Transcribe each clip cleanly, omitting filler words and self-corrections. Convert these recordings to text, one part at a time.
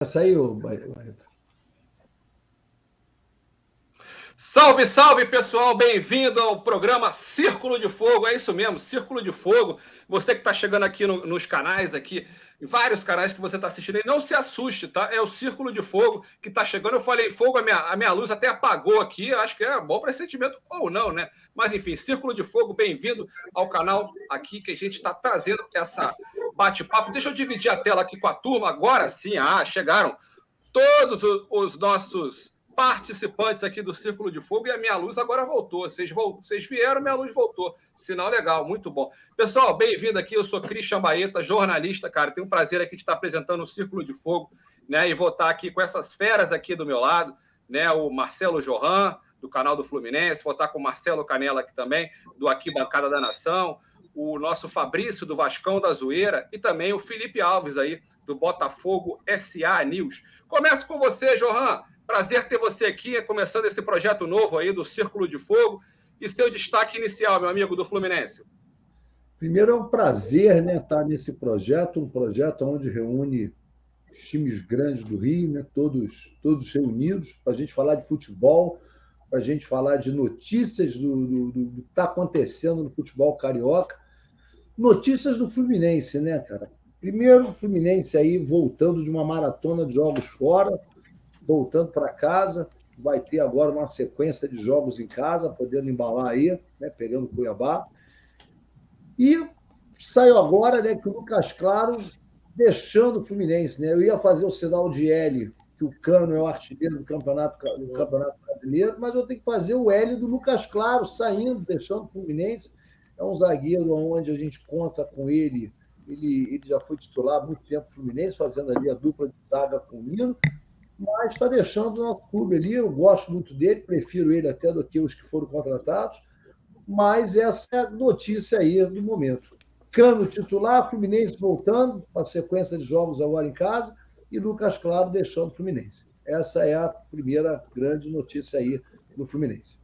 Essa aí, Baeta. Salve, salve, pessoal! Bem-vindo ao programa Círculo de Fogo. É isso mesmo, Círculo de Fogo. Você que está chegando aqui nos canais, aqui, em vários canais que você está assistindo aí, não se assuste, tá? É o Círculo de Fogo que está chegando. Eu falei fogo, a minha luz até apagou aqui. Acho que é bom pressentimento ou não, né? Mas, enfim, Círculo de Fogo, bem-vindo ao canal aqui que a gente está trazendo essa bate-papo. Deixa eu dividir a tela aqui com a turma. Agora sim, chegaram todos os nossos participantes aqui do Círculo de Fogo e a minha luz agora voltou. Vocês vieram, minha luz voltou. Sinal legal, muito bom. Pessoal, bem-vindo aqui. Eu sou Christian Baeta, jornalista, cara. Tenho um prazer aqui de estar apresentando o Círculo de Fogo, né? E vou estar aqui com essas feras aqui do meu lado, né? O Marcelo Johan, do canal do Fluminense, vou estar com o Marcelo Canella aqui também, do Aqui Bancada da Nação, o nosso Fabrício, do Vascão da Zoeira, e também o Felipe Alves aí, do Botafogo SA News. Começo com você, Johan. Prazer ter você aqui, começando esse projeto novo aí do Círculo de Fogo. E seu destaque inicial, meu amigo do Fluminense. Primeiro, é um prazer, né, estar nesse projeto, um projeto onde reúne os times grandes do Rio, né, todos reunidos, para a gente falar de futebol, para a gente falar de notícias do que está acontecendo no futebol carioca, notícias do Fluminense, né, cara? Primeiro, o Fluminense aí voltando de uma maratona de jogos fora, voltando para casa, vai ter agora uma sequência de jogos em casa, podendo embalar aí, né, pegando o Cuiabá. E saiu agora, né, que o Lucas Claro deixando o Fluminense, né? Eu ia fazer o sinal de L, que o Cano é o artilheiro do Campeonato Brasileiro, mas eu tenho que fazer o L do Lucas Claro saindo, deixando o Fluminense. É um zagueiro onde a gente conta com ele. Ele já foi titular há muito tempo no Fluminense, fazendo ali a dupla de zaga com o Nino, mas está deixando o nosso clube ali. Eu gosto muito dele, prefiro ele até do que os que foram contratados, mas essa é a notícia aí do momento. Cano titular, Fluminense voltando, para a sequência de jogos agora em casa, e Lucas Claro deixando o Fluminense. Essa é a primeira grande notícia aí do Fluminense.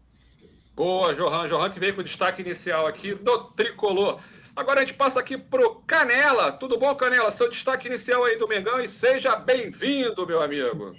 Boa, Johan. Johan que veio com o destaque inicial aqui do Tricolor. Agora a gente passa aqui pro Canella. Tudo bom, Canella? Seu destaque inicial aí do Mengão e seja bem-vindo, meu amigo.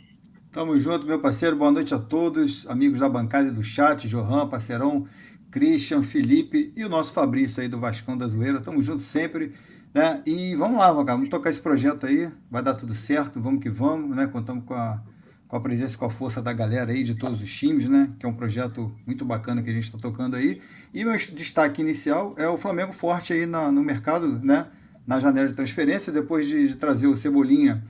Tamo junto, meu parceiro. Boa noite a todos, amigos da bancada e do chat, Johan, parceirão, Christian, Felipe e o nosso Fabrício aí do Vascão da Zoeira. Tamo junto sempre, né? E vamos lá, cara, vamos tocar esse projeto aí, vai dar tudo certo, vamos que vamos, né? Contamos com a presença e com a força da galera aí, de todos os times, né? Que é um projeto muito bacana que a gente está tocando aí. E meu destaque inicial é o Flamengo forte aí no mercado, né? Na janela de transferência, depois de trazer o Cebolinha,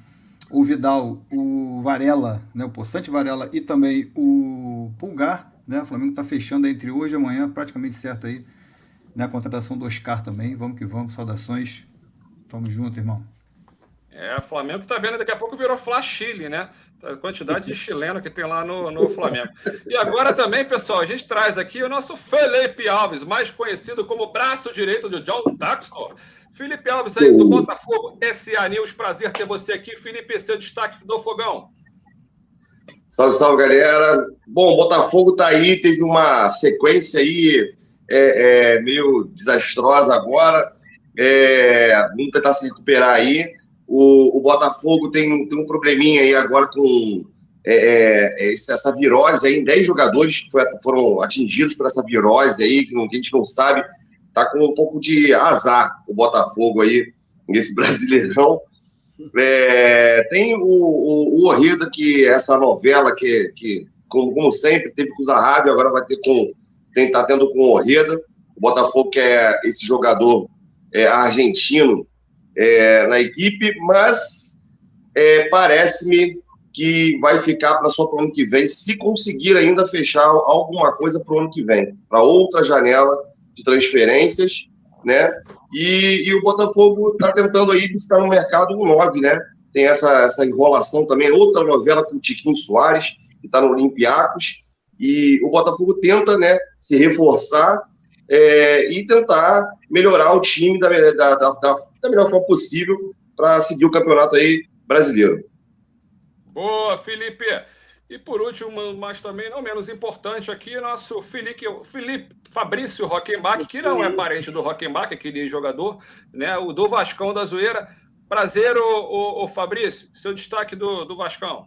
o Vidal, o Varela, né? O Poçante Varela e também o Pulgar, né? O Flamengo está fechando entre hoje e amanhã, praticamente certo aí, né? A contratação do Oscar também. Vamos que vamos, saudações. Tamo junto, irmão. O Flamengo tá vendo, daqui a pouco virou Fla Chile, né? A quantidade de chileno que tem lá no Flamengo. E agora também, pessoal, a gente traz aqui o nosso Felipe Alves, mais conhecido como braço direito do John Textor. Felipe Alves aí do Botafogo SA News, prazer ter você aqui. Felipe, seu destaque do Fogão. Salve, salve, galera. Bom, o Botafogo tá aí, teve uma sequência aí meio desastrosa agora. Vamos tentar se recuperar aí. O Botafogo tem um probleminha aí agora com essa virose aí, 10 jogadores que foram atingidos por essa virose aí, que a gente não sabe, tá com um pouco de azar o Botafogo aí, nesse Brasileirão. Tem o Orrida, que essa novela que como sempre, teve com o Zahavi, agora vai ter tá tendo com o Orrida. O Botafogo quer esse jogador argentino na equipe, mas parece-me que vai ficar para só para o ano que vem, se conseguir ainda fechar alguma coisa para o ano que vem, para outra janela de transferências, né? E o Botafogo está tentando aí buscar no mercado um 9, né? Tem essa enrolação também, outra novela com o Tiquinho Soares, que está no Olympiacos, e o Botafogo tenta, né, se reforçar e tentar melhorar o time da melhor forma possível para seguir o campeonato aí brasileiro. Boa, Felipe! E por último, mas também não menos importante aqui, nosso Felipe Fabrício Rockenbach, que não é parente do Rockenbach, aquele jogador, né, o do Vascão da Zoeira. Prazer, o Fabrício, seu destaque do Vascão.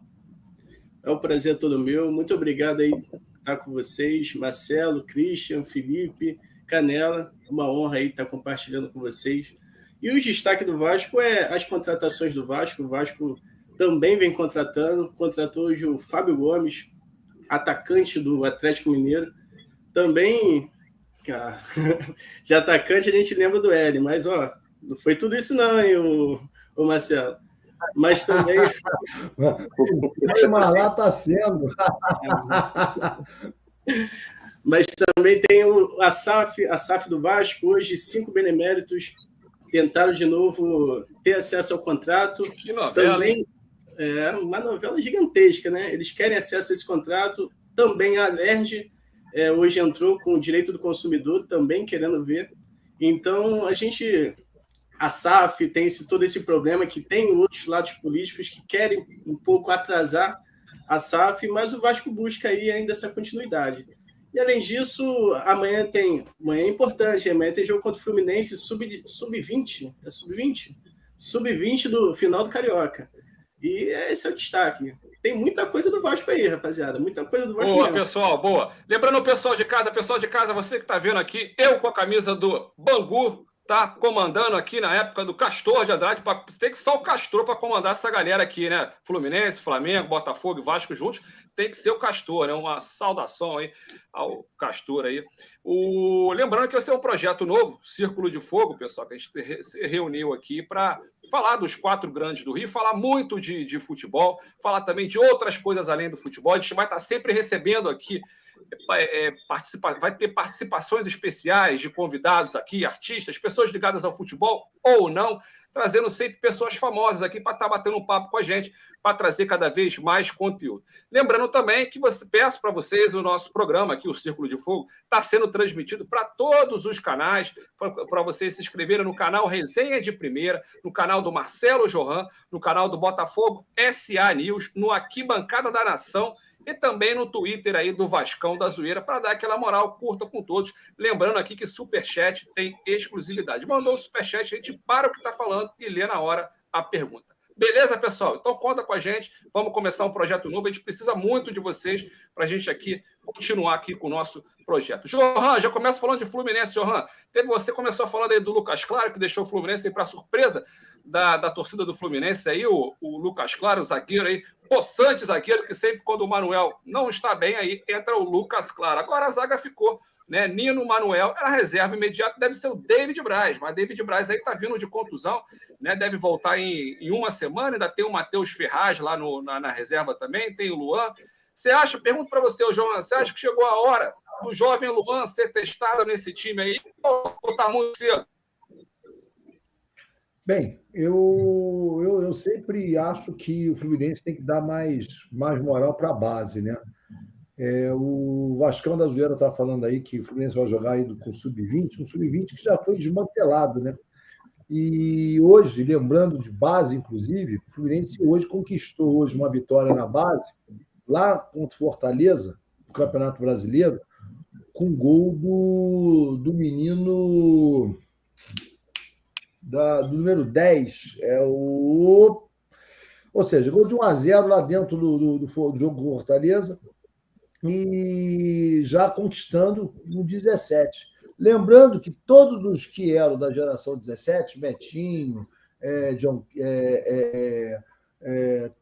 É um prazer todo meu. Muito obrigado aí por estar com vocês, Marcelo, Christian, Felipe, Canela. Uma honra aí estar compartilhando com vocês. E o destaque do Vasco é as contratações do Vasco. O Vasco também vem contratando. Contratou hoje o Fábio Gomes, atacante do Atlético Mineiro. Também, cara, de atacante a gente lembra do L, mas ó, não foi tudo isso não, hein, o Marcelo. Mas também... Mas lá está sendo. Mas também tem a SAF do Vasco, hoje 5 beneméritos tentaram de novo ter acesso ao contrato. Que novela, também, hein? É uma novela gigantesca, né? Eles querem acesso a esse contrato. Também a Alerj hoje entrou com o direito do consumidor, também querendo ver. Então, a SAF tem todo esse problema, que tem outros lados políticos que querem um pouco atrasar a SAF, mas o Vasco busca aí ainda essa continuidade. E, além disso, amanhã é importante, amanhã tem jogo contra o Fluminense, sub-20, é sub-20? Sub-20 do final do Carioca. E esse é o destaque. Tem muita coisa do Vasco aí, rapaziada, muita coisa do Vasco. Boa, pessoal, boa. Lembrando o pessoal de casa, você que está vendo aqui, eu com a camisa do Bangu, tá comandando aqui na época do Castor de Andrade. Tem que só o Castor para comandar essa galera aqui, né? Fluminense, Flamengo, Botafogo e Vasco juntos. Tem que ser o Castor, né? Uma saudação aí ao Castor aí. Lembrando que esse é um projeto novo, Círculo de Fogo, pessoal, que a gente se reuniu aqui para falar dos 4 grandes do Rio, falar muito de futebol, falar também de outras coisas além do futebol. A gente vai estar sempre recebendo aqui vai ter participações especiais de convidados aqui, artistas, pessoas ligadas ao futebol ou não, trazendo sempre pessoas famosas aqui para estar batendo um papo com a gente, para trazer cada vez mais conteúdo. Lembrando também que peço para vocês, o nosso programa aqui, o Círculo de Fogo, está sendo transmitido para todos os canais, para vocês se inscreverem no canal Resenha de Primeira, no canal do Marcelo Johan, no canal do Botafogo SA News, no Aqui Bancada da Nação, e também no Twitter aí do Vascão da Zoeira, para dar aquela moral, curta com todos. Lembrando aqui que Superchat tem exclusividade. Mandou o Superchat, a gente para o que está falando e lê na hora a pergunta. Beleza, pessoal? Então conta com a gente. Vamos começar um projeto novo. A gente precisa muito de vocês para a gente aqui continuar aqui com o nosso projeto. Johan, já começa falando de Fluminense, Johan. Você começou falando aí do Lucas Claro, que deixou o Fluminense para surpresa da torcida do Fluminense aí, o Lucas Claro, o zagueiro aí, possante zagueiro, que sempre quando o Manuel não está bem aí, entra o Lucas Claro. Agora a zaga ficou, né? Nino, Manuel, era reserva imediata, deve ser o David Braz, mas David Braz aí tá vindo de contusão, né? Deve voltar em uma semana, ainda tem o Matheus Ferraz lá na reserva também, tem o Luan. Você acha, pergunto para você, João, você acha que chegou a hora do jovem Luan ser testado nesse time aí, ou tá muito cedo? Bem, eu sempre acho que o Fluminense tem que dar mais moral para a base, né? O Vascão da Zoeira está falando aí que o Fluminense vai jogar aí com o Sub-20, um Sub-20 que já foi desmantelado, né? E hoje, lembrando de base, inclusive, o Fluminense hoje conquistou uma vitória na base, lá contra o Fortaleza, no Campeonato Brasileiro, com gol do menino do número 10, ou seja, gol de 1-0 lá dentro do jogo com Fortaleza, e já conquistando no 17. Lembrando que todos os que eram da geração 17, Betinho,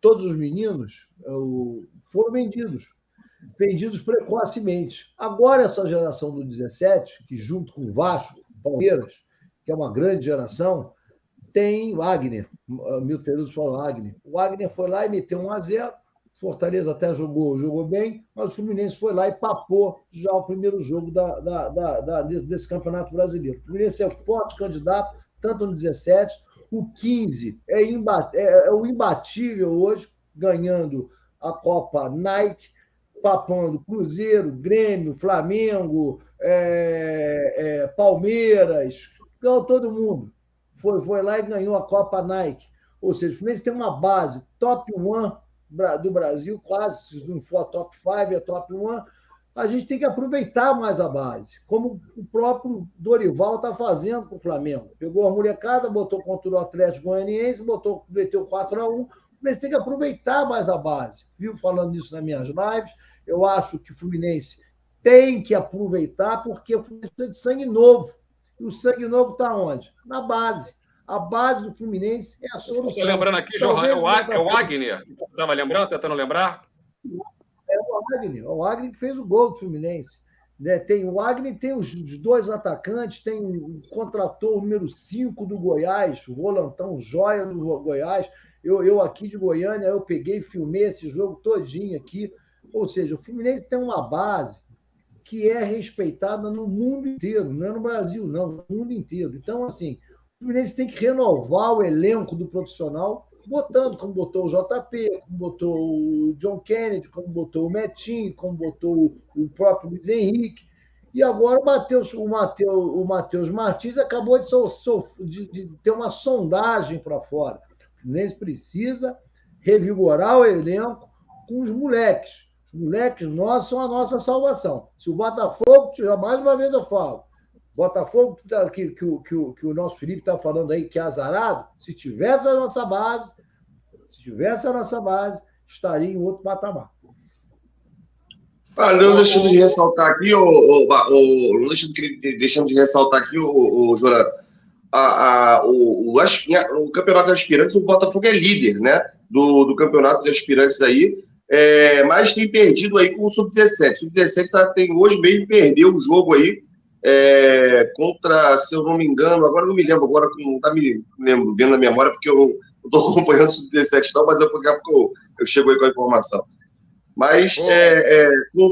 todos os meninos foram vendidos precocemente. Agora, essa geração do 17, que junto com o Vasco, Palmeiras, que é uma grande geração, tem Wagner. Milton Peruso falou Wagner. O Wagner foi lá e meteu 1-0. Fortaleza até jogou bem, mas o Fluminense foi lá e papou já o primeiro jogo desse Campeonato Brasileiro. O Fluminense é forte candidato, tanto no 17, o 15 é o imbatível hoje, ganhando a Copa Nike, papando Cruzeiro, Grêmio, Flamengo, Palmeiras, ganhou todo mundo. Foi lá e ganhou a Copa Nike. Ou seja, o Fluminense tem uma base top 1 do Brasil, quase, se não for top 5, é top 1, a gente tem que aproveitar mais a base, como o próprio Dorival está fazendo com o Flamengo. Pegou a molecada, botou contra o Atlético Goianiense, meteu 4-1. Mas tem que aproveitar mais a base. Vivo falando isso nas minhas lives. Eu acho que o Fluminense tem que aproveitar, porque o Fluminense precisa de sangue novo. E o sangue novo está onde? Na base. A base do Fluminense é a solução. Estou lembrando aqui, Johan, é o Wagner. Estava lembrando, tentando lembrar? É o Wagner que fez o gol do Fluminense. Tem o Wagner, tem os dois atacantes, contratou o número 5 do Goiás, o volantão joia do Goiás. Eu aqui de Goiânia, eu peguei e filmei esse jogo todinho aqui. Ou seja, o Fluminense tem uma base que é respeitada no mundo inteiro, não é no Brasil, não, no mundo inteiro. Então, assim, o Fluminense tem que renovar o elenco do profissional, botando, como botou o JP, como botou o John Kennedy, como botou o Metinho, como botou o próprio Luiz Henrique. E agora o Matheus Martins acabou de ter uma sondagem para fora. O Fluminense precisa revigorar o elenco com os moleques. Os moleques nossos são a nossa salvação. Se o Botafogo, mais uma vez eu falo, Botafogo, que o nosso Felipe está falando aí, que é azarado, se tivesse a nossa base, estaria em outro patamar. Não deixando de ressaltar aqui, Joran, o campeonato de aspirantes, o Botafogo é líder, né, do campeonato de aspirantes aí, mas tem perdido aí com o Sub-17. O Sub-17 hoje mesmo perdeu o jogo aí contra, se eu não me engano, agora não me lembro, agora não está me vendo na memória, porque eu não estou acompanhando o Sub-17 não, mas eu chego aí com a informação. Mas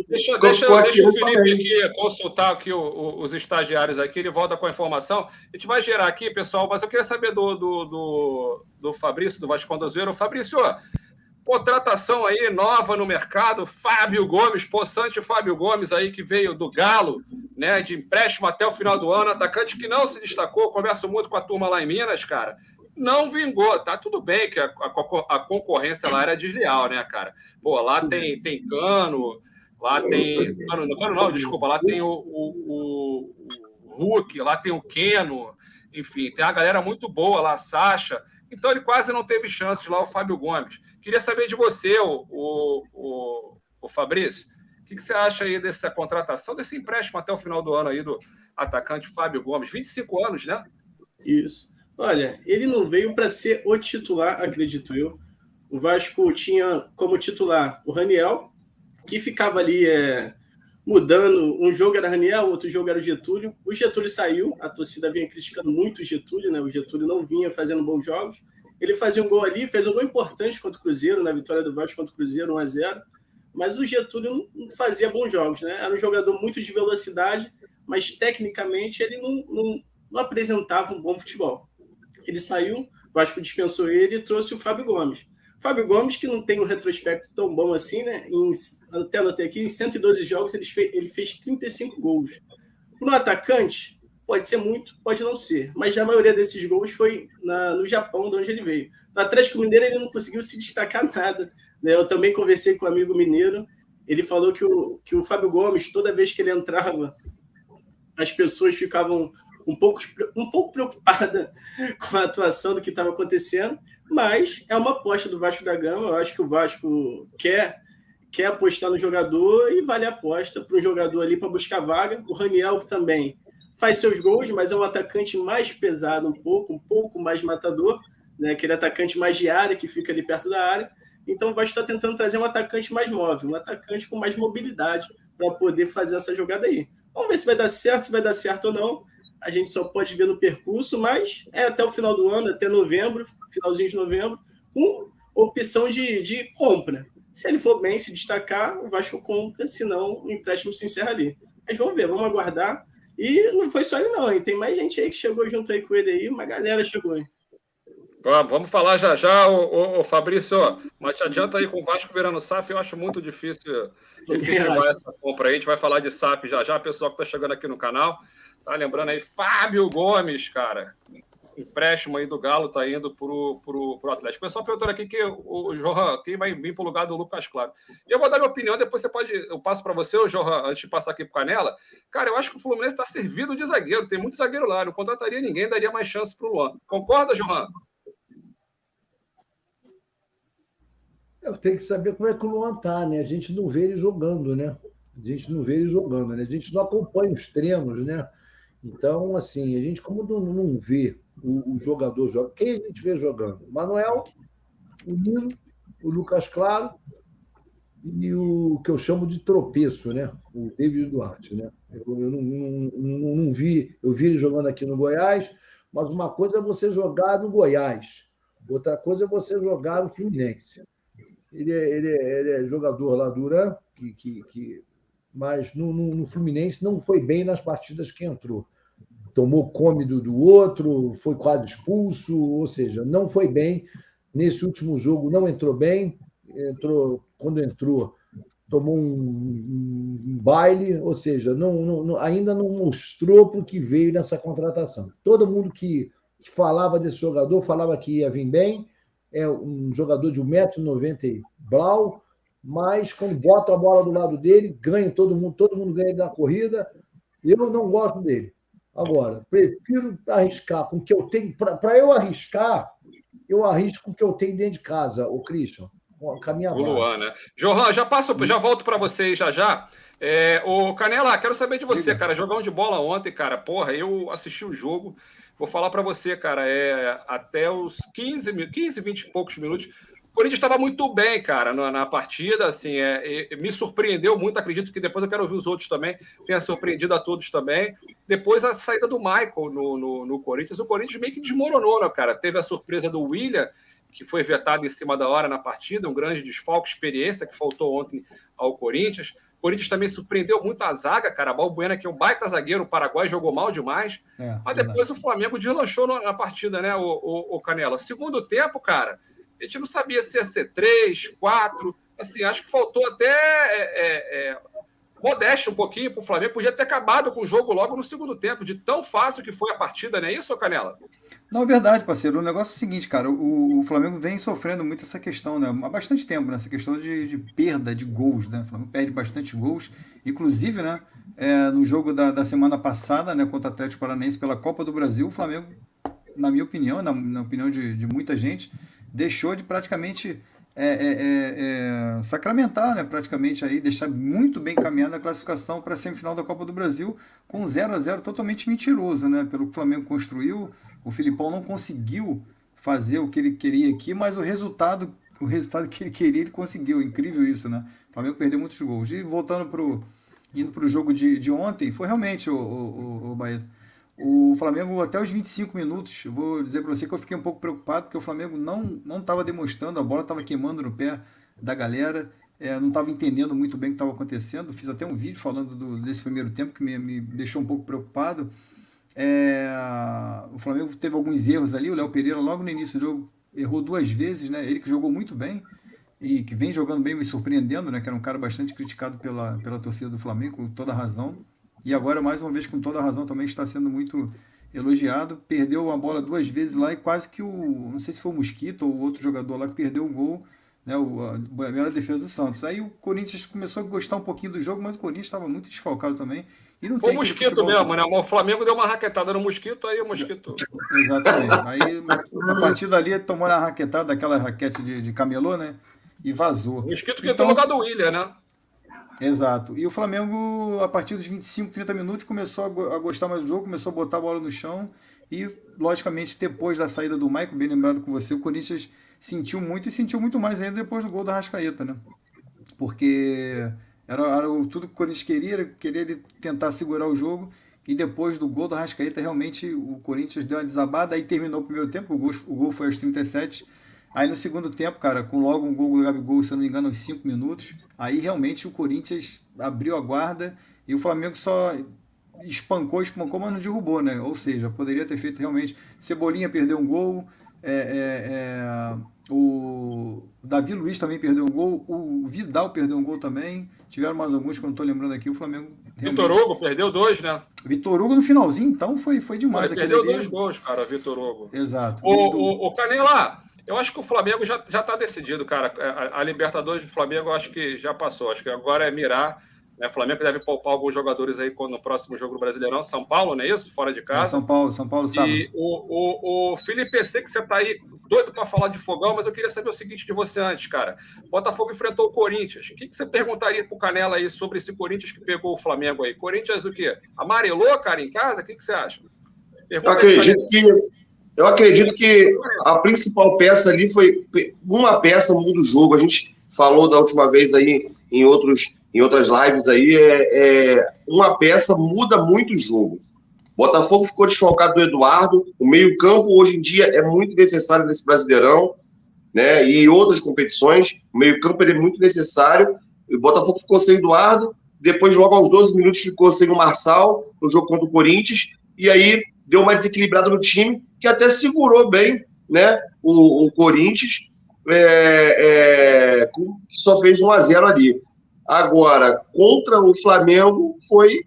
deixa o Felipe aqui consultar aqui os estagiários aqui, ele volta com a informação. A gente vai gerar aqui, pessoal, mas eu queria saber do Fabrício, do Vascão da Zoeira. Fabrício, contratação aí nova no mercado, Fábio Gomes, possante Fábio Gomes aí, que veio do Galo, né, de empréstimo até o final do ano, atacante que não se destacou, converso muito com a turma lá em Minas, cara. Não vingou, tá tudo bem que a concorrência lá era desleal, né, cara? Pô, lá tem Cano, lá tem... Cano não, desculpa, lá tem o Hulk, lá tem o Keno, enfim, tem uma galera muito boa lá, a Sacha, então ele quase não teve chances lá, o Fábio Gomes. Queria saber de você, o Fabrício, o que você acha aí dessa contratação, desse empréstimo até o final do ano aí do atacante Fábio Gomes, 25 anos, né? Isso. Olha, ele não veio para ser o titular, acredito eu. O Vasco tinha como titular o Raniel, que ficava ali mudando. Um jogo era Raniel, outro jogo era o Getúlio. O Getúlio saiu, a torcida vinha criticando muito o Getúlio, né? O Getúlio não vinha fazendo bons jogos. Ele fazia um gol ali, fez um gol importante contra o Cruzeiro, na vitória do Vasco contra o Cruzeiro, 1-0. Mas o Getúlio não fazia bons jogos, né? Era um jogador muito de velocidade, mas tecnicamente ele não apresentava um bom futebol. Ele saiu, o Vasco dispensou ele e trouxe o Fábio Gomes. Fábio Gomes, que não tem um retrospecto tão bom assim, né? Até anotei aqui, em 112 jogos ele fez 35 gols. Para um atacante, pode ser muito, pode não ser. Mas a maioria desses gols foi no Japão, de onde ele veio. No Atlético Mineiro, ele não conseguiu se destacar nada, né? Eu também conversei com um amigo mineiro. Ele falou que o Fábio Gomes, toda vez que ele entrava, as pessoas ficavam um pouco preocupada com a atuação do que estava acontecendo, mas é uma aposta do Vasco da Gama. Eu acho que o Vasco quer apostar no jogador e vale a aposta para um jogador ali para buscar vaga. O Raniel também faz seus gols, mas é um atacante mais pesado um pouco mais matador, né? Aquele atacante mais de área que fica ali perto da área. Então o Vasco está tentando trazer um atacante mais móvel, um atacante com mais mobilidade para poder fazer essa jogada aí. Vamos ver se vai dar certo ou não. A gente só pode ver no percurso, mas até o final do ano, até novembro, finalzinho de novembro, com opção de compra. Se ele for bem, se destacar, o Vasco compra, senão o empréstimo se encerra ali. Mas vamos ver, vamos aguardar. E não foi só ele não, hein? Tem mais gente aí que chegou junto aí com ele aí, uma galera chegou aí. Vamos falar já, o Fabrício, mas te adianta aí com o Vasco virando SAF, eu acho muito difícil efetivar essa compra aí. A gente vai falar de SAF já, pessoal que está chegando aqui no canal. Tá lembrando aí, Fábio Gomes, cara. empréstimo aí do Galo está indo para o Atlético. O pessoal perguntando aqui que o Johan, quem vai vir para o lugar do Lucas Claro. Eu vou dar minha opinião, depois eu passo para você, Johan, antes de passar aqui para o Canela. Cara, eu acho que o Fluminense está servido de zagueiro, tem muito zagueiro lá, não contrataria ninguém, daria mais chance para o Luan. Concorda, Johan? Eu tenho que saber como é que o Luan tá, né? A gente não vê ele jogando, né? A gente não acompanha os treinos, né? Então, assim, a gente como não vê o jogador jogar, quem a gente vê jogando? O Manuel, o Nino, o Lucas Claro e o que eu chamo de tropeço, né? O David Duarte, né? Eu não vi, eu vi ele jogando aqui no Goiás, mas uma coisa é você jogar no Goiás, outra coisa é você jogar no Fluminense. Ele é jogador lá do Duran, mas no Fluminense não foi bem nas partidas que entrou. Tomou come do outro, foi quase expulso, ou seja, não foi bem. Nesse último jogo não entrou bem, quando entrou, tomou um baile, ou seja, ainda não mostrou para o que veio nessa contratação. Todo mundo que falava desse jogador falava que ia vir bem, é um jogador de 1,90 m blau, mas quando bota a bola do lado dele, ganha todo mundo ganha na corrida. Eu não gosto dele. Agora, prefiro arriscar com o que eu tenho. Para eu arriscar, eu arrisco com o que eu tenho dentro de casa, o Christian, com a minha base. O Luan, né? Johan, já volto para vocês já. O Canela, quero saber de você, cara. Jogão de bola ontem, cara. Porra, eu assisti o jogo. Vou falar para você, cara. Até os 15, 20 e poucos minutos. O Corinthians estava muito bem, cara, na partida, assim, me surpreendeu muito, acredito que depois eu quero ouvir os outros também, tenha surpreendido a todos também. Depois a saída do Michael no Corinthians, o Corinthians meio que desmoronou, né, cara? Teve a surpresa do William, que foi vetado em cima da hora na partida, um grande desfalque, experiência que faltou ontem ao Corinthians. O Corinthians também surpreendeu muito a zaga, cara. Balbuena, que é um baita zagueiro, o Paraguai jogou mal demais. Mas depois o Flamengo deslanchou na partida, né, o Canela. Segundo tempo, cara, a gente não sabia se ia ser 3, 4. Assim, acho que faltou até modéstia um pouquinho para o Flamengo. Podia ter acabado com o jogo logo no segundo tempo, de tão fácil que foi a partida, não é isso, Canela? Não, é verdade, parceiro. O negócio é o seguinte, cara. O Flamengo vem sofrendo muito essa questão, né? Há bastante tempo, né? Essa questão de perda de gols, né? O Flamengo perde bastante gols. Inclusive, né? No jogo da semana passada, né? Contra o Atlético Paranaense pela Copa do Brasil, o Flamengo, na minha opinião, na opinião de muita gente, deixou de praticamente sacramentar, né, praticamente aí, deixar muito bem encaminhada a classificação para a semifinal da Copa do Brasil com 0-0 totalmente mentiroso, né, pelo que o Flamengo construiu. O Filipão não conseguiu fazer o que ele queria aqui, mas o resultado que ele queria, ele conseguiu. Incrível isso, né? O Flamengo perdeu muitos gols. E voltando indo para o jogo de ontem, foi realmente o Bahia. O Flamengo, até os 25 minutos, eu vou dizer para você que eu fiquei um pouco preocupado, porque o Flamengo não estava demonstrando, a bola estava queimando no pé da galera, não estava entendendo muito bem o que estava acontecendo. Fiz até um vídeo falando desse primeiro tempo, que me deixou um pouco preocupado. O Flamengo teve alguns erros ali, o Léo Pereira, logo no início do jogo, errou 2 vezes, né? Ele que jogou muito bem, e que vem jogando bem, me surpreendendo, né? Que era um cara bastante criticado pela torcida do Flamengo, com toda razão. E agora, mais uma vez, com toda a razão, também está sendo muito elogiado. Perdeu a bola 2 vezes lá e quase que não sei se foi o Mosquito ou outro jogador lá que perdeu o gol, né, a melhor defesa do Santos. Aí o Corinthians começou a gostar um pouinho do jogo, mas o Corinthians estava muito desfalcado também. E não foi o Mosquito mesmo, né? O Flamengo deu uma raquetada no Mosquito, aí o Mosquito... Exatamente. Aí, a partir dali, tomou uma raquetada, aquela raquete de camelô, né? E vazou. O Mosquito que tem o lugar do William, né? Exato. E o Flamengo, a partir dos 25, 30 minutos, começou a gostar mais do jogo, começou a botar a bola no chão e, logicamente, depois da saída do Michael, bem lembrado com você, o Corinthians sentiu muito mais ainda depois do gol da Arrascaeta, né? Porque era tudo que o Corinthians queria ele tentar segurar o jogo, e depois do gol da Arrascaeta, realmente, o Corinthians deu uma desabada, aí terminou o primeiro tempo, o gol foi aos 37. Aí no segundo tempo, cara, com logo um gol do Gabigol, se eu não me engano, aos 5 minutos, aí realmente o Corinthians abriu a guarda e o Flamengo só espancou, mas não derrubou, né? Ou seja, poderia ter feito realmente... Cebolinha perdeu um gol, O Davi Luiz também perdeu um gol, o Vidal perdeu um gol também, tiveram mais alguns que eu não estou lembrando aqui, o Flamengo realmente... Vitor Hugo perdeu 2, né? Vitor Hugo no finalzinho, então, foi demais. Ele perdeu 2 gols, cara, Vitor Hugo. Exato. O Canela, eu acho que o Flamengo já está decidido, cara. A Libertadores do Flamengo eu acho que já passou. Acho que agora é mirar. Né? O Flamengo deve poupar alguns jogadores aí no próximo jogo do Brasileirão. São Paulo, não é isso? Fora de casa. São Paulo sábado. E o Felipe, eu sei que você está aí doido para falar de Fogão, mas eu queria saber o seguinte de você antes, cara. Botafogo enfrentou o Corinthians. O que você perguntaria pro Canela aí sobre esse Corinthians que pegou o Flamengo aí? Corinthians o quê? Amarelou, cara, em casa? O que você acha? Eu acredito que a principal peça ali foi uma peça muda o jogo. A gente falou da última vez aí em outras lives aí, uma peça muda muito o jogo. Botafogo ficou desfalcado do Eduardo, o meio-campo hoje em dia é muito necessário nesse Brasileirão, né? E outras competições, o meio-campo é muito necessário. O Botafogo ficou sem Eduardo, depois logo aos 12 minutos ficou sem o Marçal no jogo contra o Corinthians, e aí deu uma desequilibrada no time, que até segurou bem, né, o Corinthians, só fez 1-0 ali. Agora, contra o Flamengo, foi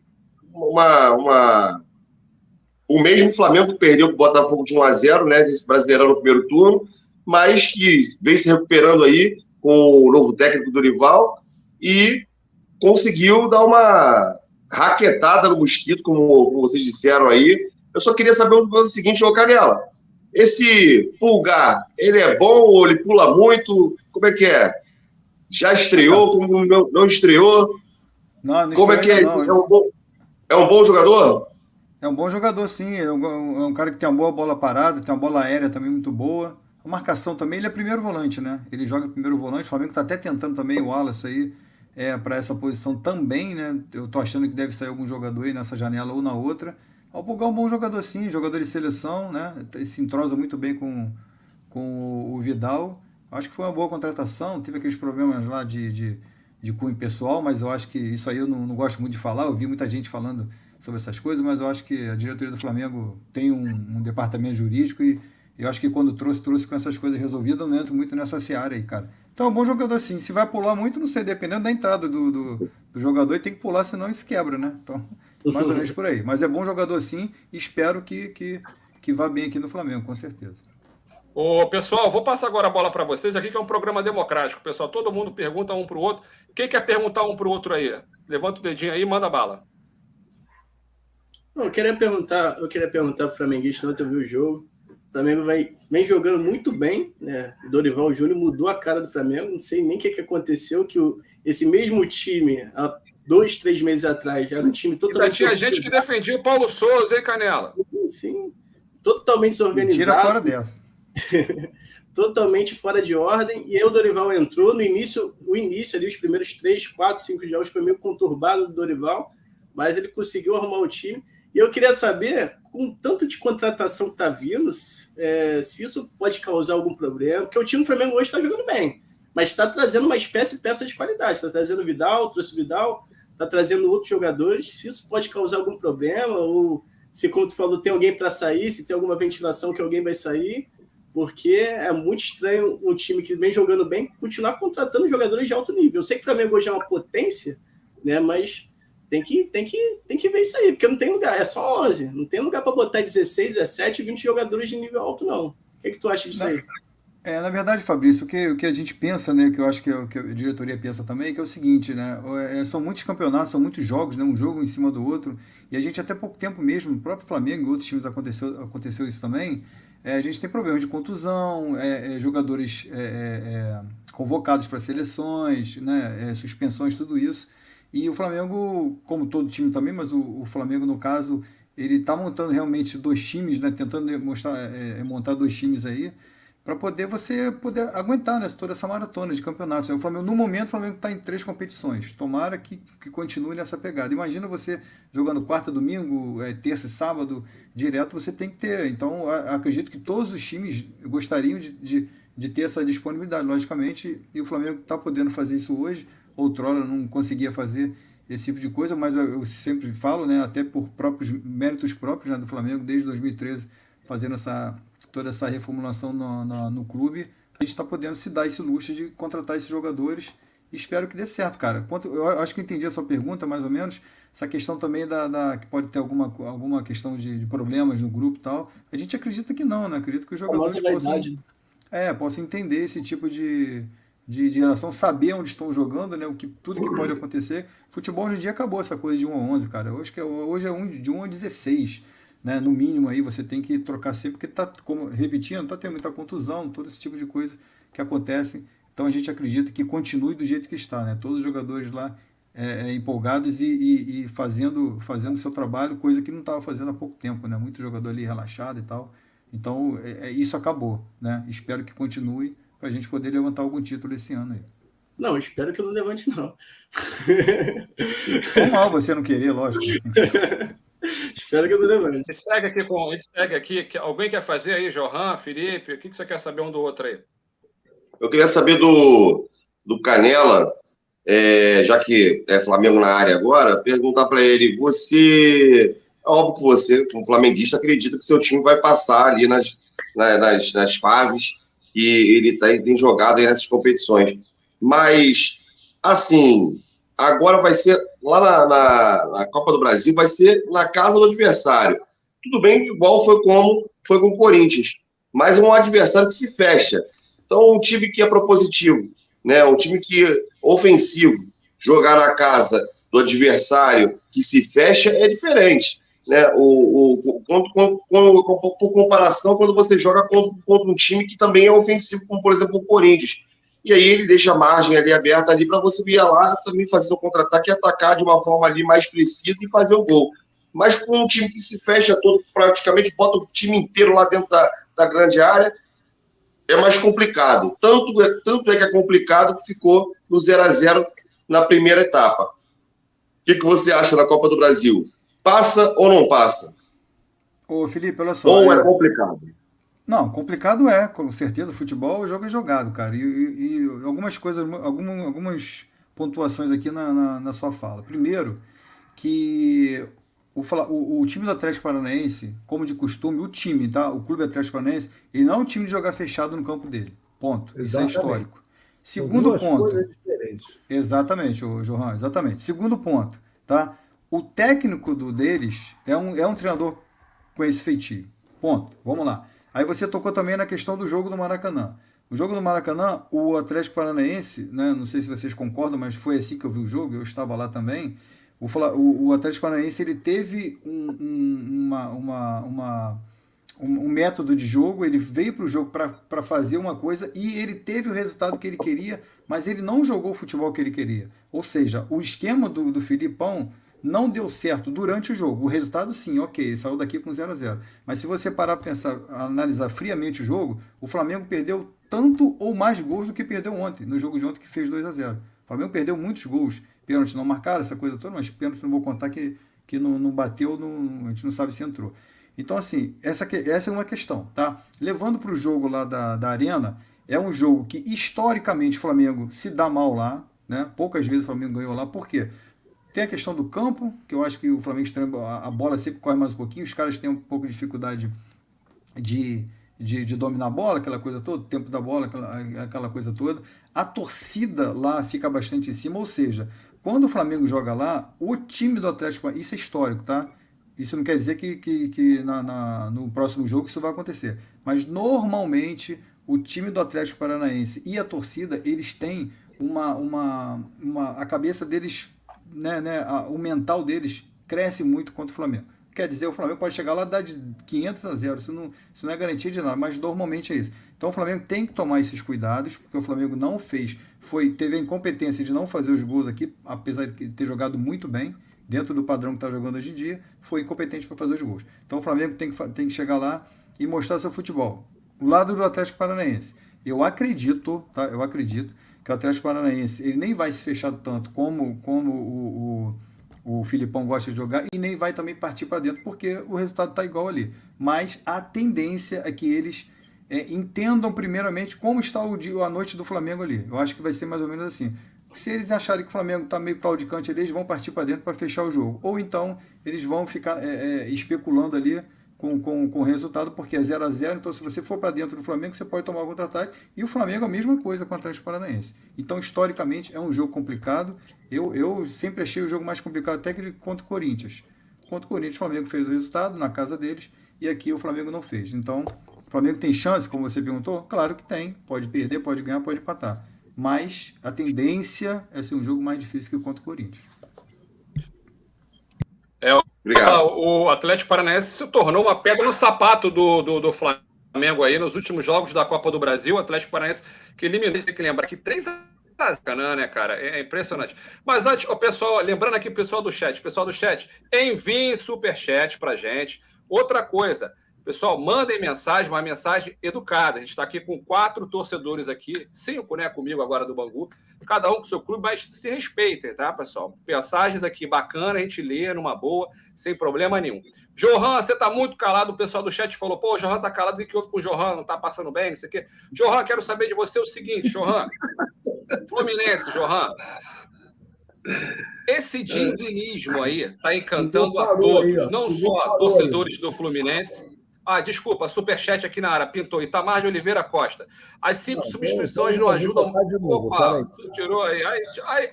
o mesmo Flamengo que perdeu para o Botafogo de 1-0, né, desse Brasileirão no primeiro turno, mas que vem se recuperando aí com o novo técnico Dorival e conseguiu dar uma raquetada no mosquito, como vocês disseram aí. Eu só queria saber o seguinte, ô Canela, esse Pulgar, ele é bom ou ele pula muito? Como é que é? Já estreou? Como não estreou? Não como é que é? Não. É um bom jogador? É um bom jogador, sim. É um cara que tem uma boa bola parada, tem uma bola aérea também muito boa. A marcação também, ele é primeiro volante, né? Ele joga primeiro volante. O Flamengo está até tentando também o Wallace aí para essa posição também, né? Eu tô achando que deve sair algum jogador aí nessa janela ou na outra. O Pulgar é um bom jogador, sim. Jogador de seleção, né? Se entrosa muito bem com o Vidal. Acho que foi uma boa contratação. Teve aqueles problemas lá de cunho pessoal, mas eu acho que isso aí eu não gosto muito de falar. Eu vi muita gente falando sobre essas coisas, mas eu acho que a diretoria do Flamengo tem um departamento jurídico e eu acho que quando trouxe com essas coisas resolvidas, eu não entro muito nessa seara aí, cara. Então é um bom jogador sim. Se vai pular muito, não sei, dependendo da entrada do jogador, ele tem que pular, senão ele se quebra, né? Então, mais ou menos por aí. Mas é bom jogador sim e espero que vá bem aqui no Flamengo, com certeza. Ô, pessoal, vou passar agora a bola para vocês aqui, que é um programa democrático. Pessoal, todo mundo pergunta um para o outro. Quem quer perguntar um para o outro aí? Levanta o dedinho aí e manda bala. Eu queria perguntar para o flamenguista, ontem eu vi o jogo. O Flamengo vem jogando muito bem, né? O Dorival Júnior mudou a cara do Flamengo. Não sei nem o que aconteceu, que esse mesmo time, há 2, 3 meses atrás, era um time totalmente... Tinha gente que defendia o Paulo Souza, hein, Canela? Sim, totalmente desorganizado. Tira fora dessa. Totalmente fora de ordem. E aí o Dorival entrou. O início ali, os primeiros 3, 4, 5 jogos foi meio conturbado do Dorival, mas ele conseguiu arrumar o time. E eu queria saber, com tanto de contratação que está vindo, se isso pode causar algum problema, porque o time do Flamengo hoje está jogando bem, mas está trazendo uma peça de qualidade. Está trazendo o Vidal, trouxe o Vidal, está trazendo outros jogadores. Se isso pode causar algum problema, ou se, como tu falou, tem alguém para sair, se tem alguma ventilação que alguém vai sair, porque é muito estranho um time que vem jogando bem continuar contratando jogadores de alto nível. Eu sei que o Flamengo hoje é uma potência, né, mas tem que ver isso aí, porque não tem lugar, é só 11, não tem lugar para botar 16, 17, 20 jogadores de nível alto, não. O que tu acha disso aí? Na verdade, Fabrício, o que a gente pensa, né, que eu acho que é o que a diretoria pensa também, que é o seguinte, né, são muitos campeonatos, são muitos jogos, né, um jogo em cima do outro, e a gente até pouco tempo mesmo, no próprio Flamengo e outros times aconteceu isso também, a gente tem problemas de contusão, jogadores convocados para seleções, né, suspensões, tudo isso. E o Flamengo, como todo time também, mas o Flamengo, no caso, ele está montando realmente 2 times, né, tentando montar 2 times aí, para você poder aguentar, né, toda essa maratona de campeonatos. O Flamengo, no momento, o Flamengo está em 3 competições. Tomara que continue nessa pegada. Imagina você jogando quarta, domingo, terça e sábado, direto, você tem que ter. Então, acredito que todos os times gostariam de ter essa disponibilidade, logicamente, e o Flamengo está podendo fazer isso hoje. Outrora não conseguia fazer esse tipo de coisa, mas eu sempre falo, né, até por méritos próprios, né, do Flamengo, desde 2013, fazendo toda essa reformulação no clube, a gente está podendo se dar esse luxo de contratar esses jogadores. Espero que dê certo, cara. Eu acho que eu entendi a sua pergunta, mais ou menos. Essa questão também que pode ter alguma questão de problemas no grupo e tal. A gente acredita que não, né? Acredito que os jogadores possam entender esse tipo de relação, saber onde estão jogando, né? Tudo que pode acontecer. Futebol hoje em dia acabou essa coisa de 1 a 11, cara. Hoje é de 1 a 16. Né? No mínimo aí você tem que trocar sempre, porque tá, como repetindo, tá tendo muita contusão, todo esse tipo de coisa que acontece. Então a gente acredita que continue do jeito que está, né? Todos os jogadores lá empolgados e fazendo o seu trabalho, coisa que não estava fazendo há pouco tempo, né? Muito jogador ali relaxado e tal. Então isso acabou, né? Espero que continue para a gente poder levantar algum título esse ano aí. Não, espero que eu não levante, não. Normal você não querer, lógico. Espero que eu não levante. A gente segue aqui. Alguém quer fazer aí, Johan, Felipe? O que você quer saber um do outro aí? Eu queria saber do Canela, já que é Flamengo na área agora, perguntar para ele, é óbvio que você, como flamenguista, acredita que seu time vai passar ali nas fases que ele tem jogado aí nessas competições. Mas, assim, agora vai ser, lá na Copa do Brasil, vai ser na casa do adversário. Tudo bem, igual foi com o Corinthians, mas é um adversário que se fecha. Então, um time que é propositivo, né, um time que é ofensivo, jogar na casa do adversário que se fecha é diferente. Né? Por comparação, quando você joga contra um time que também é ofensivo, como, por exemplo, o Corinthians. E aí ele deixa a margem ali aberta ali para você vir lá também fazer o contra-ataque e atacar de uma forma ali mais precisa e fazer o gol. Mas com um time que se fecha todo, praticamente bota o time inteiro lá dentro da grande área, é mais complicado. Tanto é que é complicado que ficou no 0-0 na primeira etapa. O que você acha da Copa do Brasil? Passa ou não passa? Ô, Felipe, olha só. Ou é complicado? Não, complicado com certeza. Futebol, o jogo é jogado, cara. E algumas coisas, algumas pontuações aqui na sua fala. Primeiro, que o time do Atlético Paranaense, como de costume, o time, tá? O Clube Atlético Paranaense, ele não é um time de jogar fechado no campo dele. Ponto. Exatamente. Isso é histórico. Segundo ponto. Exatamente, Johan, exatamente. Segundo ponto, tá? O técnico deles é um treinador com esse feitio. Ponto. Vamos lá. Aí você tocou também na questão do jogo do Maracanã. O jogo do Maracanã, o Atlético Paranaense, né, não sei se vocês concordam, mas foi assim que eu vi o jogo, eu estava lá também. O Atlético Paranaense ele teve um método de jogo, ele veio para o jogo para fazer uma coisa e ele teve o resultado que ele queria, mas ele não jogou o futebol que ele queria. Ou seja, o esquema do Filipão não deu certo durante o jogo. O resultado, sim, ok, saiu daqui com 0-0. Mas se você parar para pensar, analisar friamente o jogo, o Flamengo perdeu tanto ou mais gols do que perdeu ontem, no jogo de ontem que fez 2-0. O Flamengo perdeu muitos gols. Pênalti não marcaram, essa coisa toda, mas pênalti não vou contar que não bateu, a gente não sabe se entrou. Então, assim, essa é uma questão, tá? Levando para o jogo lá da Arena, é um jogo que, historicamente, o Flamengo se dá mal lá, né? Poucas vezes o Flamengo ganhou lá, por quê? Tem a questão do campo, que eu acho que o Flamengo a bola sempre corre mais um pouquinho, os caras têm um pouco de dificuldade de dominar a bola, aquela coisa toda, o tempo da bola, aquela coisa toda. A torcida lá fica bastante em cima, ou seja, quando o Flamengo joga lá, o time do Atlético, isso é histórico, tá? Isso não quer dizer que no próximo jogo isso vai acontecer. Mas normalmente o time do Atlético Paranaense e a torcida, eles têm a cabeça deles, né, o mental deles cresce muito contra o Flamengo. Quer dizer, o Flamengo pode chegar lá e dar de 500-0, isso não é garantia de nada, mas normalmente é isso. Então o Flamengo tem que tomar esses cuidados, porque o Flamengo não fez, teve a incompetência de não fazer os gols aqui, apesar de ter jogado muito bem, dentro do padrão que está jogando hoje em dia, foi incompetente para fazer os gols. Então o Flamengo tem que chegar lá e mostrar seu futebol. O lado do Atlético Paranaense, eu acredito que o Atlético Paranaense ele nem vai se fechar tanto como o Filipão gosta de jogar e nem vai também partir para dentro, porque o resultado está igual ali. Mas a tendência é que eles entendam primeiramente como está a noite do Flamengo ali. Eu acho que vai ser mais ou menos assim. Se eles acharem que o Flamengo está meio claudicante ali, eles vão partir para dentro para fechar o jogo. Ou então eles vão ficar especulando ali com o resultado, porque é 0-0, então se você for para dentro do Flamengo, você pode tomar o contra-ataque, e o Flamengo é a mesma coisa com o Atlético Paranaense. Então, historicamente, é um jogo complicado. Eu sempre achei o jogo mais complicado até que contra o Corinthians. Contra o Corinthians, o Flamengo fez o resultado na casa deles, e aqui o Flamengo não fez. Então, o Flamengo tem chance, como você perguntou? Claro que tem. Pode perder, pode ganhar, pode empatar. Mas a tendência é ser um jogo mais difícil que o contra o Corinthians. O Atlético Paranaense se tornou uma pedra no sapato do Flamengo aí nos últimos jogos da Copa do Brasil. O Atlético Paranaense que eliminou, tem que lembrar que 3-0, né, cara? É impressionante. Mas antes, pessoal, lembrando aqui o pessoal do chat, enviem superchat pra gente. Outra coisa, pessoal, mandem mensagem, uma mensagem educada. A gente está aqui com 4 torcedores aqui, 5, né, comigo agora do Bangu, cada um com o seu clube, mas se respeitem, tá, pessoal? Mensagens aqui bacanas, a gente lê numa boa, sem problema nenhum. Johan, você tá muito calado, o pessoal do chat falou, pô, o Johan tá calado, o que houve com o Johan? Não tá passando bem, não sei o quê. Johan, quero saber de você o seguinte, Johan. Fluminense, Johan. Esse dizinismo aí tá encantando a todos, não só torcedores do Fluminense. Desculpa, superchat aqui na área, pintou. Itamar de Oliveira Costa. As 5 substituições não ajudam. Opa, você tirou aí.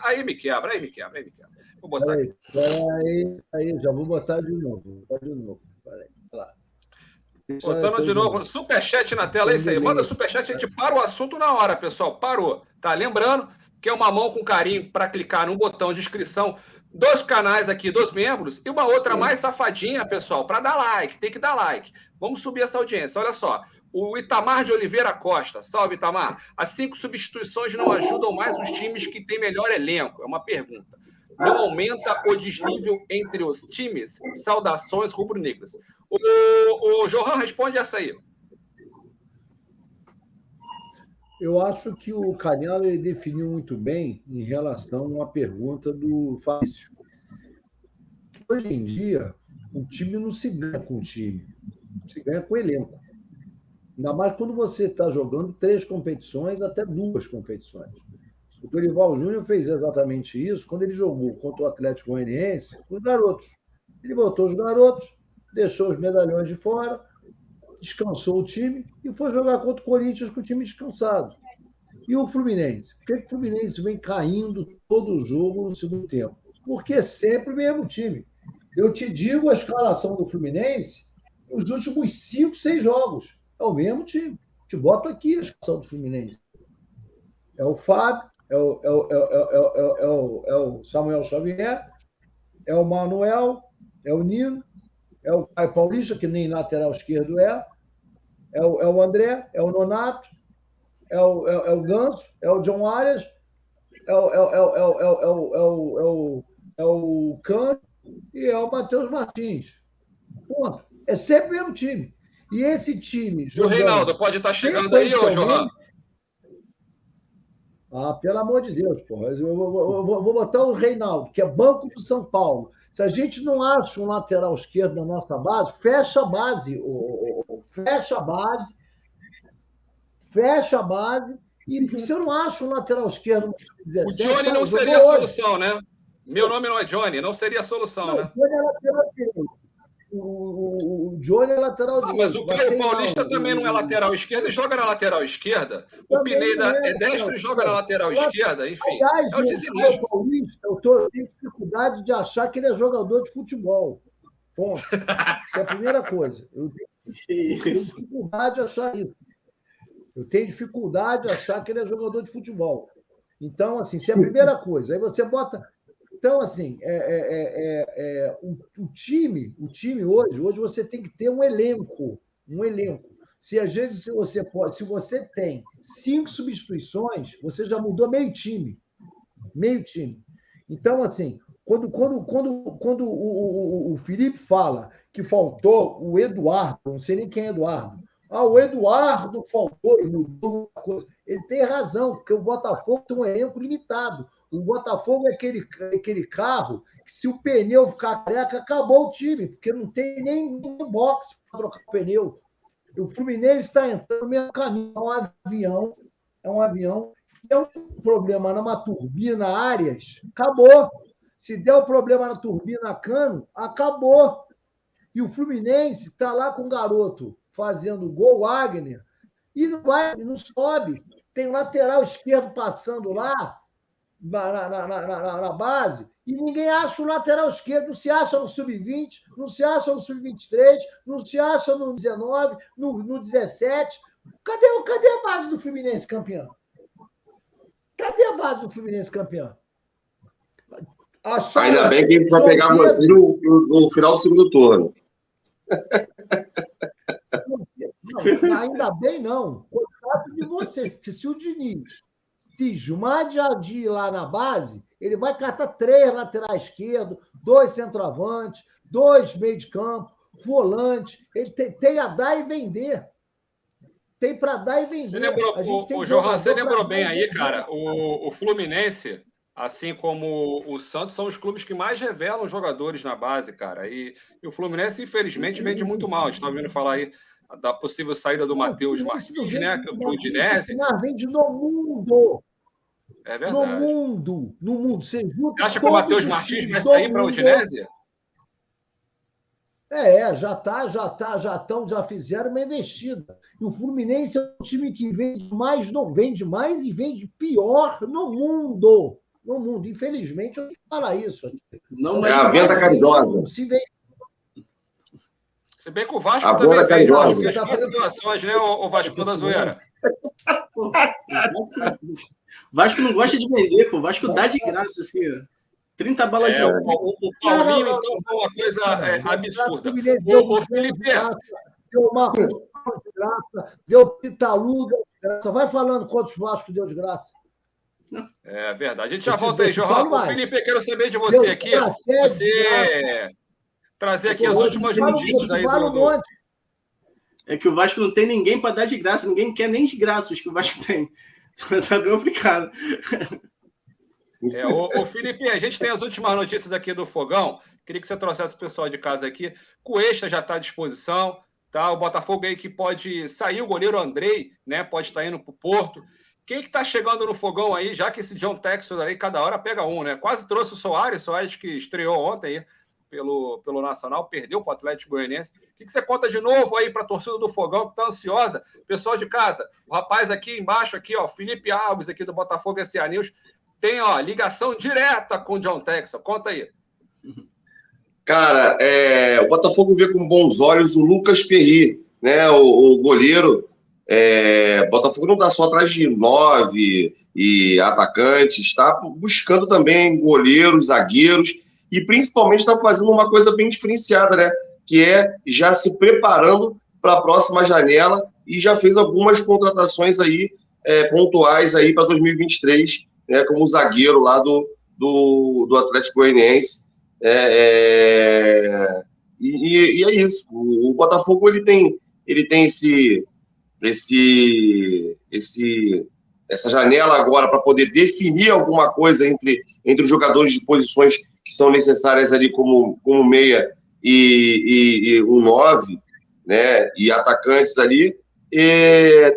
Aí me quebra. Vou botar aqui. Aí, já vou botar de novo. Peraí, lá. Botando de novo. Superchat na tela, é isso aí. Manda superchat, a gente para o assunto na hora, pessoal. Parou. Tá? Lembrando que é uma mão com carinho para clicar no botão de inscrição. 2 canais aqui, 2 membros, e uma outra mais safadinha, pessoal, para dar like. Tem que dar like. Vamos subir essa audiência. Olha só. O Itamar de Oliveira Costa. Salve, Itamar. As 5 substituições não ajudam mais os times que têm melhor elenco? É uma pergunta. Não aumenta o desnível entre os times? Saudações rubro-negras. O Johan responde essa aí. Eu acho que o Canela ele definiu muito bem em relação à pergunta do Fábio. Hoje em dia, o time não se ganha com o time, se ganha com o elenco. Ainda mais quando você está jogando 3 competições, até 2 competições. O Dorival Júnior fez exatamente isso quando ele jogou contra o Atlético Goianiense com os garotos. Ele botou os garotos, deixou os medalhões de fora, descansou o time e foi jogar contra o Corinthians com o time descansado. E o Fluminense? Por que o Fluminense vem caindo todo o jogo no segundo tempo? Porque é sempre o mesmo time. Eu te digo a escalação do Fluminense nos últimos 5, 6 jogos. É o mesmo time. Te boto aqui a escalação do Fluminense. É o Fábio, é o Samuel Xavier, é o Manuel, é o Nino, é o Caio Paulista, que nem lateral esquerdo é o André, é o Nonato, é o Ganso, é o John Arias, é o Cano e é o Matheus Martins. Ponto. É sempre o mesmo time. E esse time... O Reinaldo pode estar chegando aí, ô Johan? Pelo amor de Deus, porra. Eu vou botar o Reinaldo, que é banco do São Paulo. Se a gente não acha um lateral esquerdo na nossa base, fecha a base. Fecha a base. E se eu não acho um lateral esquerdo no sub-17... O Johnny não seria a solução, né? Meu nome não é Johnny, não seria a solução, né? O Johnny é lateral direito. O Johnny é lateral direito. Mas o Caio Paulista também não é lateral esquerdo e joga na lateral esquerda. O Pineda é destro e joga na lateral esquerda. Enfim, aliás, é o dizinismo. O Caio Paulista, eu tenho dificuldade de achar que ele é jogador de futebol. Ponto. Essa é a primeira coisa. Eu tenho dificuldade de achar isso. Eu tenho dificuldade de achar que ele é jogador de futebol. Então, assim, isso é a primeira coisa. Aí você bota... Então, assim, o time hoje você tem que ter um elenco. Se às vezes se você tem 5 substituições, você já mudou meio time. Então, assim, quando o Felipe fala que faltou o Eduardo, não sei nem quem é Eduardo. O Eduardo faltou e mudou uma coisa. Ele tem razão, porque o Botafogo tem um elenco limitado. O Botafogo é aquele carro que, se o pneu ficar careca, acabou o time, porque não tem nem boxe para trocar o pneu. O Fluminense está entrando no mesmo caminho. É um avião. Se der um problema numa turbina Arias, acabou. Se der um problema na turbina Cano, acabou. E o Fluminense está lá com o garoto fazendo gol, Wagner, e não sobe. Tem um lateral esquerdo passando lá na base, e ninguém acha o lateral esquerdo. Não se acha no sub-20, não se acha no sub-23, não se acha no 19, no 17. Cadê a base do Fluminense campeão? Cadê a base do Fluminense campeão? Ainda bem que a gente vai pegar você no final do segundo turno. Não, ainda bem não. Coitado de vocês, porque se o Diniz cismar de ir lá na base, ele vai catar 3 laterais esquerdos, 2 centroavantes, 2 meio de campo, volante. Ele tem a dar e vender. Tem para dar e vender. Você lembrou bem aí, cara, o Fluminense, assim como o Santos, são os clubes que mais revelam jogadores na base, cara. E o Fluminense, infelizmente, vende muito mal. A gente está ouvindo falar aí da possível saída do Matheus Martins, né? Para o Udinese. Vende no mundo. É verdade. No mundo. Você acha que o Matheus Martins vai sair para o Udinese? Já fizeram uma investida. E o Fluminense é um time que vende mais e vende pior no mundo. No mundo. Infelizmente, eu tenho que falar isso aqui. Não, é a venda caridosa. Se bem que o Vasco a também vende. Fez 15 doações, né, o Vasco da Zoeira? Vasco não gosta de vender, pô. Vasco dá de graça, assim, ó. 30 balas de ouro. O Paulinho, então, foi uma coisa absurda. O Felipe... Deu Marcos de graça, deu Pitaluga de graça. Vai falando quantos Vasco deu de graça. É verdade. A gente já volta aí, João. O Felipe, eu quero saber de você aqui. Você trazer aqui as últimas notícias aí do... É que o Vasco não tem ninguém para dar de graça. Ninguém quer nem de graça os que o Vasco tem. Tá bem complicado. Ô Felipe, a gente tem as últimas notícias aqui do Fogão. Queria que você trouxesse o pessoal de casa aqui. Cuesta já está à disposição. Tá? O Botafogo aí que pode sair, o goleiro Andrei, né? Pode estar indo para o Porto. Quem que está chegando no Fogão aí, já que esse John Textor aí, cada hora pega um, né? Quase trouxe o Soares que estreou ontem aí pelo Nacional, perdeu para o Atlético Goianiense. O que você conta de novo aí para a torcida do Fogão, que está ansiosa? Pessoal de casa, o rapaz aqui embaixo, aqui, ó, Felipe Alves, aqui do Botafogo SA News, tem, ó, ligação direta com o John Textor. Conta aí. Cara, o Botafogo vê com bons olhos o Lucas Perry, né? O goleiro. O Botafogo não está só atrás de 9 e atacantes, está buscando também goleiros, zagueiros, e principalmente está fazendo uma coisa bem diferenciada, né? Que é já se preparando para a próxima janela e já fez algumas contratações aí pontuais aí para 2023, né? Como o zagueiro lá do Atlético Goianiense. E é isso. O Botafogo ele tem essa janela agora para poder definir alguma coisa entre os jogadores de posições que são necessárias ali como meia e um 9, né, e atacantes ali.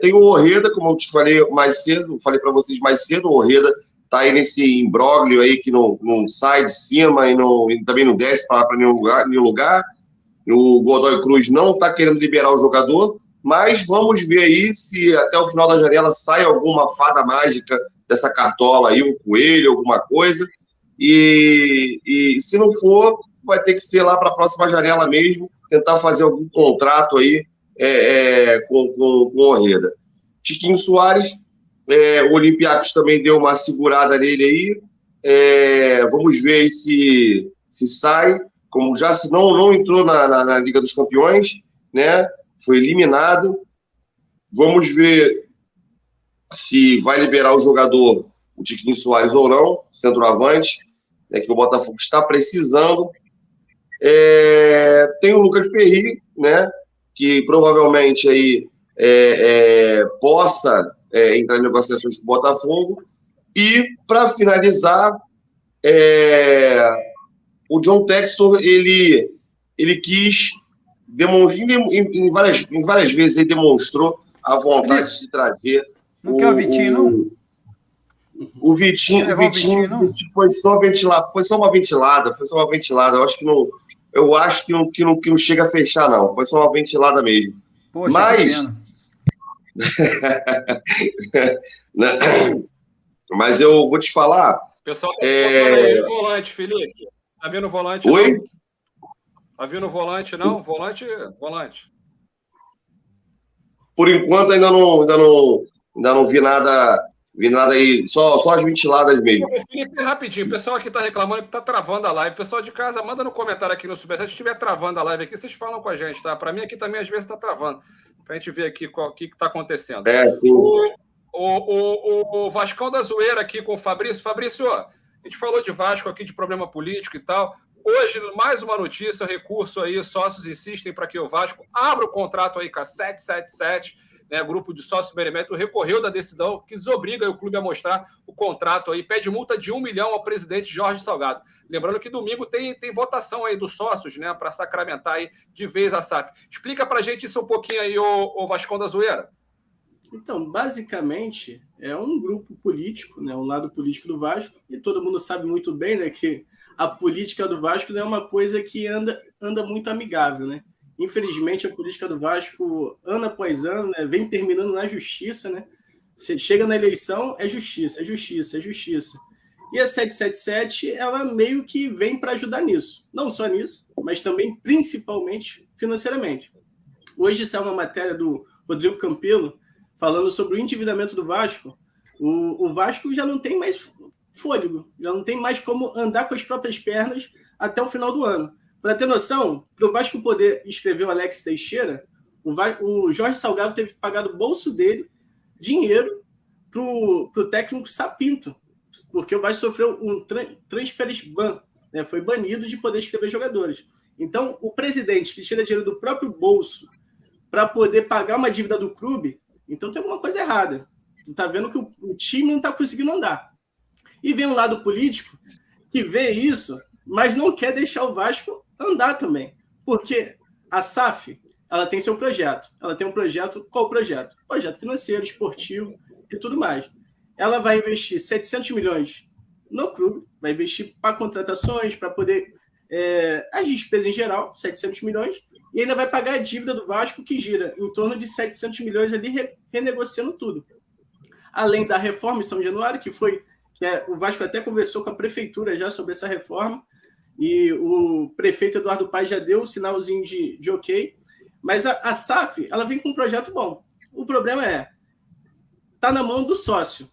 Tem o Orreda, como eu te falei mais cedo, falei para vocês mais cedo, o Orreda está aí nesse imbróglio aí que não sai de cima e também não desce para nenhum lugar. O Godoy Cruz não está querendo liberar o jogador, mas vamos ver aí se até o final da janela sai alguma fada mágica dessa cartola aí, um coelho, alguma coisa. E se não for, vai ter que ser lá para a próxima janela mesmo, tentar fazer algum contrato aí com o Orreda. Tiquinho Soares, o Olympiacos também deu uma segurada nele aí. Vamos ver aí se sai, como já se não entrou na Liga dos Campeões, né? Foi eliminado. Vamos ver se vai liberar o jogador, o Tiquinho Soares ou não, centroavante, né, que o Botafogo está precisando. Tem o Lucas Perry, né, que provavelmente aí, possa entrar em negociações com o Botafogo. E, para finalizar, o John Textor, ele quis demonstrar, em várias vezes ele demonstrou a vontade de trazer. Não quer o Vitinho, não? O Vitinho foi só uma ventilada. Eu acho que não. eu acho que não chega a fechar, não. Foi só uma ventilada mesmo. Poxa, Mas, mas eu vou te falar. O pessoal tá falando aí, volante, Felipe. Tá vendo o volante? Oi? Não? Tá vendo o volante, não? Volante. Por enquanto ainda não vi nada aí, só as ventiladas mesmo. Felipe, rapidinho, o pessoal aqui tá reclamando que tá travando a live. O pessoal de casa, manda no comentário aqui no Superchat. Se estiver travando a live aqui, vocês falam com a gente, tá? Para mim aqui também às vezes tá travando. Pra gente ver aqui o que tá acontecendo. Sim. O Vascão da Zoeira aqui com o Fabrício. Fabrício, a gente falou de Vasco aqui, de problema político e tal. Hoje, mais uma notícia, recurso aí, sócios insistem para que o Vasco abra o contrato aí com a 777, né, grupo de sócios beneméritos, recorreu da decisão que desobriga o clube a mostrar o contrato aí, pede multa de 1 milhão ao presidente Jorge Salgado. Lembrando que domingo tem votação aí dos sócios, né, para sacramentar aí de vez a SAF. Explica para a gente isso um pouquinho aí, o Vascão da Zoeira. Então, basicamente, é um grupo político, né, um lado político do Vasco, e todo mundo sabe muito bem, né, que a política do Vasco não é uma coisa que anda muito amigável, né? Infelizmente, a política do Vasco, ano após ano, né, vem terminando na justiça, né? Você chega na eleição, é justiça. E a 777, ela meio que vem para ajudar nisso. Não só nisso, mas também, principalmente, financeiramente. Hoje saiu uma matéria do Rodrigo Campelo falando sobre o endividamento do Vasco. O Vasco já não tem mais fôlego, já não tem mais como andar com as próprias pernas até o final do ano. Para ter noção, para o Vasco poder inscrever o Alex Teixeira, o Jorge Salgado teve que pagar do bolso dele dinheiro para o técnico Sapinto, porque o Vasco sofreu um transference ban, né? Foi banido de poder inscrever jogadores. Então, o presidente que tira dinheiro do próprio bolso para poder pagar uma dívida do clube, então tem alguma coisa errada. Tu tá vendo que o time não está conseguindo andar. E vem um lado político que vê isso, mas não quer deixar o Vasco andar também. Porque a SAF, ela tem seu projeto. Ela tem um projeto. Qual projeto? Projeto financeiro, esportivo e tudo mais. Ela vai investir 700 milhões no clube, vai investir para contratações, para poder as despesas em geral, 700 milhões, e ainda vai pagar a dívida do Vasco, que gira em torno de 700 milhões ali, renegociando tudo. Além da reforma em São Januário, o Vasco até conversou com a prefeitura já sobre essa reforma, e o prefeito Eduardo Paes já deu o sinalzinho de ok, mas a SAF, ela vem com um projeto bom. O problema está na mão do sócio,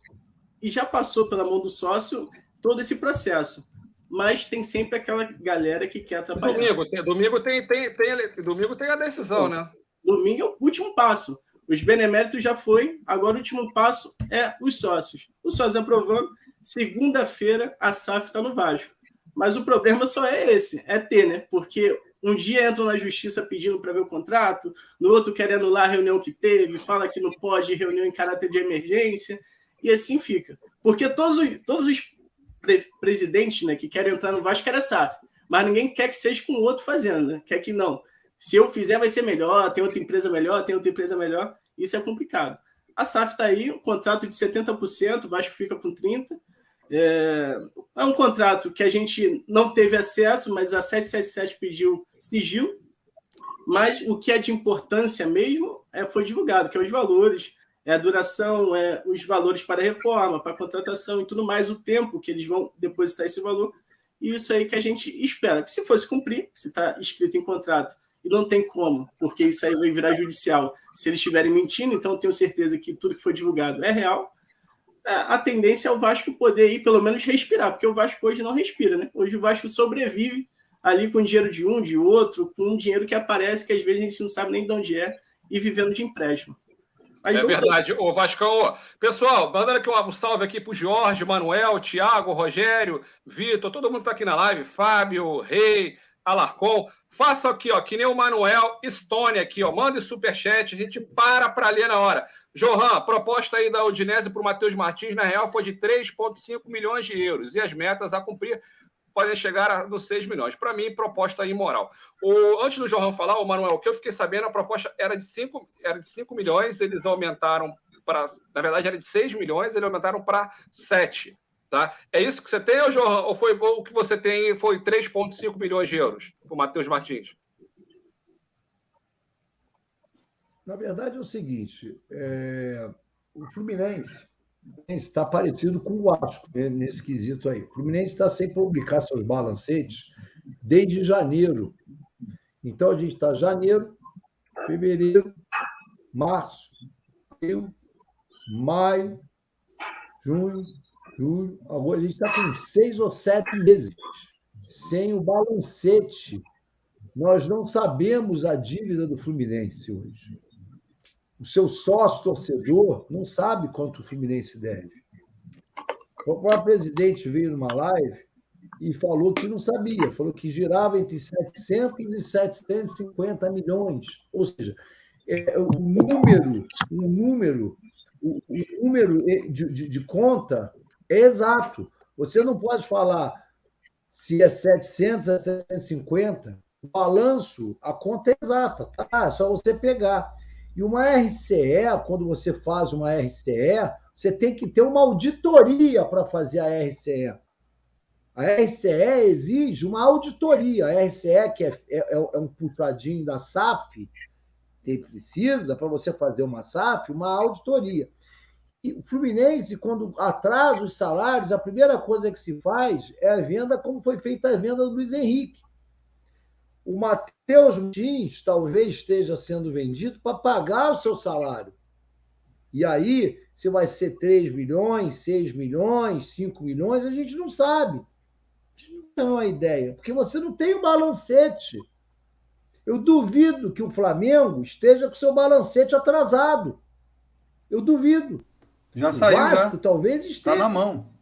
e já passou pela mão do sócio todo esse processo, mas tem sempre aquela galera que quer atrapalhar. Domingo tem a decisão, né? Domingo é o último passo. Os beneméritos já foi, agora o último passo é os sócios. Os sócios aprovando, segunda-feira a SAF está no Vasco. Mas o problema só é esse, é ter, né? Porque um dia entram na justiça pedindo para ver o contrato, no outro quer anular a reunião que teve, fala que não pode reunião em caráter de emergência, e assim fica. Porque todos os presidentes, né, que querem entrar no Vasco querem a SAF, mas ninguém quer que seja com o outro fazendo, né? Quer que não. Se eu fizer vai ser melhor, tem outra empresa melhor, isso é complicado. A SAF está aí, um contrato de 70%, o Vasco fica com 30%. É um contrato que a gente não teve acesso, mas a 777 pediu sigilo. Mas o que é de importância mesmo foi divulgado, que é os valores, a duração, os valores para a reforma, para a contratação e tudo mais, o tempo que eles vão depositar esse valor. E isso aí que a gente espera, que se fosse cumprir, se está escrito em contrato, e não tem como, porque isso aí vai virar judicial se eles estiverem mentindo, então eu tenho certeza que tudo que foi divulgado é real. A tendência é o Vasco poder ir, pelo menos, respirar, porque o Vasco hoje não respira, né? Hoje o Vasco sobrevive ali com dinheiro de um, de outro, com um dinheiro que aparece, que às vezes a gente não sabe nem de onde é, e vivendo de empréstimo. Mas é verdade. Ô, Vascão, pessoal, mandando aqui um salve aqui pro Jorge, Manuel, Thiago, Rogério, Vitor, todo mundo que tá aqui na live, Fábio, Rei, Alarcon. Faça aqui, ó, que nem o Manuel Stone aqui, ó. Manda superchat, a gente para ler na hora. Johan, a proposta aí da Udinese para o Matheus Martins, na real, foi de 3,5 milhões de euros. E as metas a cumprir podem chegar nos 6 milhões. Para mim, proposta imoral. Antes do Johan falar, o Manuel, o que eu fiquei sabendo, a proposta era de 5 milhões, eles aumentaram para... Na verdade, era de 6 milhões, eles aumentaram para 7. Tá? É isso que você tem, ou, Johan, ou foi o que você tem foi 3,5 milhões de euros para o Matheus Martins? Na verdade, é o seguinte: o Fluminense está parecido com o Vasco, né, nesse quesito aí. O Fluminense está sem publicar seus balancetes desde janeiro. Então, a gente está janeiro, fevereiro, março, abril, maio, junho, julho. Agora a gente está com 6 ou 7 meses sem o balancete. Nós não sabemos a dívida do Fluminense hoje. O seu sócio torcedor não sabe quanto o Fluminense deve. O próprio presidente veio numa live e falou que não sabia, falou que girava entre 700 e 750 milhões. Ou seja, o número de conta é exato. Você não pode falar se é 700 a 750. O balanço, a conta é exata, tá? É só você pegar. E uma RCE, quando você faz uma RCE, você tem que ter uma auditoria para fazer a RCE. A RCE exige uma auditoria. A RCE, que é um puxadinho da SAF, que precisa, para você fazer uma SAF, uma auditoria. E o Fluminense, quando atrasa os salários, a primeira coisa que se faz é a venda, como foi feita a venda do Luiz Henrique. O Matheus Martins talvez esteja sendo vendido para pagar o seu salário. E aí, se vai ser 3 milhões, 6 milhões, 5 milhões, a gente não sabe. A gente não tem uma ideia, porque você não tem o balancete. Eu duvido que o Flamengo esteja com o seu balancete atrasado. Eu duvido. Já saiu, Vasco, já. talvez esteja. Está na mão.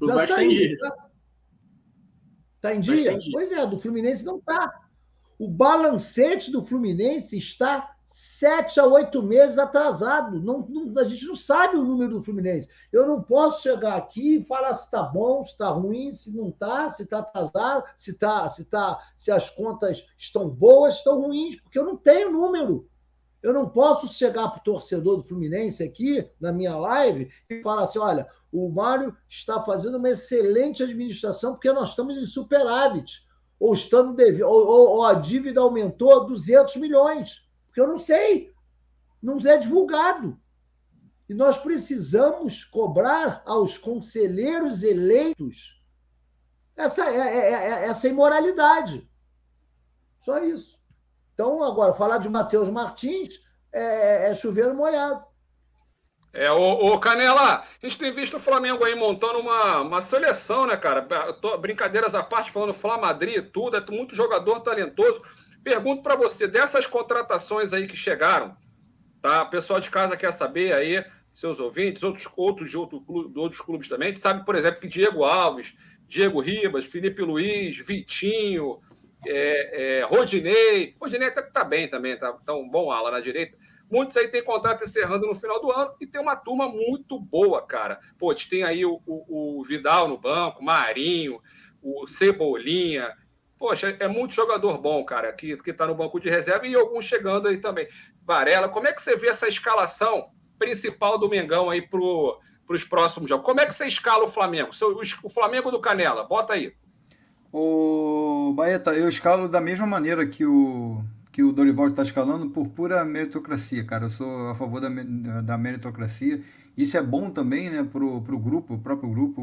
O Vasco está em dia. Está em dia? Pois é, do Fluminense não está. O balancete do Fluminense está 7 a 8 meses atrasado. A gente não sabe o número do Fluminense. Eu não posso chegar aqui e falar se está bom, se está ruim, se não está, se está atrasado, se as contas estão boas, estão ruins, porque eu não tenho número. Eu não posso chegar para o torcedor do Fluminense aqui, na minha live, e falar assim, olha, o Mário está fazendo uma excelente administração porque nós estamos em superávit. Ou a dívida aumentou 200 milhões. Porque eu não sei. Não é divulgado. E nós precisamos cobrar aos conselheiros eleitos essa imoralidade. Só isso. Então, agora, falar de Matheus Martins é chover molhado. Ô Canela, a gente tem visto o Flamengo aí montando uma seleção, né, cara? Brincadeiras à parte, falando Flamadri e tudo, é muito jogador talentoso. Pergunto para você, dessas contratações aí que chegaram, tá? O pessoal de casa quer saber aí, seus ouvintes, outros de outros clubes também, a gente sabe, por exemplo, que Diego Alves, Diego Ribas, Felipe Luiz, Vitinho, Rodinei até que tá bem também, tá um bom ala na direita. Muitos aí têm contrato encerrando no final do ano e tem uma turma muito boa, cara. Pô, tem aí o Vidal no banco, Marinho, o Cebolinha. Poxa, é muito jogador bom, cara, que tá no banco de reserva e alguns chegando aí também. Varela, como é que você vê essa escalação principal do Mengão aí pros próximos jogos? Como é que você escala o Flamengo? O Flamengo do Canela, bota aí. Ô, Baeta, eu escalo da mesma maneira que o Dorival está escalando, por pura meritocracia, cara. Eu sou a favor da meritocracia. Isso é bom também, né, pro grupo, o próprio grupo.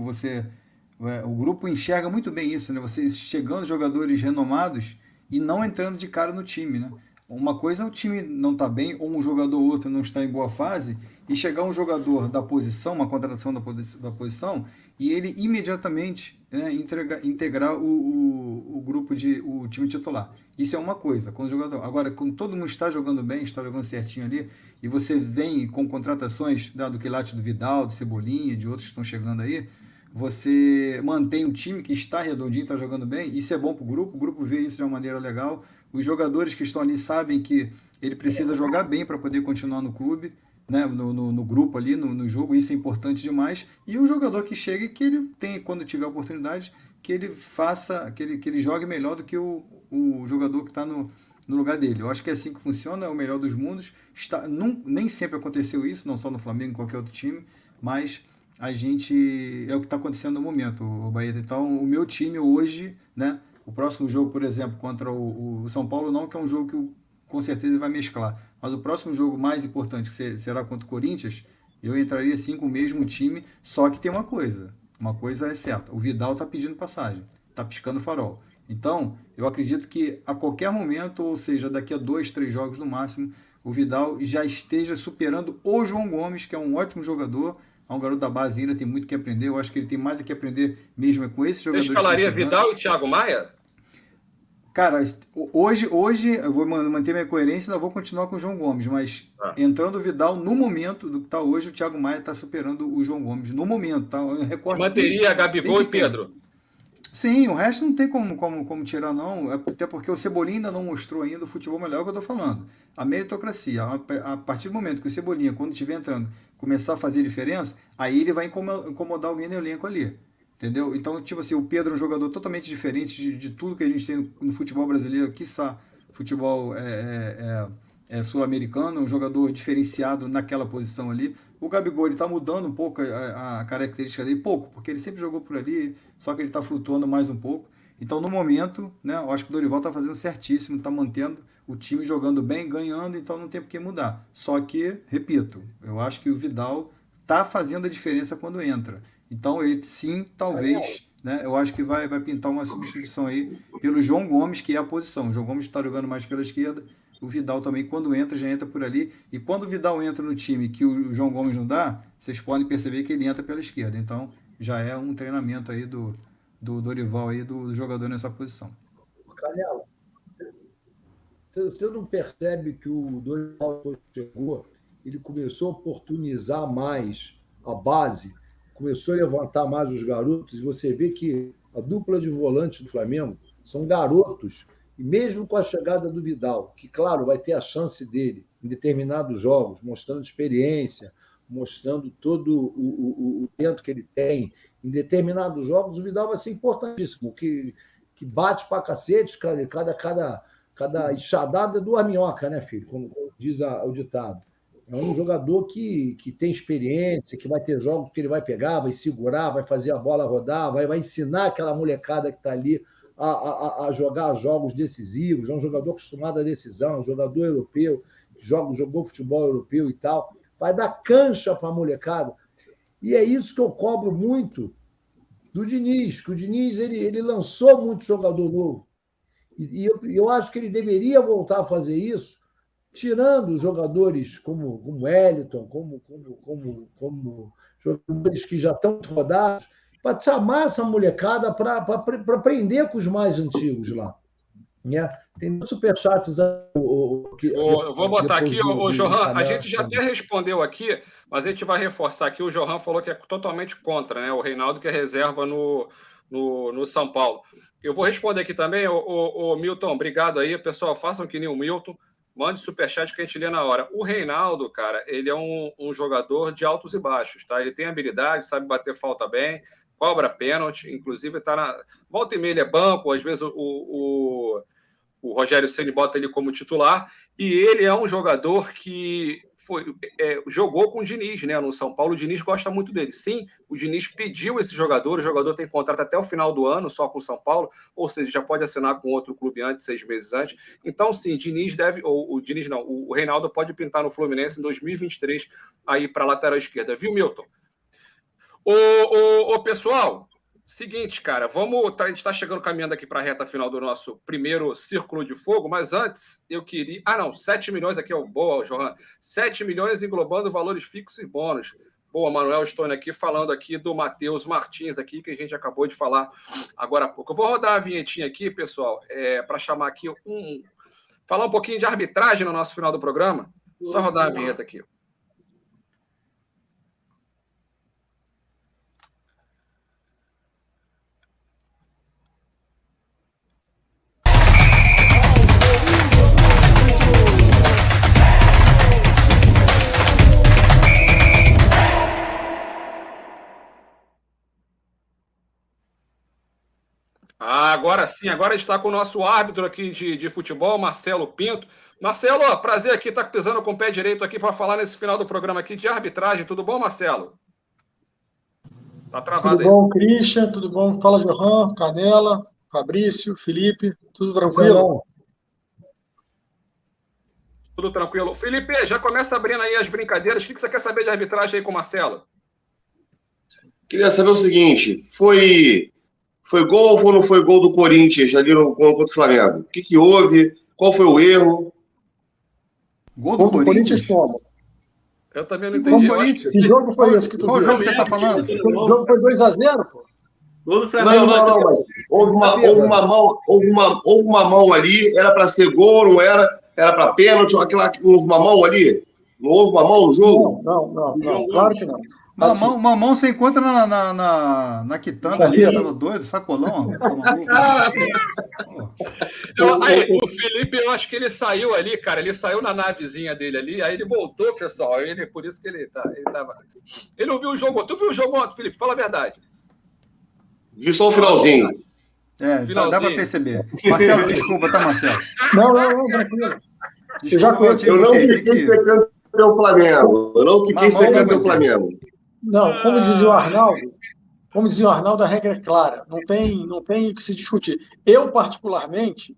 O grupo enxerga muito bem isso, né? Você chegando jogadores renomados e não entrando de cara no time, né? Uma coisa é o time não tá bem, ou um jogador ou outro não está em boa fase, e chegar um jogador da posição, uma contratação da posição, e ele imediatamente, né, integrar o grupo o time titular. Isso é uma coisa, quando o jogador. Agora, quando todo mundo está jogando bem, está jogando certinho ali, e você vem com contratações do quilate do Vidal, do Cebolinha, de outros que estão chegando aí, você mantém o time que está redondinho, está jogando bem, isso é bom para o grupo vê isso de uma maneira legal, os jogadores que estão ali sabem que ele precisa jogar bem para poder continuar no clube, né, no grupo ali, no jogo, isso é importante demais, e o jogador que chega, que ele tem, quando tiver oportunidade, que ele faça, que ele jogue melhor do que o jogador que está no lugar dele. Eu acho que é assim que funciona, é o melhor dos mundos, nem sempre aconteceu isso, não só no Flamengo, em qualquer outro time, mas a gente é o que está acontecendo no momento, o Bahia. Então, o meu time hoje, né? O próximo jogo, por exemplo, contra o São Paulo, não, que é um jogo que com certeza vai mesclar. Mas o próximo jogo mais importante, que será contra o Corinthians, eu entraria sim com o mesmo time, só que tem uma coisa. Uma coisa é certa. O Vidal está pedindo passagem, está piscando farol. Então, eu acredito que a qualquer momento, ou seja, daqui a 2, 3 jogos no máximo, o Vidal já esteja superando o João Gomes, que é um ótimo jogador, é um garoto da base, ainda tem muito que aprender. Eu acho que ele tem mais a que aprender mesmo com esses jogadores. Você escalaria Vidal e Thiago Maia? Cara, hoje eu vou manter minha coerência e ainda vou continuar com o João Gomes, mas entrando o Vidal no momento do que está hoje, o Thiago Maia está superando o João Gomes no momento, tá? Manteria Gabigol e Pedro? Sim, o resto não tem como tirar, não. Até porque o Cebolinha ainda não mostrou ainda o futebol melhor que eu estou falando. A meritocracia, a partir do momento que o Cebolinha, quando estiver entrando, começar a fazer diferença, aí ele vai incomodar alguém no elenco ali. Entendeu? Então, tipo assim, o Pedro é um jogador totalmente diferente de tudo que a gente tem no futebol brasileiro, quiçá futebol sul-americano, um jogador diferenciado naquela posição ali. O Gabigol, ele tá mudando um pouco a característica dele, pouco, porque ele sempre jogou por ali, só que ele tá flutuando mais um pouco. Então, no momento, né, eu acho que o Dorival tá fazendo certíssimo, tá mantendo o time jogando bem, ganhando, então não tem por que mudar. Só que, repito, eu acho que o Vidal tá fazendo a diferença quando entra. Então, ele sim, talvez, né, eu acho que vai pintar uma substituição aí pelo João Gomes, que é a posição. O João Gomes está jogando mais pela esquerda, o Vidal também, quando entra, já entra por ali. E quando o Vidal entra no time que o João Gomes não dá, vocês podem perceber que ele entra pela esquerda. Então, já é um treinamento aí do Dorival, aí, do jogador nessa posição. Canela, você não percebe que o Dorival chegou, ele começou a oportunizar mais a base, começou a levantar mais os garotos, e você vê que a dupla de volantes do Flamengo são garotos, e mesmo com a chegada do Vidal, que, claro, vai ter a chance dele em determinados jogos, mostrando experiência, mostrando todo o talento que ele tem, em determinados jogos o Vidal vai ser importantíssimo, que bate pra cacete, cada enxadada do minhoca, né, filho? Como diz o ditado. É um jogador que tem experiência, que vai ter jogos que ele vai pegar, vai segurar, vai fazer a bola rodar, vai ensinar aquela molecada que está ali a jogar jogos decisivos. É um jogador acostumado à decisão, um jogador europeu, que jogou futebol europeu e tal. Vai dar cancha para a molecada. E é isso que eu cobro muito do Diniz, que o Diniz ele lançou muito jogador novo. E eu acho que ele deveria voltar a fazer isso, tirando jogadores como Wellington, como jogadores que já estão rodados, para chamar essa molecada para aprender com os mais antigos lá. Né? Tem superchats. Eu vou botar aqui, o Johan, a gente já até respondeu aqui, mas a gente vai reforçar aqui. O Johan falou que é totalmente contra, né? O Reinaldo, que é reserva no São Paulo. Eu vou responder aqui também, o Milton, obrigado aí. Pessoal, façam que nem o Milton, mande superchat que a gente lê na hora. O Reinaldo, cara, ele é um jogador de altos e baixos, tá? Ele tem habilidade, sabe bater falta bem, cobra pênalti, inclusive tá na... Volta e meia ele é banco, às vezes o Rogério Ceni bota ele como titular, e ele é um jogador que jogou com o Diniz, né, no São Paulo. O Diniz gosta muito dele. Sim, o Diniz pediu esse jogador, o jogador tem contrato até o final do ano, só com o São Paulo, ou seja, já pode assinar com outro clube antes, 6 meses antes. Então, sim, o Reinaldo pode pintar no Fluminense em 2023, aí para a lateral esquerda. Viu, Milton? Pessoal, seguinte, cara, a gente está chegando caminhando aqui para a reta final do nosso primeiro Círculo de Fogo, mas antes eu queria... 7 milhões aqui, boa, Johan. 7 milhões englobando valores fixos e bônus. Boa, Manuel Stone aqui, falando aqui do Matheus Martins aqui, que a gente acabou de falar agora há pouco. Eu vou rodar a vinhetinha aqui, pessoal, para chamar aqui falar um pouquinho de arbitragem no nosso final do programa. Só rodar a vinheta aqui. Agora sim, agora está com o nosso árbitro aqui de futebol, Marcelo Pinto. Marcelo, prazer aqui estar pisando com o pé direito aqui para falar nesse final do programa aqui de arbitragem. Tudo bom, Marcelo? Tá travado Tudo bom, Christian? Tudo bom? Fala, Johan, Canela, Fabrício, Felipe. Tudo tranquilo? Marcelão. Tudo tranquilo. Felipe, já começa abrindo aí as brincadeiras. O que você quer saber de arbitragem aí com o Marcelo? Queria saber o seguinte, foi gol ou não foi gol do Corinthians ali contra o Flamengo? O que houve? Qual foi o erro? Gol do Corinthians? Como? Eu também não entendi. Que jogo foi esse que tu viu? Qual jogo você está falando? O jogo foi 2-0, pô. Gol do Flamengo. Não, mas houve uma mão ali, era para ser gol, não era? Era para pênalti, houve uma mão ali? Não houve uma mão no jogo? Não, claro que não. Uma mão você encontra na quitanda ali, tava doido, sacolão. Aí, o Felipe, eu acho que ele saiu ali, cara. Ele saiu na navezinha dele ali, aí ele voltou, pessoal. Por isso que ele tava. Ele não viu o jogo. Tu viu o jogo ontem, Felipe? Fala a verdade. Vi só o finalzinho. Dá pra perceber. Marcelo, desculpa, tá, Marcelo? Não, tranquilo. Desculpa, eu não fiquei secando pelo Flamengo. Não, como dizia o Arnaldo, a regra é clara, não tem o que se discutir. Eu particularmente,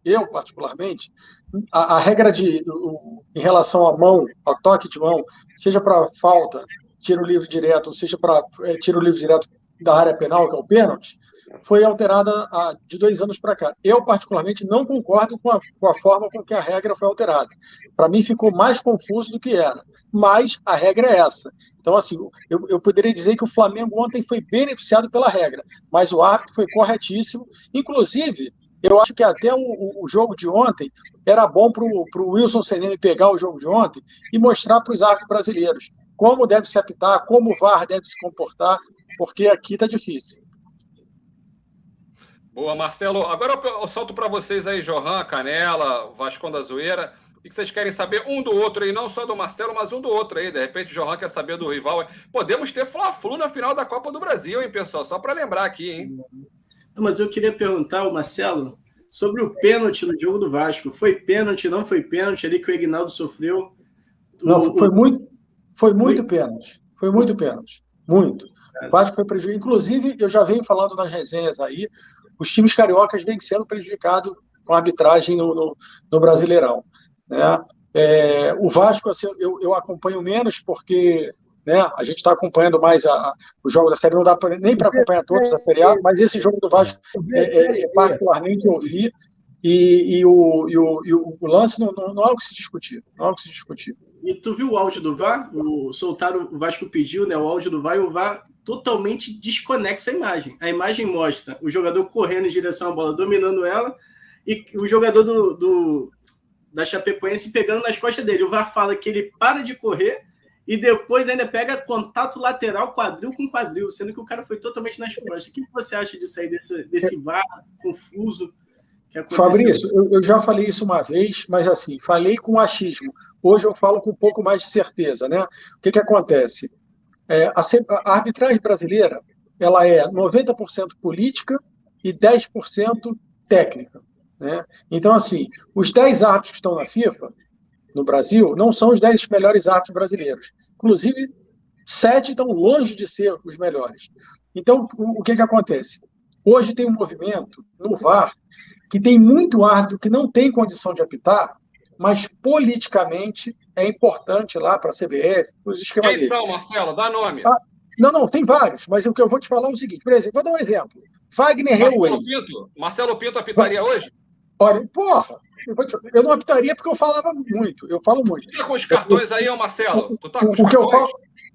a regra em relação à mão, ao toque de mão, seja para falta, tiro livre direto, ou seja para tiro livre direto da área penal, que é o pênalti, foi alterada de 2 anos para cá. Eu, particularmente, não concordo com a forma com que a regra foi alterada. Para mim, ficou mais confuso do que era. Mas a regra é essa. Então, assim, eu poderia dizer que o Flamengo ontem foi beneficiado pela regra, mas o árbitro foi corretíssimo. Inclusive, eu acho que até o jogo de ontem era bom para o Wilson Senene pegar o jogo de ontem e mostrar para os árbitros brasileiros como deve se apitar, como o VAR deve se comportar, porque aqui está difícil. Boa, Marcelo. Agora eu solto para vocês aí, Johan, Canela, Vascão da Zoeira. O que vocês querem saber um do outro aí? Não só do Marcelo, mas um do outro aí. De repente, o Johan quer saber do rival. Podemos ter Fla-Flu na final da Copa do Brasil, hein, pessoal? Só para lembrar aqui, hein? Mas eu queria perguntar ao Marcelo sobre o pênalti no jogo do Vasco. Foi pênalti, não foi pênalti ali que o Aguinaldo sofreu? Não, foi muito pênalti. Foi muito pênalti. Muito. O Vasco foi prejudicado. Inclusive, eu já venho falando nas resenhas aí, os times cariocas vêm sendo prejudicados com a arbitragem no Brasileirão. Né? O Vasco, assim, eu acompanho menos porque, né, a gente está acompanhando mais os jogos da Série A, não dá nem para acompanhar todos da Série A, mas esse jogo do Vasco, particularmente, eu vi, e o lance não há o que se discutir. Não há o que se discutir. E tu viu o áudio do VAR? O Vasco pediu, né, o áudio do VAR, e o VAR totalmente desconexa a imagem. A imagem mostra o jogador correndo em direção à bola, dominando ela, e o jogador da Chapecoense pegando nas costas dele. O VAR fala que ele para de correr e depois ainda pega contato lateral, quadril com quadril, sendo que o cara foi totalmente nas costas. O que você acha disso aí, desse VAR confuso que aconteceu? Fabrício, eu já falei isso uma vez, mas assim, falei com achismo. Hoje eu falo com um pouco mais de certeza, né? O que acontece? A arbitragem brasileira, ela é 90% política e 10% técnica. Né? Então, assim, os 10 árbitros que estão na FIFA, no Brasil, não são os 10 melhores árbitros brasileiros. Inclusive, 7 estão longe de ser os melhores. Então, o que acontece? Hoje tem um movimento no VAR que tem muito árbitro que não tem condição de apitar, mas politicamente é importante lá para a CBF, os esquemas Quem são, Marcelo? Dá nome. Não, tem vários, mas o que eu vou te falar é o seguinte, por exemplo, vou dar um exemplo. Wagner Hellway. Marcelo Pinto apitaria hoje? Olha, porra, eu não apitaria porque eu falava muito, eu falo muito. Tu tá com os cartões aí, ô Marcelo? Tu tá com os cartões? Que eu falo...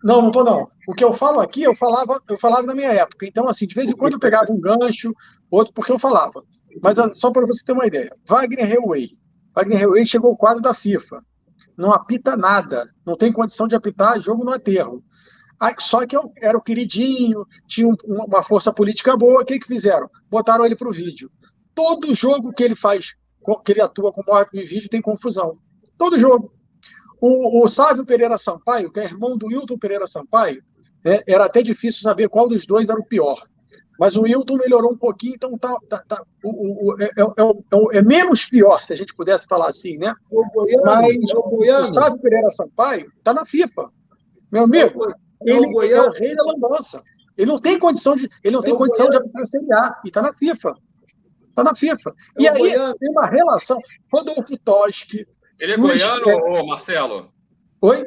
Não tô não. O que eu falo aqui, eu falava na minha época. Então, assim, de vez em quando eu pegava um gancho, outro, porque eu falava. Mas só para você ter uma ideia. Wagner Hellway chegou ao quadro da FIFA. Não apita nada. Não tem condição de apitar jogo no aterro. Só que era o queridinho, tinha uma força política boa. O que fizeram? Botaram ele para o vídeo. Todo jogo que ele faz, que ele atua como árbitro de vídeo, tem confusão. Todo jogo. O Sávio Pereira Sampaio, que é irmão do Wilton Pereira Sampaio, era até difícil saber qual dos dois era o pior. Mas o Wilton melhorou um pouquinho, então é menos pior, se a gente pudesse falar assim, né? Mas o Sávio Pereira Sampaio está na FIFA. Meu amigo, ele é o rei da lambança. Ele não tem condição de arbitrar a Série A, e está na FIFA. Está na FIFA. E aí tem uma relação. Rodolfo Toschi. Ele é goiano, ô Marcelo? Oi?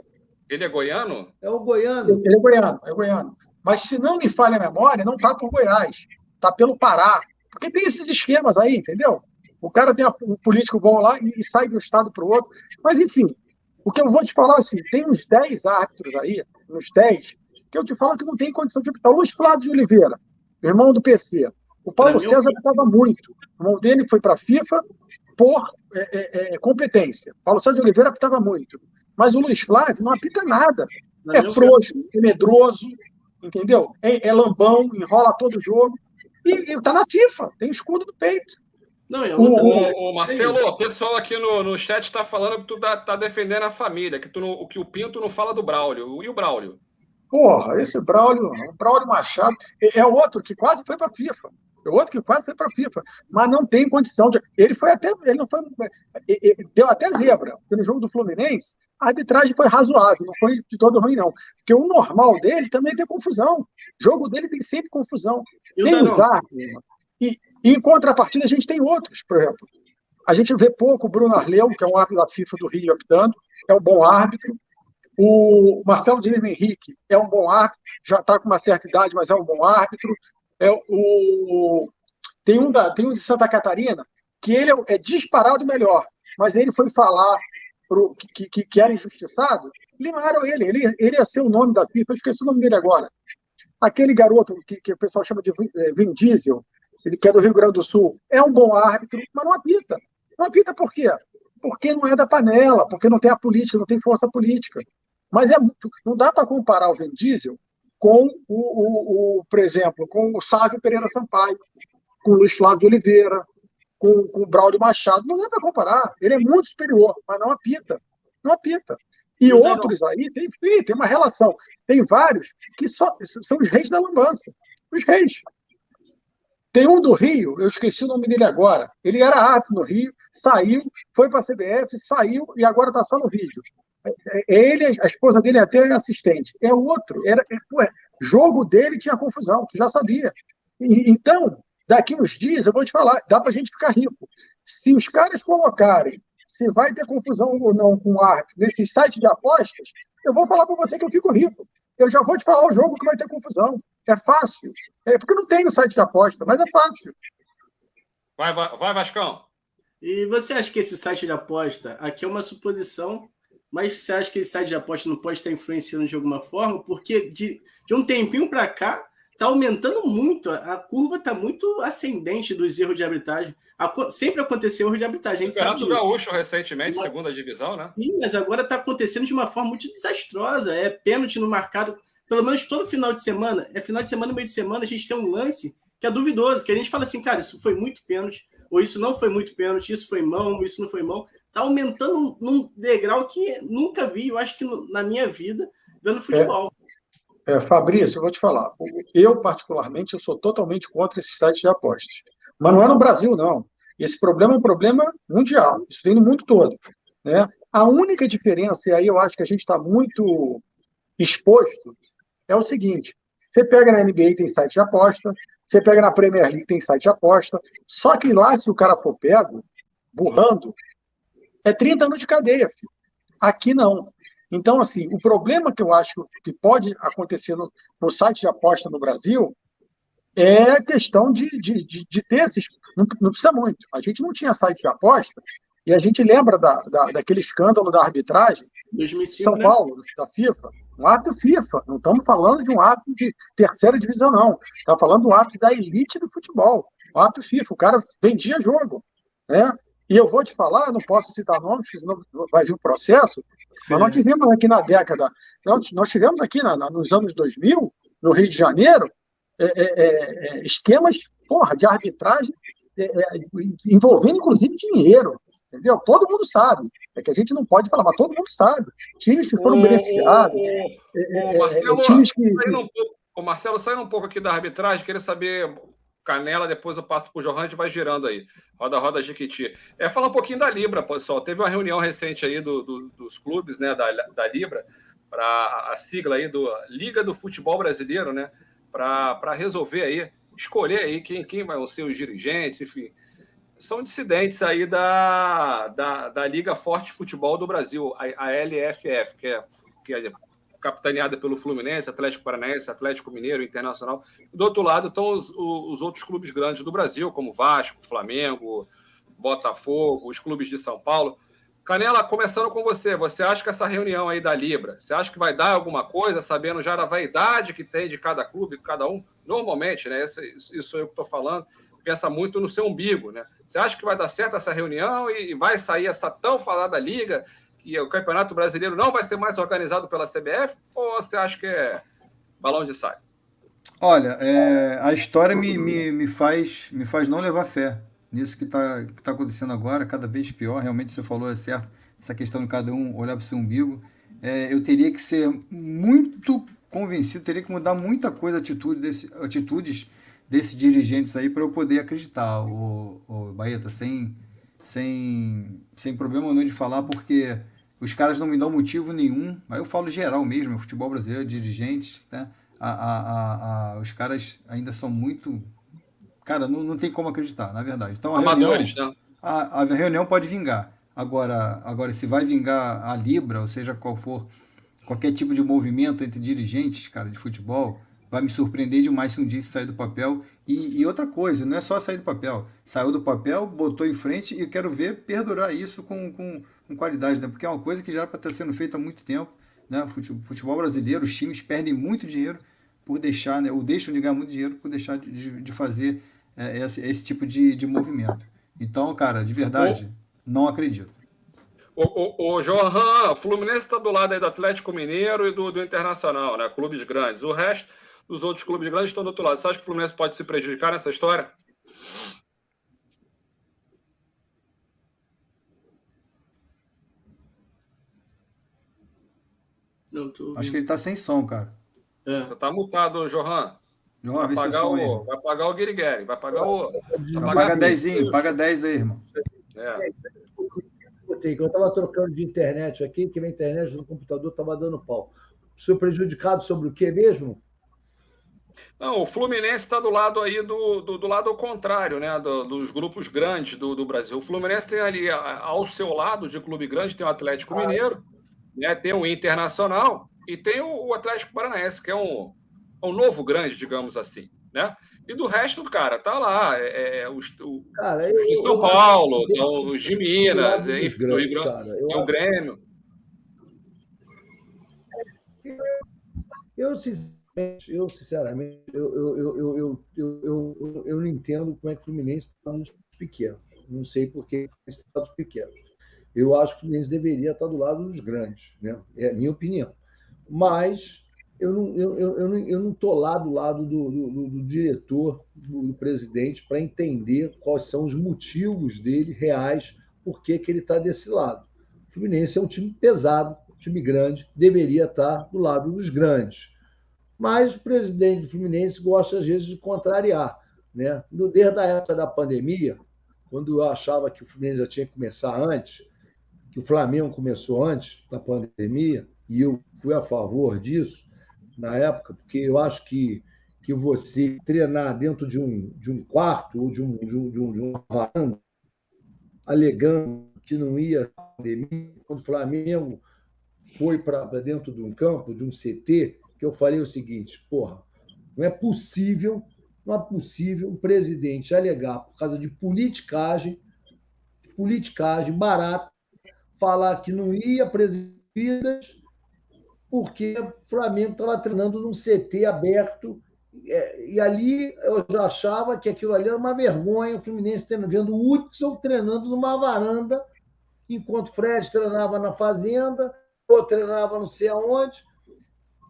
Ele é goiano? É o goiano. Ele é goiano. Mas se não me falha a memória, não está por Goiás. Está pelo Pará. Porque tem esses esquemas aí, entendeu? O cara tem um político bom lá e sai de um estado para o outro. Mas, enfim, o que eu vou te falar assim, tem uns 10 árbitros aí, uns 10, que eu te falo que não tem condição de apitar. Luiz Flávio de Oliveira, irmão do PC. O Paulo César apitava muito. O irmão dele foi para a FIFA por competência. Paulo César de Oliveira apitava muito. Mas o Luiz Flávio não apita nada. É frouxo, é medroso, entendeu? É lambão, enrola todo o jogo. E está na FIFA, tem escudo no peito. Não, o Marcelo, o pessoal aqui no chat está falando que tu tá defendendo a família, que o Pinto não fala do Braulio. E o Braulio? Porra, esse Braulio Machado é outro que quase foi para a FIFA. Mas não tem condição de. Ele não foi. Deu até zebra. Porque no jogo do Fluminense, a arbitragem foi razoável, não foi de todo ruim, não. Porque o normal dele também tem confusão. O jogo dele tem sempre confusão. Tem os árbitros. E em contrapartida, a gente tem outros, por exemplo. A gente vê pouco o Bruno Arleu, que é um árbitro da FIFA do Rio, apitando, é um bom árbitro. O Marcelo de Henrique é um bom árbitro, já está com uma certa idade, mas é um bom árbitro. Tem um de Santa Catarina, que ele é disparado melhor, mas ele foi falar que era injustiçado, limaram ele ia ser o nome da FIFA, eu esqueci o nome dele agora. Aquele garoto que o pessoal chama de Vin Diesel, ele que é do Rio Grande do Sul, é um bom árbitro, mas não apita. Não apita por quê? Porque não é da panela, porque não tem a política, não tem força política. Mas não dá para comparar o Vin Diesel com por exemplo, com o Sávio Pereira Sampaio, com o Luiz Flávio de Oliveira, com o Braulio Machado. Não dá para comparar. Ele é muito superior, mas não apita. Não apita. E outros aí, tem uma relação. Tem vários que são os reis da lambança. Os reis. Tem um do Rio, eu esqueci o nome dele agora. Ele era árbitro no Rio, saiu, foi para a CBF, saiu e agora está só no vídeo. Ele, a esposa dele até é assistente. É outro. Jogo dele tinha confusão, que já sabia. Então, daqui uns dias, eu vou te falar, dá para a gente ficar rico. Se os caras colocarem se vai ter confusão ou não com o árbitro nesses sites de apostas, eu vou falar para você que eu fico rico. Eu já vou te falar o jogo que vai ter confusão. É fácil. Porque não tem no site de aposta, mas é fácil. Vai, Vascão. E você acha que esse site de aposta, aqui é uma suposição, mas você acha que esse site de aposta não pode estar influenciando de alguma forma? Porque de um tempinho para cá, está aumentando muito. A curva está muito ascendente dos erros de arbitragem. Sempre aconteceu erro de arbitragem. O Campeonato Gaúcho, recentemente, segunda divisão, né? Sim, mas agora está acontecendo de uma forma muito desastrosa. É pênalti no marcado. Pelo menos todo final de semana, final de semana, meio de semana, a gente tem um lance que é duvidoso, que a gente fala assim, cara, isso foi muito pênalti, ou isso não foi muito pênalti, isso foi mão, isso não foi mão. Está aumentando num degrau que nunca vi, eu acho que na minha vida, vendo futebol. Fabrício, eu vou te falar. Eu, particularmente, eu sou totalmente contra esse site de apostas. Mas não é no Brasil, não. Esse problema é um problema mundial. Isso tem no mundo todo. Né? A única diferença, e aí eu acho que a gente está muito exposto, é o seguinte. Você pega na NBA, tem site de aposta. Você pega na Premier League, tem site de aposta. Só que lá, se o cara for pego, burrando, é 30 anos de cadeia, filho. Aqui não. Então, assim, o problema que eu acho que pode acontecer no site de aposta no Brasil é a questão de ter esses... Não precisa muito. A gente não tinha site de aposta e a gente lembra daquele escândalo da arbitragem 2005, São Paulo, da FIFA. Um árbitro FIFA. Não estamos falando de um árbitro de terceira divisão, não. Estamos falando do árbitro da elite do futebol. Um árbitro FIFA. O cara vendia jogo. Né? E eu vou te falar, não posso citar nomes, senão vai vir um processo, mas nós tivemos aqui na década, nós tivemos aqui nos anos 2000, no Rio de Janeiro, esquemas de arbitragem envolvendo, inclusive, dinheiro. Entendeu? Todo mundo sabe. É que a gente não pode falar, mas todo mundo sabe. Times que foram beneficiados. O Marcelo, saindo um pouco aqui da arbitragem, queria saber... Canela, depois eu passo para o Johan, a gente vai girando aí. Roda, Jequiti. Falar um pouquinho da Libra, pessoal. Teve uma reunião recente aí dos clubes, né, da Libra, para a sigla aí do Liga do Futebol Brasileiro, né? para resolver aí, escolher aí quem vão ser os dirigentes, enfim. São dissidentes aí da Liga Forte Futebol do Brasil, a LFF, que é capitaneada pelo Fluminense, Atlético Paranaense, Atlético Mineiro, Internacional. Do outro lado estão os outros clubes grandes do Brasil, como Vasco, Flamengo, Botafogo, os clubes de São Paulo. Canela, começando com você. Você acha que essa reunião aí da Libra, você acha que vai dar alguma coisa, sabendo já da vaidade que tem de cada clube, cada um? Normalmente, né? Isso eu que estou falando, pensa muito no seu umbigo, né? Você acha que vai dar certo essa reunião e vai sair essa tão falada liga, que o Campeonato Brasileiro não vai ser mais organizado pela CBF, ou você acha que é balão de saia? Olha, a história me faz não levar fé nisso que tá acontecendo agora, cada vez pior. Realmente você falou, é certo, essa questão de cada um olhar para o seu umbigo. Eu teria que ser muito convencido, teria que mudar muita coisa, atitudes desses dirigentes aí para eu poder acreditar, o Baeta, sem problema nenhum de falar, porque os caras não me dão motivo nenhum. Aí eu falo geral mesmo, o futebol brasileiro, dirigentes, né? Os caras ainda são muito... Cara, não tem como acreditar, na verdade. Então, amadores, né? A reunião pode vingar. Agora, se vai vingar a Libra, ou seja, qual for, qualquer tipo de movimento entre dirigentes, cara, de futebol, vai me surpreender demais se um dia isso sair do papel. E outra coisa, não é só sair do papel. Saiu do papel, botou em frente e eu quero ver perdurar isso com qualidade, né? Porque é uma coisa que já era para estar sendo feita há muito tempo, né? Futebol brasileiro, os times perdem muito dinheiro por deixar, né? Ou deixam de ganhar muito dinheiro por deixar de fazer esse tipo de movimento. Então, cara, de verdade, não acredito. O Johan, o Fluminense está do lado aí do Atlético Mineiro e do Internacional, né? Clubes grandes. O resto dos outros clubes grandes estão do outro lado. Você acha que o Fluminense pode se prejudicar nessa história? Acho que ele tá sem som, cara. Você tá multado, Johan. Johan, vai pagar o Guirigueri, vai pagar o... Paga 10, paga 10 aí, irmão. Eu estava trocando de internet aqui, que minha internet no computador estava dando pau. Sou prejudicado sobre o quê mesmo? Não, o Fluminense está do lado aí do lado contrário, né? Dos grupos grandes do Brasil. O Fluminense tem ali ao seu lado de clube grande, tem o Atlético Mineiro, né? Tem o Internacional e tem o Atlético Paranaense, que é um novo grande, digamos assim, né? E do resto, cara, tá lá. Os de São Paulo, os de Minas, do Rio Grande, tem o Grêmio. Eu sinceramente, eu não entendo como é que o Fluminense está nos pequenos. Não sei por que está dos pequenos. Eu acho que o Fluminense deveria estar do lado dos grandes, né? É a minha opinião. Mas eu não estou lá do lado do diretor, do presidente, para entender quais são os motivos dele reais, por que ele está desse lado. O Fluminense é um time pesado, um time grande, deveria estar do lado dos grandes. Mas o presidente do Fluminense gosta, às vezes, de contrariar, né? Desde a época da pandemia, quando eu achava que o Fluminense já tinha que começar antes, que o Flamengo começou antes da pandemia, e eu fui a favor disso na época, porque eu acho que você treinar dentro de um quarto ou de uma varanda, alegando que não ia à pandemia, quando o Flamengo foi para dentro de um campo, de um CT, que eu falei o seguinte, não é possível um presidente alegar por causa de politicagem barata, falar que não ia presididas porque o Flamengo estava treinando num CT aberto e ali eu já achava que aquilo ali era uma vergonha, o Fluminense vendo o Hudson treinando numa varanda, enquanto o Fred treinava na fazenda, ou treinava não sei aonde.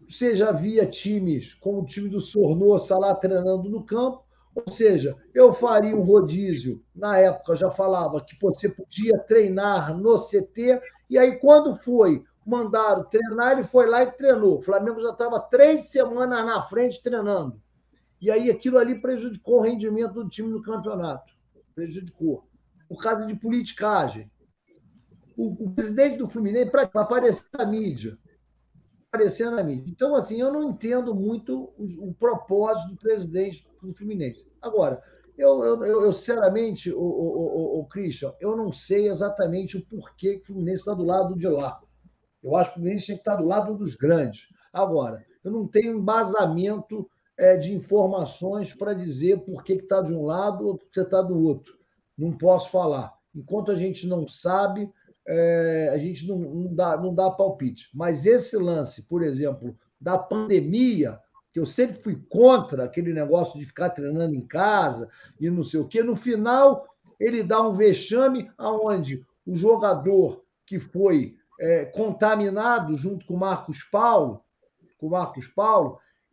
Você já via times como o time do Sornosa lá treinando no campo, ou seja, eu faria um rodízio, na época eu já falava que você podia treinar no CT, e aí quando mandaram treinar, ele foi lá e treinou. O Flamengo já estava 3 semanas na frente treinando. E aí aquilo ali prejudicou o rendimento do time no campeonato. Prejudicou. Por causa de politicagem. O presidente do Fluminense, para aparecer na mídia, aparecer na mídia. Então, assim, eu não entendo muito o propósito do presidente do Fluminense. Agora, eu sinceramente, o Christian, eu não sei exatamente o porquê que o Fluminense está do lado de lá. Eu acho que o Fluminense tem que estar do lado dos grandes. Agora, eu não tenho embasamento de informações para dizer por que está de um lado ou por que está do outro. Não posso falar. Enquanto a gente não sabe, a gente não dá palpite. Mas esse lance, por exemplo, da pandemia, que eu sempre fui contra aquele negócio de ficar treinando em casa e não sei o quê, no final ele dá um vexame aonde o jogador que foi contaminado junto com o Marcos Paulo,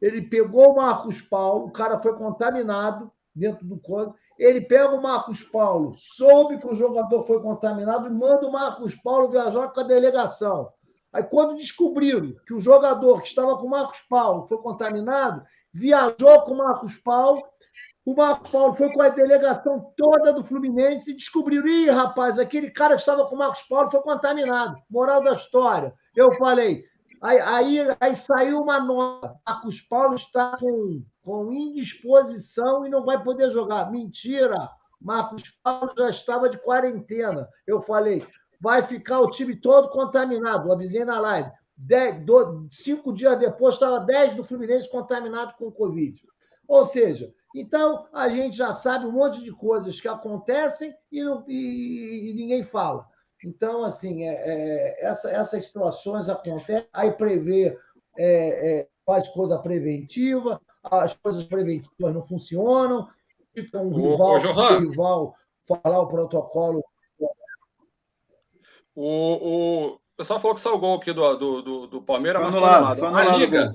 ele pegou o Marcos Paulo, o cara foi contaminado dentro do quadro, ele pega o Marcos Paulo, soube que o jogador foi contaminado e manda o Marcos Paulo viajar com a delegação. Aí, quando descobriram que o jogador que estava com o Marcos Paulo foi contaminado, viajou com o Marcos Paulo foi com a delegação toda do Fluminense e descobriram, rapaz, aquele cara que estava com o Marcos Paulo foi contaminado. Moral da história. Eu falei, aí saiu uma nota, Marcos Paulo está com indisposição e não vai poder jogar. Mentira, Marcos Paulo já estava de quarentena. Eu falei, vai ficar o time todo contaminado. Eu avisei na live. 5 dias depois, estava 10 do Fluminense contaminado com Covid. Ou seja, então a gente já sabe um monte de coisas que acontecem e ninguém fala. Então, assim, essas situações acontecem, aí prevê, faz coisa preventiva, as coisas preventivas não funcionam, fica um rival falar o protocolo. O pessoal falou que saiu o gol aqui do Palmeiras, foi mas anulado. A Liga.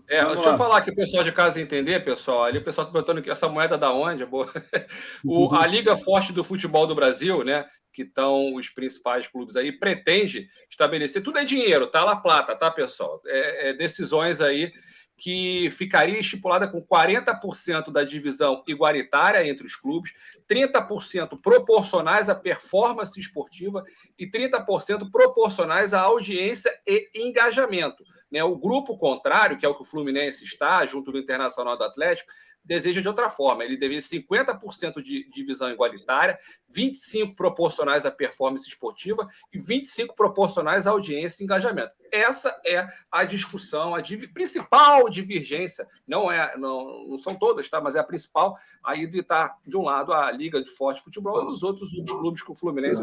Deixa eu falar aqui, o pessoal de casa entender, pessoal. Ali o pessoal está perguntando que essa moeda da onde? A Liga Forte do Futebol do Brasil, né? Que estão os principais clubes aí, pretende estabelecer. Tudo é dinheiro, tá? La Plata, tá, pessoal? Decisões aí que ficaria estipulada com 40% da divisão igualitária entre os clubes, 30% proporcionais à performance esportiva e 30% proporcionais à audiência e engajamento. O grupo contrário, que é o que o Fluminense está, junto do Internacional do Atlético, deseja de outra forma. Ele deveria 50% de divisão igualitária, 25% proporcionais à performance esportiva e 25% proporcionais à audiência e engajamento. Essa é a discussão, a principal divergência. Não são todas, tá? Mas é a principal. Aí está, de um lado, a Liga de Forte Futebol e dos outros clubes que o Fluminense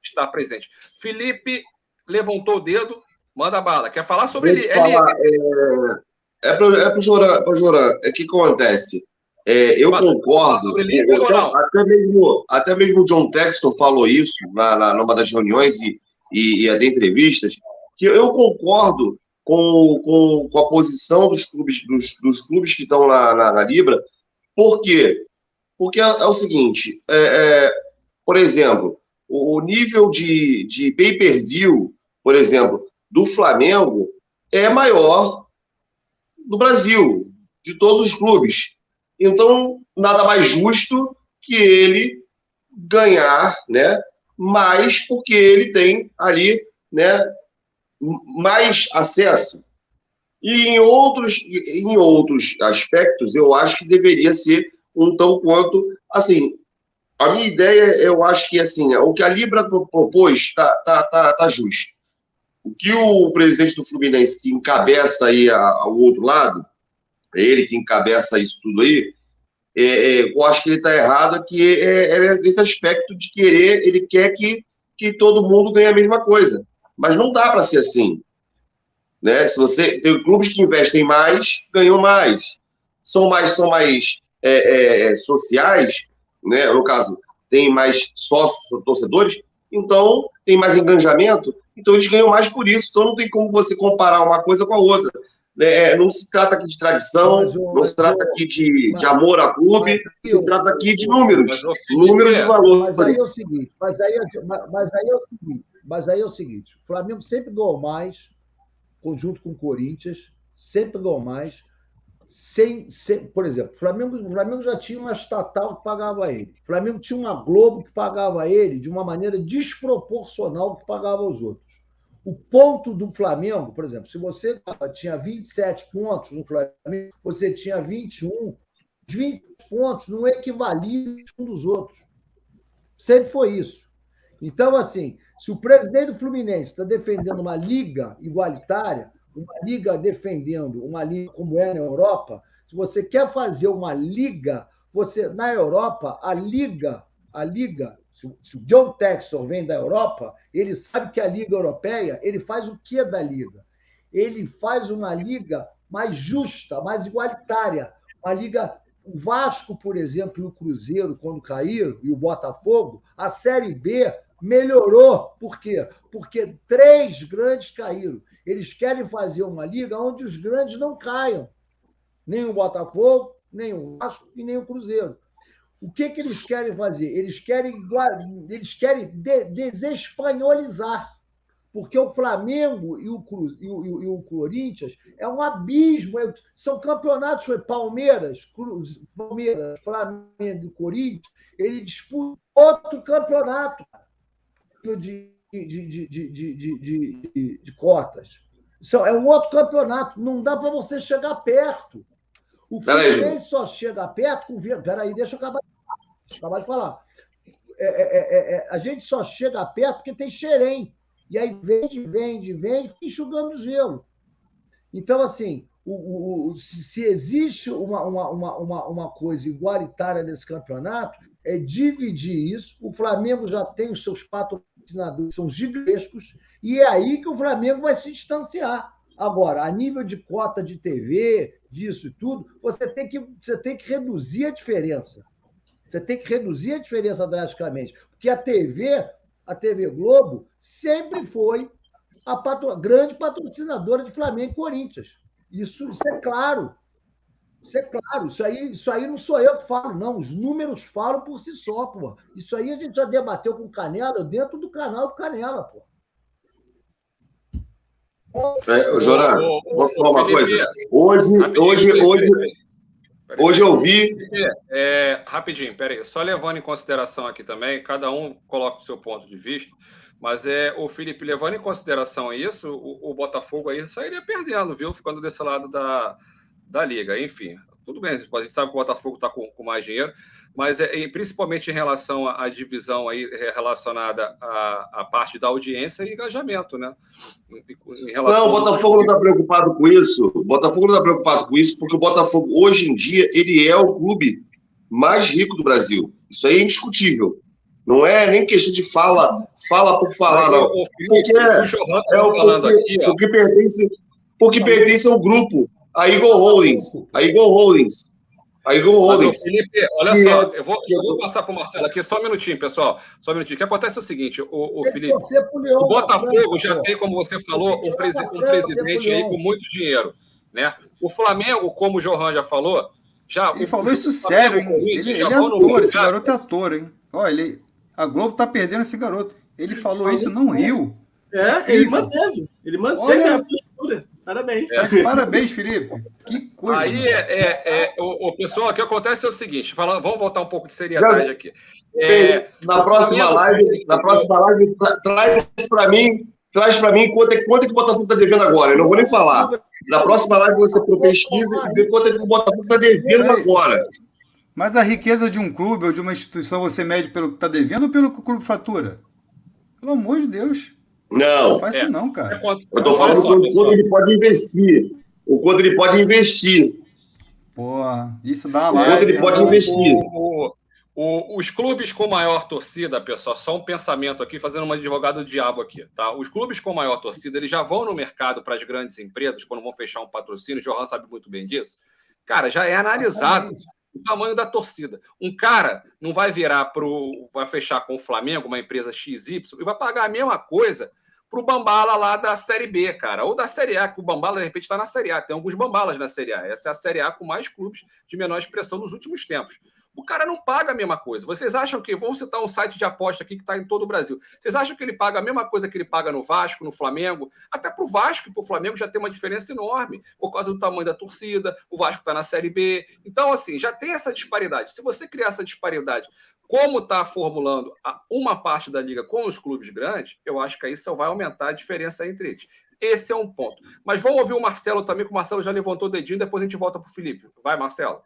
está presente. Felipe levantou o dedo, manda bala. Quer falar sobre ele? Para o Joran, o que acontece? Eu concordo, até mesmo o John Textor falou isso numa das reuniões e até entrevistas, que eu concordo com a posição dos clubes que estão na Libra. Por quê? Porque é o seguinte, por exemplo, o nível de pay-per-view, por exemplo, do Flamengo é maior do Brasil, de todos os clubes. Então, nada mais justo que ele ganhar, né, mais, porque ele tem ali, né, mais acesso. E em outros aspectos, eu acho que deveria ser um tão quanto, assim, a minha ideia, eu acho que, assim, o que a Libra propôs tá justo. O que o presidente do Fluminense, que encabeça aí ao outro lado, ele que encabeça isso tudo aí, eu acho que ele está errado, que é nesse aspecto de ele quer que todo mundo ganhe a mesma coisa. Mas não dá para ser assim. Né? Se você tem clubes que investem mais, ganham mais. São mais sociais, né? No caso, tem mais sócios, torcedores, então tem mais engajamento, então eles ganham mais por isso. Então não tem como você comparar uma coisa com a outra. Não se trata aqui de tradição, não se trata aqui de amor a clube, se trata aqui de números e valores. Mas aí é o seguinte, o Flamengo sempre ganhou mais, junto com o Corinthians, sempre ganhou mais, por exemplo, o Flamengo já tinha uma estatal que pagava ele. O Flamengo tinha uma Globo que pagava ele de uma maneira desproporcional que pagava aos outros. O ponto do Flamengo, por exemplo, se você tinha 27 pontos no Flamengo, você tinha 21, 20 pontos não equivaliam um dos outros. Sempre foi isso. Então, assim, se o presidente do Fluminense está defendendo uma liga igualitária, uma liga defendendo uma liga como é na Europa, se você quer fazer uma liga, na Europa, a liga, se o John Textor vem da Europa, ele sabe que a Liga Europeia, ele faz o que da liga? Ele faz uma liga mais justa, mais igualitária. Uma liga, o Vasco, por exemplo, e o Cruzeiro, quando caíram, e o Botafogo, a Série B melhorou. Por quê? Porque 3 grandes caíram. Eles querem fazer uma liga onde os grandes não caiam. Nem o Botafogo, nem o Vasco e nem o Cruzeiro. O que eles querem fazer? Eles querem desespanholizar, porque o Flamengo e o Corinthians é um abismo, são campeonatos, Palmeiras, Flamengo e Corinthians, ele disputa outro campeonato de cotas. É um outro campeonato, não dá para você chegar perto. O Fluminense só chega perto com... Peraí, deixa eu acabar de falar. A gente só chega perto porque tem xerém. E aí vende, fica enxugando gelo. Então, assim, se existe uma coisa igualitária nesse campeonato, é dividir isso. O Flamengo já tem os seus patrocinadores, são gigantescos, e é aí que o Flamengo vai se distanciar. Agora, a nível de cota de TV, disso e tudo, você tem que reduzir a diferença. Você tem que reduzir a diferença drasticamente. Porque a TV Globo sempre foi a grande patrocinadora de Flamengo e Corinthians. Isso é claro. Isso é claro. Isso aí não sou eu que falo, não. Os números falam por si só, pô. Isso aí a gente já debateu com o Canela dentro do canal do Canela, pô. Jorã, posso falar uma coisa? Hoje eu vi... Rapidinho, peraí. Só levando em consideração aqui também, cada um coloca o seu ponto de vista, mas o Felipe, levando em consideração isso, o Botafogo aí sairia perdendo, viu? Ficando desse lado da liga. Enfim, tudo bem, a gente sabe que o Botafogo está com mais dinheiro, mas principalmente em relação à divisão aí relacionada à parte da audiência e engajamento, né? Não, o Botafogo não está preocupado com isso. O Botafogo não está preocupado com isso, porque o Botafogo, hoje em dia, ele é o clube mais rico do Brasil. Isso aí é indiscutível. Não é nem questão de fala por falar, não. Porque pertence ao grupo, a Eagle Holdings. Mas, Felipe, olha só, eu vou passar para o Marcelo aqui, só um minutinho, pessoal. Só um minutinho. O que acontece é o seguinte, Felipe, o Botafogo já tem, como você falou, um presidente aí com muito dinheiro, né? O Flamengo, como o Johan já falou, ele falou isso sério, hein? Ele é ator, esse garoto é ator, hein? Olha, a Globo tá perdendo esse garoto. Ele falou isso, não riu. Ele manteve. Ele manteve a postura. Parabéns. Parabéns, Felipe. Que coisa. Aí, pessoal, o que acontece é o seguinte, vamos voltar um pouco de seriedade aqui. Na próxima live, traz para mim quanto é que o Botafogo está devendo agora. Eu não vou nem falar. Na próxima live você pesquisa e vê quanto é que o Botafogo está devendo agora. Mas a riqueza de um clube ou de uma instituição você mede pelo que está devendo ou pelo que o clube fatura? Pelo amor de Deus. Não faz isso não, cara. Eu estou falando o quanto ele pode investir. O quanto ele pode investir. Porra, isso dá uma live. O quanto ele pode investir. Os clubes com maior torcida, pessoal, só um pensamento aqui, fazendo uma advogada do diabo aqui, tá? Os clubes com maior torcida, eles já vão no mercado para as grandes empresas, quando vão fechar um patrocínio, o Johan sabe muito bem disso. Cara, já é analisado o tamanho da torcida. Um cara não vai vai fechar com o Flamengo, uma empresa XY, e vai pagar a mesma coisa para o Bambala lá da Série B, cara, ou da Série A, que o Bambala, de repente, está na Série A. Tem alguns Bambalas na Série A. Essa é a Série A com mais clubes de menor expressão nos últimos tempos. O cara não paga a mesma coisa. Vocês acham que, vamos citar um site de aposta aqui que está em todo o Brasil, vocês acham que ele paga a mesma coisa que ele paga no Vasco, no Flamengo? Até para o Vasco e para o Flamengo já tem uma diferença enorme, por causa do tamanho da torcida, o Vasco está na Série B. Então, assim, já tem essa disparidade. Se você criar essa disparidade, como está formulando uma parte da liga com os clubes grandes, eu acho que aí só vai aumentar a diferença entre eles. Esse é um ponto. Mas vamos ouvir o Marcelo também, que o Marcelo já levantou o dedinho, depois a gente volta para o Felipe. Vai, Marcelo.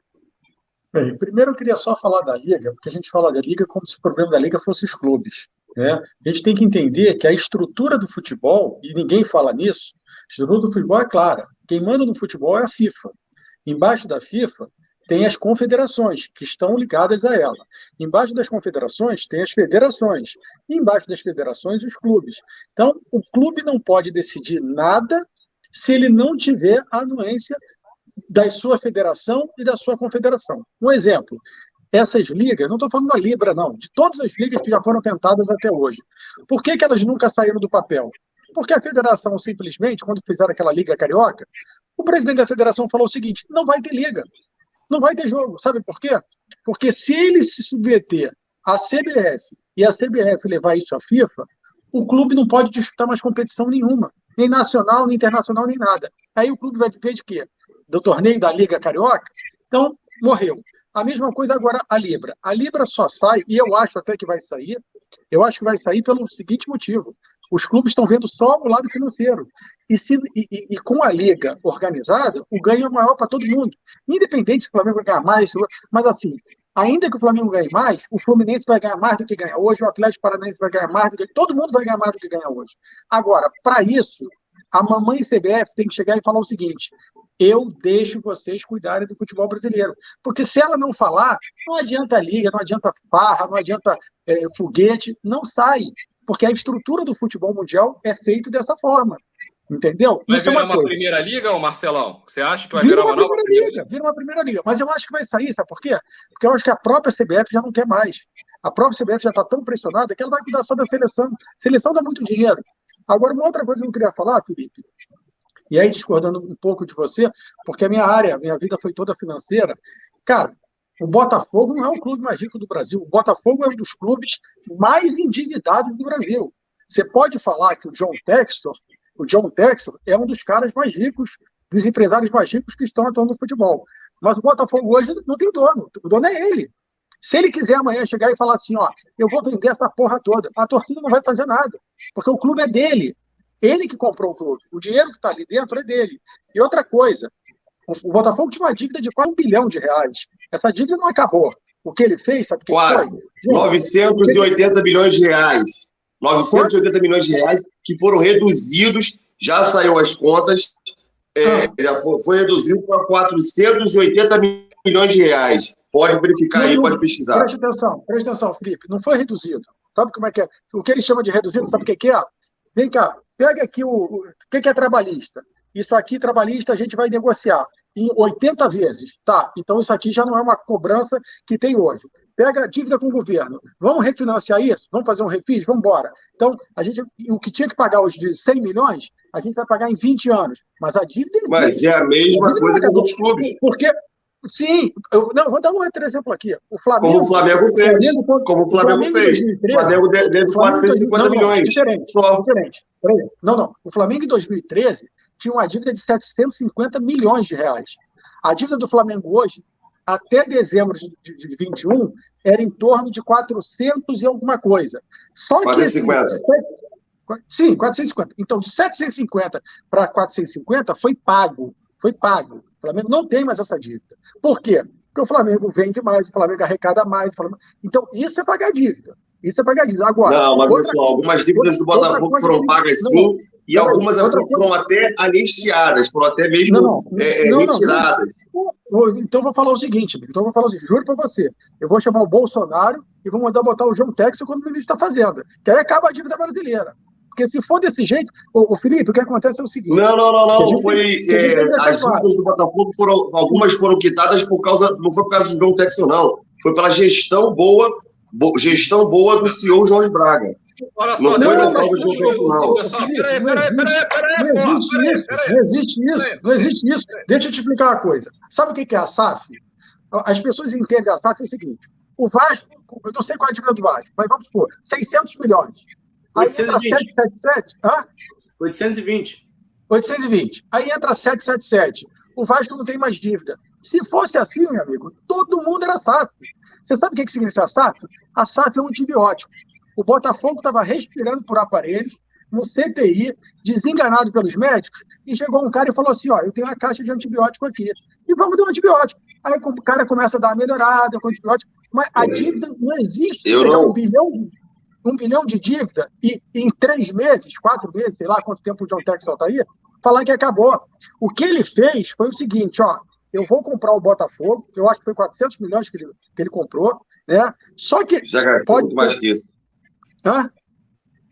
Bem, primeiro eu queria só falar da Liga, porque a gente fala da Liga como se o problema da Liga fosse os clubes, né? A gente tem que entender que a estrutura do futebol, e ninguém fala nisso, a estrutura do futebol é clara. Quem manda no futebol é a FIFA. Embaixo da FIFA tem as confederações, que estão ligadas a ela. Embaixo das confederações tem as federações. E embaixo das federações, os clubes. Então, o clube não pode decidir nada se ele não tiver a anuência da sua federação e da sua confederação. Um exemplo, essas ligas, não estou falando da Libra, não, de todas as ligas que já foram tentadas até hoje. Por que elas nunca saíram do papel? Porque a federação, simplesmente, quando fizeram aquela Liga Carioca, o presidente da federação falou o seguinte: não vai ter liga, não vai ter jogo. Sabe por quê? Porque se ele se submeter à CBF e a CBF levar isso à FIFA, o clube não pode disputar mais competição nenhuma, nem nacional, nem internacional, nem nada. Aí o clube vai viver de quê? Do torneio da Liga Carioca? Então, morreu. A mesma coisa agora a Libra. A Libra só sai, e eu acho até que vai sair, eu acho que vai sair pelo seguinte motivo: os clubes estão vendo só o lado financeiro. E com a Liga organizada, o ganho é maior para todo mundo. Independente se o Flamengo vai ganhar mais, mas assim, ainda que o Flamengo ganhe mais, o Fluminense vai ganhar mais do que ganha hoje, o Atlético Paranaense vai ganhar mais do que... Todo mundo vai ganhar mais do que ganha hoje. Agora, para isso, a mamãe CBF tem que chegar e falar o seguinte: eu deixo vocês cuidarem do futebol brasileiro. Porque se ela não falar, não adianta liga, não adianta farra, não adianta foguete, não sai. Porque a estrutura do futebol mundial é feita dessa forma. Entendeu? Vai Isso virar é uma primeira liga, Marcelão? Você acha que vai vira virar uma nova primeira liga? Vira uma primeira liga. Mas eu acho que vai sair, sabe por quê? Porque eu acho que a própria CBF já não quer mais. A própria CBF já está tão pressionada que ela vai cuidar só da seleção. Seleção dá muito dinheiro. Agora, uma outra coisa que eu queria falar, Felipe, e aí discordando um pouco de você, porque a minha vida foi toda financeira. Cara, o Botafogo não é o clube mais rico do Brasil. O Botafogo é um dos clubes mais endividados do Brasil. Você pode falar que o John Textor é um dos caras mais ricos, dos empresários mais ricos que estão atuando no futebol. Mas o Botafogo hoje não tem dono. O dono é ele. Se ele quiser amanhã chegar e falar assim, ó, eu vou vender essa porra toda, a torcida não vai fazer nada, porque o clube é dele. Ele que comprou o clube. O dinheiro que está ali dentro é dele. E outra coisa, o Botafogo tinha uma dívida de quase R$1 bilhão. Essa dívida não acabou. O que ele fez, sabe o que quase. Foi? 980 milhões de reais. 980 milhões de reais que foram reduzidos, já saiu as contas, já foi reduzido para 480 milhões de reais. Pode verificar aí, pode pesquisar. Presta atenção, Felipe. Não foi reduzido. Sabe como é que é? O que eles chamam de reduzido, sabe o que é? Vem cá, pega aqui o que é trabalhista. Isso aqui, trabalhista, a gente vai negociar em 80 vezes. Tá, então isso aqui já não é uma cobrança que tem hoje. Pega a dívida com o governo. Vamos refinanciar isso? Vamos fazer um refis? Vamos embora. Então, o que tinha que pagar hoje de 100 milhões, a gente vai pagar em 20 anos. Mas a dívida existe. Mas é a mesma coisa que os outros clubes. Porque, sim, vou dar um outro exemplo aqui. Como o Flamengo fez. O Flamengo deve 450 milhões. Diferente. Não. O Flamengo em 2013 tinha uma dívida de 750 milhões de reais. A dívida do Flamengo hoje, até dezembro de 21, era em torno de 400 e alguma coisa. Só 450. Sim, 450. Então, de 750 para 450 foi pago. O Flamengo não tem mais essa dívida. Por quê? Porque o Flamengo vende mais, o Flamengo arrecada mais. Então, isso é pagar dívida. Agora, não, mas pessoal, algumas dívidas do Botafogo foram pagas sim, e algumas foram até anistiadas, foram até mesmo retiradas. Então, vou falar o seguinte, juro para você, eu vou chamar o Bolsonaro e vou mandar botar o João Texas quando ele está fazendo, que aí acaba a dívida brasileira. Porque se for desse jeito, o Felipe, o que acontece é o seguinte... Não. As dívidas do Botafogo algumas foram quitadas não foi por causa do João Texas, não. Foi pela gestão boa do CEO Jorge Braga. Olha só, não existe isso. Deixa eu te explicar uma coisa. Sabe o que é a SAF? as pessoas entendem a SAF é o seguinte: o Vasco, eu não sei qual é a dívida do Vasco, mas vamos supor, 600 milhões. Aí 820. entra 777, 820. 820. Aí entra 777. O Vasco não tem mais dívida. Se fosse assim, meu amigo, todo mundo era SAF. Você sabe o que significa SAF? A SAF é um antibiótico. O Botafogo estava respirando por aparelhos, no CTI, desenganado pelos médicos, e chegou um cara e falou assim: ó, eu tenho uma caixa de antibiótico aqui. E vamos dar um antibiótico. Aí o cara começa a dar uma melhorada com antibiótico, mas a dívida não existe. Eu não. 1 bilhão de dívida e em 3 meses, 4 meses, sei lá quanto tempo o John Texel está aí, falar que acabou. O que ele fez foi o seguinte: ó, eu vou comprar o Botafogo, que eu acho que foi 400 milhões que ele comprou, né? Só que... Já gastou muito mais que isso. Hã?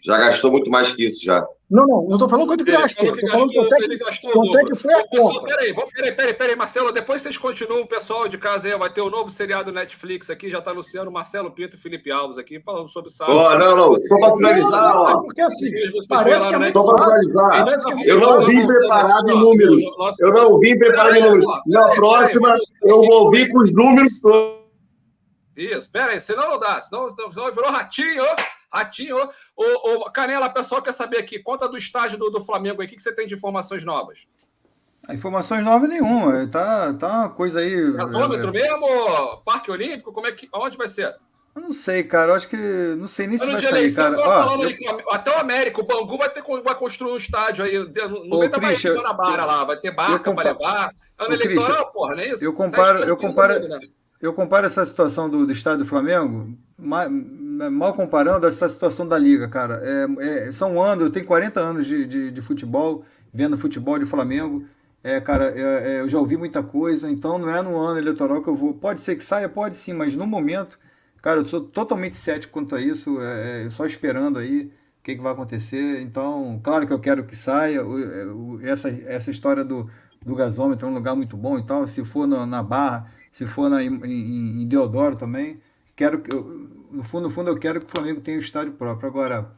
Já gastou muito mais que isso, já. Não estou falando quanto que ele gastou. Estou falando quanto é que foi a compra. Peraí, Marcelo, depois vocês continuam, o pessoal de casa aí, vai ter o novo seriado Netflix aqui, já está anunciando Marcelo Pinto e Felipe Alves aqui, falando sobre SAF. Não, só para finalizar, ó. Porque assim, parece que é muito só para finalizar, eu não vim preparado em números. Na próxima, eu vou vir com os números todos. Isso, peraí, senão não dá, senão virou ratinho. Canela, pessoal quer saber aqui, conta do estágio do Flamengo aí, o que você tem de informações novas? Informações novas nenhuma, tá uma coisa aí... Gasômetro mesmo? Parque Olímpico? Onde vai ser? Eu não sei, cara, eu acho que... Não sei nem se vai sair, eleição, cara. Até o América, o Bangu vai construir um estádio aí, no meio da Baía de Guanabara lá, vai ter barca para levar. Ano eleitoral, porra, não é isso? Eu comparo essa situação do estádio do Flamengo, mal comparando essa situação da Liga, cara. São anos, eu tenho 40 anos de futebol, vendo futebol de Flamengo. Cara, eu já ouvi muita coisa, então não é no ano eleitoral que eu vou. Pode ser que saia, pode sim, mas no momento, cara, eu sou totalmente cético quanto a isso, só esperando aí o que vai acontecer. Então, claro que eu quero que saia. Essa história do gasômetro é um lugar muito bom e tal. Se for na Barra, se for em Deodoro também, no fundo, eu quero que o Flamengo tenha um estádio próprio. Agora,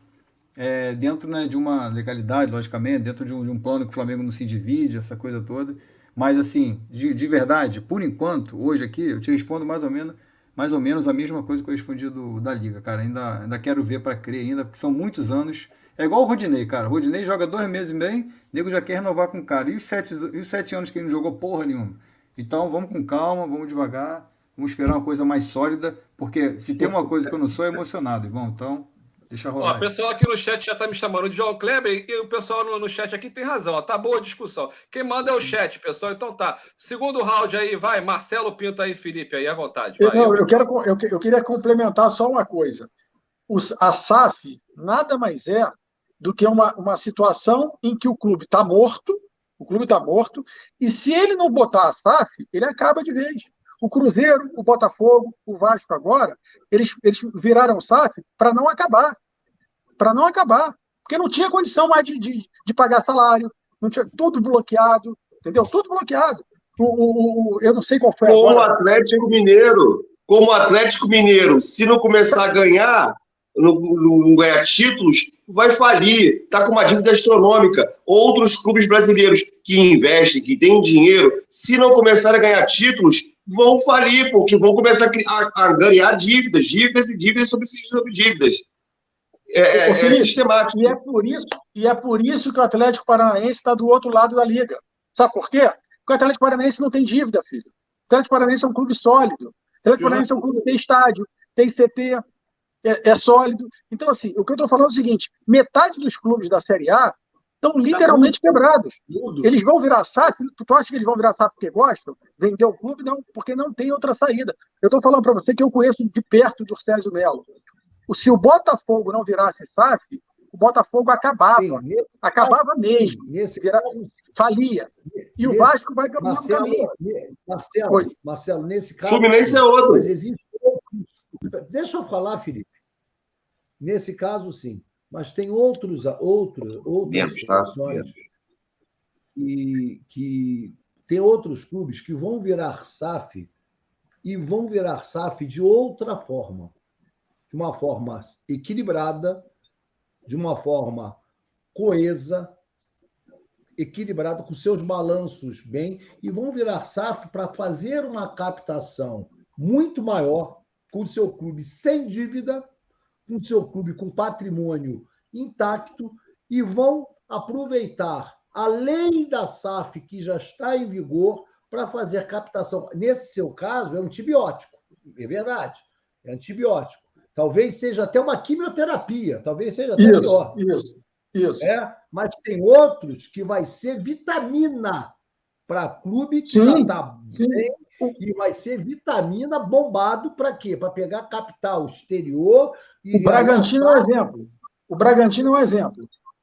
dentro, né, de uma legalidade, logicamente, dentro de um plano que o Flamengo não se divide, essa coisa toda. Mas, assim, de verdade, por enquanto, hoje aqui, eu te respondo mais ou menos a mesma coisa que eu respondi da Liga, cara. Ainda quero ver para crer ainda, porque são muitos anos. É igual o Rodinei, cara. O Rodinei joga 2 meses e meio, o nego já quer renovar com o cara. E os 7 anos que ele não jogou porra nenhuma? Então, vamos com calma, vamos devagar, vamos esperar uma coisa mais sólida, porque se tem uma coisa que eu não sou, é emocionado, irmão. Então, deixa rolar. O pessoal aqui no chat já está me chamando de João Kleber, e o pessoal no chat aqui tem razão. Ó, tá boa a discussão. Quem manda é o chat, pessoal. Então tá. Segundo round aí, vai. Marcelo Pinto aí, Felipe, aí, à vontade. Vai, eu queria complementar só uma coisa. A SAF nada mais é do que uma situação em que o clube está morto, e se ele não botar a SAF, ele acaba de vez. O Cruzeiro, o Botafogo, o Vasco agora, eles viraram SAF para não acabar. Porque não tinha condição mais de pagar salário, não tinha tudo bloqueado, entendeu? Tudo bloqueado. Eu não sei qual foi Como agora. o Atlético Mineiro, se não começar a ganhar, não ganhar títulos, vai falir, está com uma dívida astronômica. Outros clubes brasileiros que investem, que têm dinheiro, se não começarem a ganhar títulos, vão falir, porque vão começar a ganhar dívidas sobre dívidas. É sistemático. E é por isso que o Atlético Paranaense está do outro lado da liga. Sabe por quê? Porque o Atlético Paranaense não tem dívida, filho. O Atlético Paranaense é um clube sólido. O Atlético Paranaense é um clube que tem estádio, tem CT, é sólido. Então, assim, o que eu estou falando é o seguinte: metade dos clubes da Série A estão literalmente quebrados. Eles vão virar SAF. Tu acha que eles vão virar SAF porque gostam? Vender o clube? Não, porque não tem outra saída. Eu estou falando para você que eu conheço de perto do Césio Melo. Se o Botafogo não virasse SAF, o Botafogo acabava. Sim, acabava mesmo. Falia. E o Vasco vai pelo mesmo caminho. Marcelo, nesse caso... Fluminense é outro. Mas existe outros... Deixa eu falar, Felipe. Nesse caso, sim. Mas tem outras situações que tem outros clubes que vão virar SAF e vão virar SAF de outra forma. De uma forma equilibrada, de uma forma coesa. equilibrado, com seus balanços bem, e vão virar SAF para fazer uma captação muito maior com o seu clube sem dívida, com o seu clube com patrimônio intacto, e vão aproveitar a lei da SAF que já está em vigor para fazer captação. Nesse seu caso, é antibiótico, é verdade, é antibiótico. Talvez seja até uma quimioterapia, talvez seja até pior. Isso. Mas tem outros que vai ser vitamina para clube que já está bem, e vai ser vitamina bombado para quê? Para pegar capital exterior. O Bragantino é um exemplo.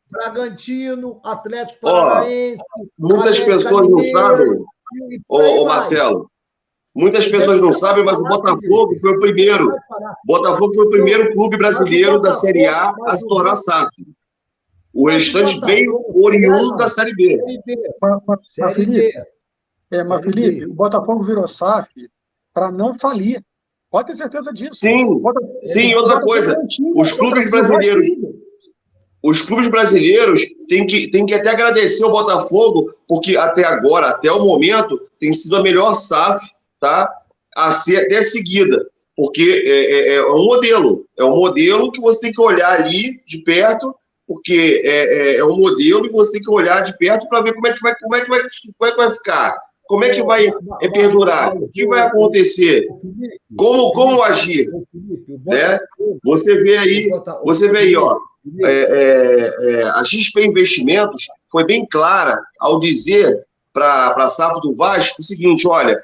Bragantino, Atlético Paranaense. Muitas pessoas não sabem, Marcelo. Muitas pessoas não sabem, mas o Botafogo foi o primeiro. Botafogo foi o primeiro clube brasileiro da Série A se tornar SAF. O restante veio oriundo da Série B. Mas, Felipe, o Botafogo virou SAF para não falir. Pode ter certeza disso. Sim, outra coisa. Os clubes brasileiros têm que até agradecer ao Botafogo, porque até agora, até o momento, tem sido a melhor SAF, tá? A ser até seguida. Porque é um modelo. É um modelo que você tem que olhar ali de perto, porque é um modelo e você tem que olhar de perto para ver como é que vai ficar. Como é que vai perdurar? O que vai acontecer? Como agir? Né? Você vê aí, ó, a XP Investimentos foi bem clara ao dizer para a SAF do Vasco o seguinte, olha,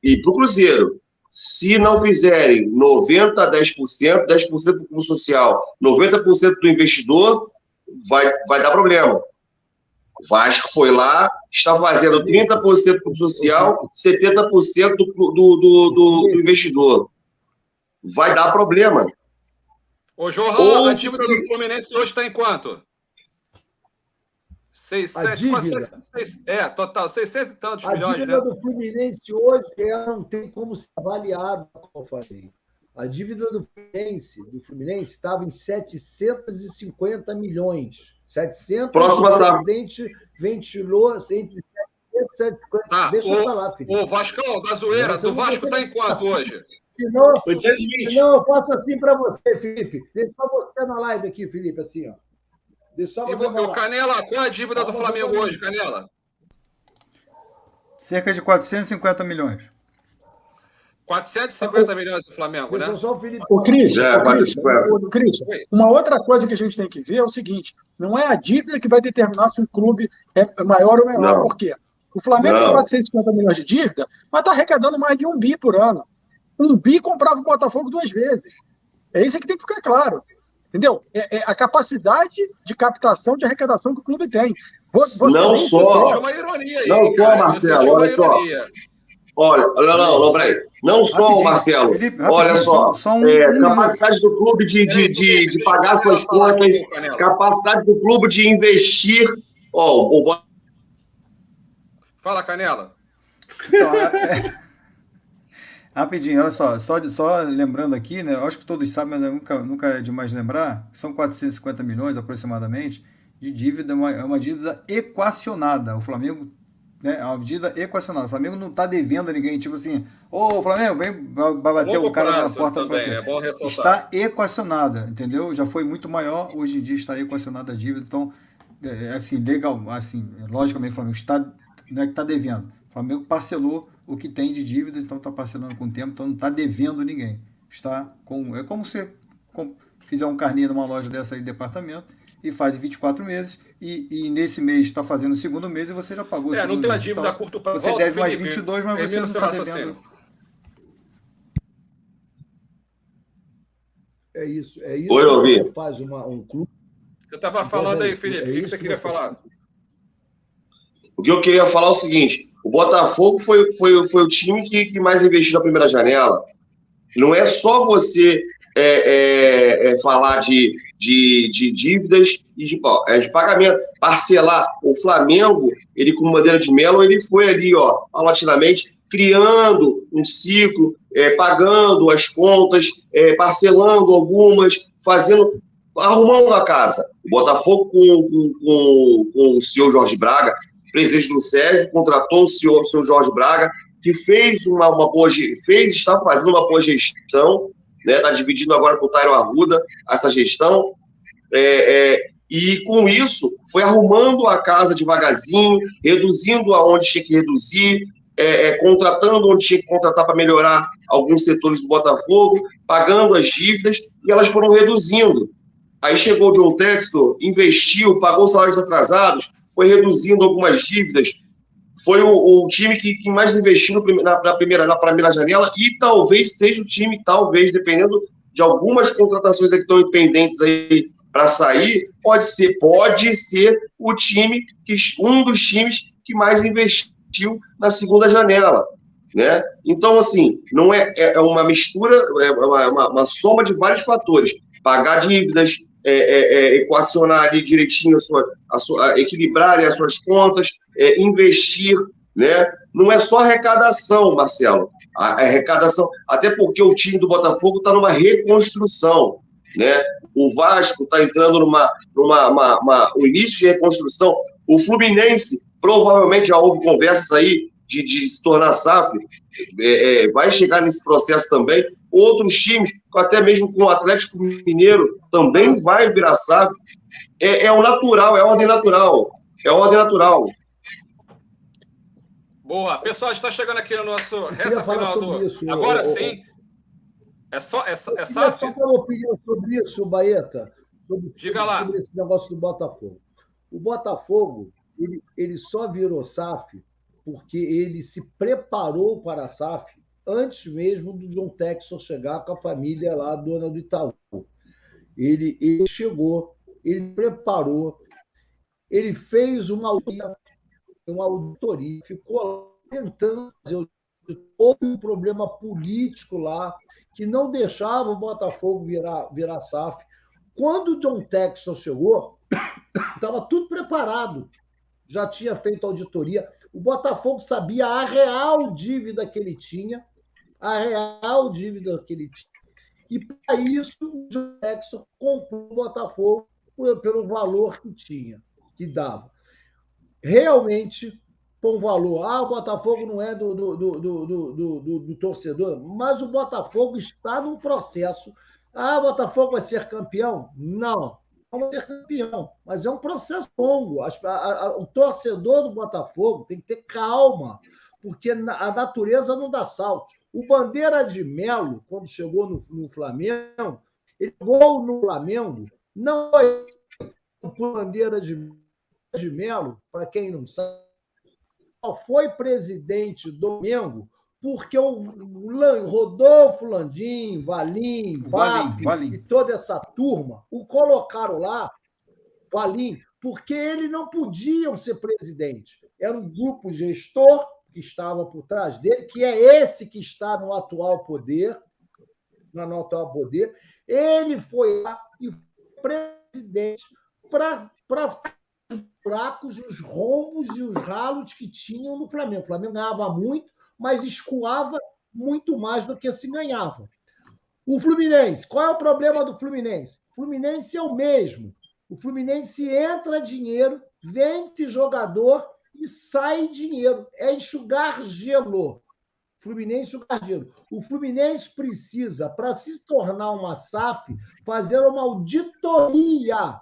e para o Cruzeiro, se não fizerem 90% a 10%, 10% do fundo social, 90% do investidor, vai dar problema. O Vasco foi lá, está fazendo 30% do social, 70% do investidor. Vai dar problema. Ô, Johan, a dívida do Fluminense hoje está em quanto? 600, total, 600 e tantos milhões, né? A dívida do Fluminense hoje não tem como ser avaliada, como eu falei. A dívida do Fluminense estava em 750 milhões. 700, próxima SAF. O presidente ventilou entre 700 e 750. Deixa eu falar, Felipe. O Vascão, da zoeira, do Vasco está em quanto hoje? Senão eu faço assim para você, Felipe. Deixa só você na live aqui, Felipe, assim, ó. Deixa só você falar. Canela, qual é a dívida do Flamengo hoje, Canela? Cerca de 450 milhões. 450 milhões do Flamengo, né? O Cristian, uma outra coisa que a gente tem que ver é o seguinte, não é a dívida que vai determinar se o clube é maior ou menor. Por quê? O Flamengo tem 450 milhões de dívida, mas está arrecadando mais de 1 bi por ano. 1 bi comprava o Botafogo 2 vezes. É isso que tem que ficar claro. Entendeu? É a capacidade de captação, de arrecadação que o clube tem. Não só, Marcelo, olha só. Olha, não, peraí. Não só, Marcelo. Felipe, olha só. Capacidade do clube de pagar suas contas, capacidade do clube de investir. Fala, Canela. Então, rapidinho, olha só lembrando aqui, né? Eu acho que todos sabem, mas nunca é demais lembrar, são 450 milhões aproximadamente de dívida, é uma dívida equacionada. O Flamengo, né, é uma dívida equacionada. O Flamengo não está devendo a ninguém, tipo assim, Flamengo, vem bater o cara na porta. Também, é bom ressaltar. Está equacionada, entendeu? Já foi muito maior, hoje em dia está equacionada a dívida, então, assim, legal, assim, logicamente o Flamengo não é que está devendo. O Flamengo parcelou o que tem de dívidas, então está parcelando com o tempo, então não está devendo ninguém. É como você fizer um carnê numa loja dessa aí de departamento e faz em 24 meses, e nesse mês está fazendo o segundo mês e você já pagou o segundo mês. Não tem a dívida a curto prazo. Você deve mais 22, mas você não está devendo. É isso. Oi, Alvir. Faz um clube. Você estava falando aí, Felipe. O que você queria falar? O que eu queria falar é o seguinte: o Botafogo foi o time que mais investiu na primeira janela. Não é só você falar de dívidas e de pagamento, parcelar. O Flamengo, ele com o Madeira de Melo, ele foi ali, paulatinamente, criando um ciclo, pagando as contas, parcelando algumas, fazendo arrumando a casa. O Botafogo com o senhor Jorge Braga, presidente do Sérgio, contratou o senhor Jorge Braga, que está fazendo uma boa gestão, né? Está dividindo agora com o Tairo Arruda essa gestão, e com isso foi arrumando a casa devagarzinho, reduzindo aonde tinha que reduzir, contratando onde tinha que contratar para melhorar alguns setores do Botafogo, pagando as dívidas, e elas foram reduzindo. Aí chegou o John Textor, investiu, pagou salários atrasados, foi reduzindo algumas dívidas, foi o time que mais investiu na primeira janela, e talvez seja o time, dependendo de algumas contratações que estão pendentes aí para sair, pode ser o time, um dos times que mais investiu na segunda janela, né? Então, assim, não é uma mistura, é uma soma de vários fatores. Pagar dívidas, equacionar ali direitinho, equilibrar as suas contas, investir, né? Não é só arrecadação, Marcelo. A arrecadação, até porque o time do Botafogo está numa reconstrução, né? O Vasco está entrando no início de reconstrução. O Fluminense, provavelmente já houve conversas aí de se tornar SAF, vai chegar nesse processo também. Outros times, até mesmo com o Atlético Mineiro, também vai virar SAF. É o natural, é a ordem natural. É a ordem natural. Boa. Pessoal, está chegando aqui no nosso reta final do... Isso, agora sim. É SAF? Só uma opinião sobre isso, Baeta. Diga lá. Sobre esse negócio do Botafogo. O Botafogo, ele só virou SAF porque ele se preparou para a SAF antes mesmo do John Textor chegar com a família lá, dona do Itaú. Ele chegou, ele preparou, ele fez uma auditoria, ficou tentando fazer um problema político lá, que não deixava o Botafogo virar SAF. Quando o John Textor chegou, estava tudo preparado. Já tinha feito auditoria. O Botafogo sabia a real dívida que ele tinha, e para isso o John Textor comprou o Botafogo pelo valor que dava. Realmente foi um valor. O Botafogo não é do torcedor, mas o Botafogo está num processo. O Botafogo vai ser campeão? Não vai ser campeão, mas é um processo longo. O torcedor do Botafogo tem que ter calma, porque a natureza não dá salto. O Bandeira de Melo, quando chegou no Flamengo, ele chegou no Flamengo, não foi por Bandeira de Melo, para quem não sabe, só foi presidente do Flamengo porque o Rodolfo Landim, Valim, e toda essa turma o colocaram lá, Valim, porque eles não podiam ser presidente. Era um grupo gestor que estava por trás dele, que é esse que está no atual poder. Ele foi lá e foi presidente para os buracos, os rombos e os ralos que tinham no Flamengo. O Flamengo ganhava muito, mas escoava muito mais do que se ganhava. O Fluminense, qual é o problema do Fluminense? O Fluminense é o mesmo. O Fluminense entra dinheiro, vende jogador e sai dinheiro. É enxugar gelo. O Fluminense precisa, para se tornar uma SAF, fazer uma auditoria,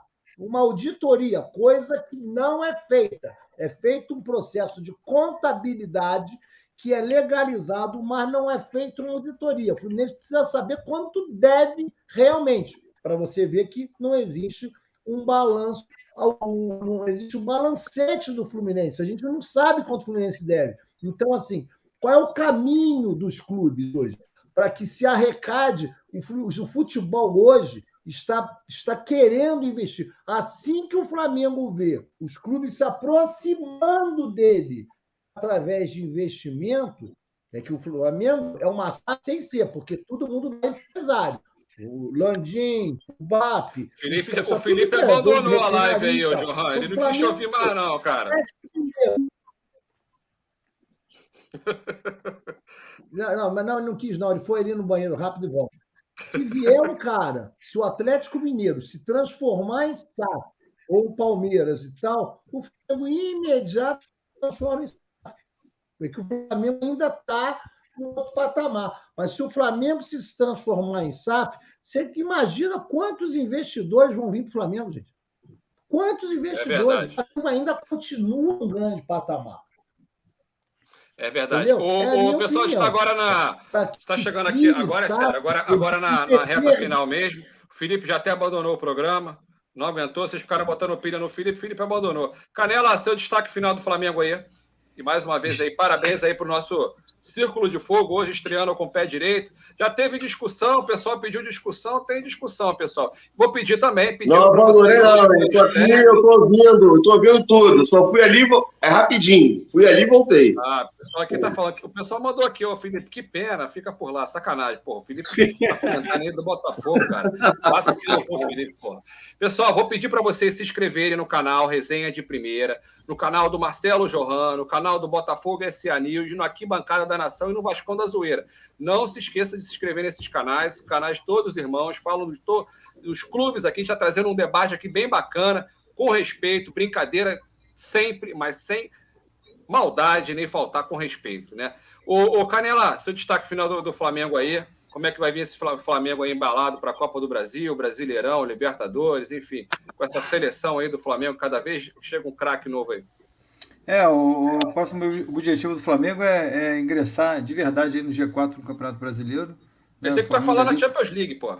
coisa que não é feita. É feito um processo de contabilidade que é legalizado, mas não é feito uma auditoria. O Fluminense precisa saber quanto deve realmente, para você ver que não existe um balanço, não existe um balancete do Fluminense. A gente não sabe quanto o Fluminense deve. Então, assim, qual é o caminho dos clubes hoje? Para que se arrecade, o futebol hoje está querendo investir. Assim que o Flamengo vê os clubes se aproximando dele através de investimento, é que o Flamengo é uma SAF sem ser, porque todo mundo é empresário. O Landim, o BAP... O Felipe abandonou a live aí, ô Johan. Ele não quis ouvir mais, não, cara. Não, mas não quis, não. Ele foi ali no banheiro rápido e volta. Se vier um cara, se o Atlético Mineiro se transformar em SAF, ou o Palmeiras e tal, o Flamengo imediatamente se transforma em SAF. Porque o Flamengo ainda está no outro patamar. Mas se o Flamengo se transformar em SAF, você imagina quantos investidores vão vir para o Flamengo, gente? Quantos investidores? O Flamengo ainda continua um grande patamar. É verdade. O pessoal está agora está chegando aqui. Agora é sério. Agora na reta final mesmo. O Felipe já até abandonou o programa. Não aguentou. Vocês ficaram botando pilha no Felipe. O Felipe abandonou. Canela, seu destaque final do Flamengo aí. E mais uma vez aí, parabéns aí para o nosso Círculo de Fogo, hoje estreando com o pé direito. Já teve discussão, o pessoal pediu discussão, tem discussão, pessoal. Vou pedir também. Não, abandonei não, eu tô aqui, eu tô ouvindo tudo. Só fui ali, é rapidinho. Fui ali e voltei. O pessoal aqui tá falando, o pessoal mandou aqui, ô Felipe, que pena, fica por lá, sacanagem, pô. O Felipe tá comentando aí do Botafogo, cara. Vacilo com o Felipe, pô. Pessoal, vou pedir para vocês se inscreverem no canal Resenha de Primeira, no canal do Marcelo Johan, no canal do Botafogo SA News, no Arquibancada da Nação e no Vascão da Zoeira. Não se esqueça de se inscrever nesses canais todos irmãos, falam dos clubes aqui, já trazendo um debate aqui bem bacana, com respeito, brincadeira sempre, mas sem maldade, nem faltar com respeito, né? Ô Canela, seu destaque final do Flamengo aí, como é que vai vir esse Flamengo aí embalado para a Copa do Brasil, Brasileirão, Libertadores, enfim, com essa seleção aí do Flamengo, cada vez chega um craque novo aí. O próximo objetivo do Flamengo é ingressar de verdade aí no G4 no Campeonato Brasileiro. Pensei que tu vai falar na Champions League, pô.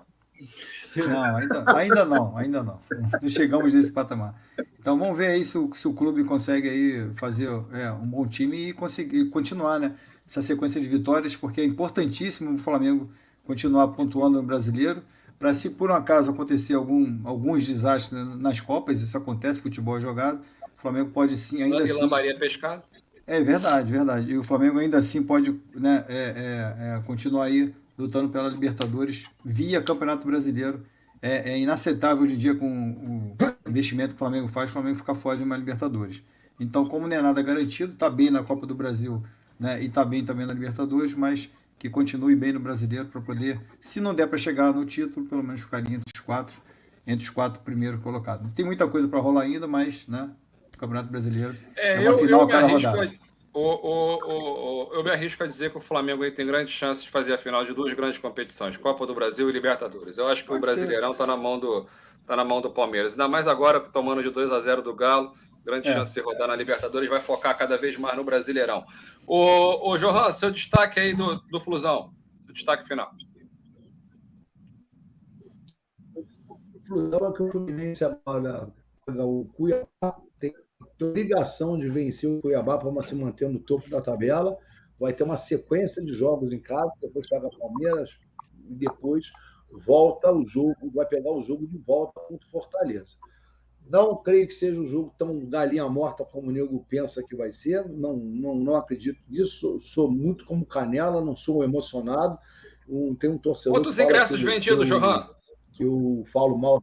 Não, ainda não. Não chegamos nesse patamar. Então vamos ver aí se o clube consegue aí fazer um bom time e conseguir continuar, né, essa sequência de vitórias, porque é importantíssimo o Flamengo continuar pontuando no Brasileiro, para se por um acaso acontecer alguns desastres nas Copas, isso acontece, futebol é jogado, o Flamengo pode sim, ainda assim... Lambaria pescado. É verdade. E o Flamengo ainda assim pode, né, continuar aí lutando pela Libertadores via Campeonato Brasileiro. É inaceitável hoje em dia, com o investimento que o Flamengo faz, o Flamengo ficar fora de uma Libertadores. Então, como não é nada garantido, está bem na Copa do Brasil, né, e está bem também na Libertadores, mas que continue bem no Brasileiro para poder, se não der para chegar no título, pelo menos ficar entre os quatro primeiros colocados. Não tem muita coisa para rolar ainda, mas, né, o Campeonato Brasileiro é uma final cada rodada. Eu me arrisco a dizer que o Flamengo aí tem grande chance de fazer a final de duas grandes competições, Copa do Brasil e Libertadores. Eu acho que o Brasileirão está na mão do Palmeiras. Ainda mais agora, tomando de 2-0 do Galo, grande chance de rodar na Libertadores, vai focar cada vez mais no Brasileirão. Ô Johan, seu destaque aí do Flusão, seu destaque final. O Flusão é que o Fluminense agora, o Cuiabá tem obrigação de vencer o Cuiabá para se manter no topo da tabela. Vai ter uma sequência de jogos em casa, depois pega Palmeiras e depois volta o jogo, vai pegar o jogo de volta contra o Fortaleza. Não creio que seja um jogo tão galinha morta como o nego pensa que vai ser. Não acredito nisso. Sou muito como Canela, não sou emocionado. Tem um torcedor. Quantos ingressos vendidos, Johan? Que eu falo mal.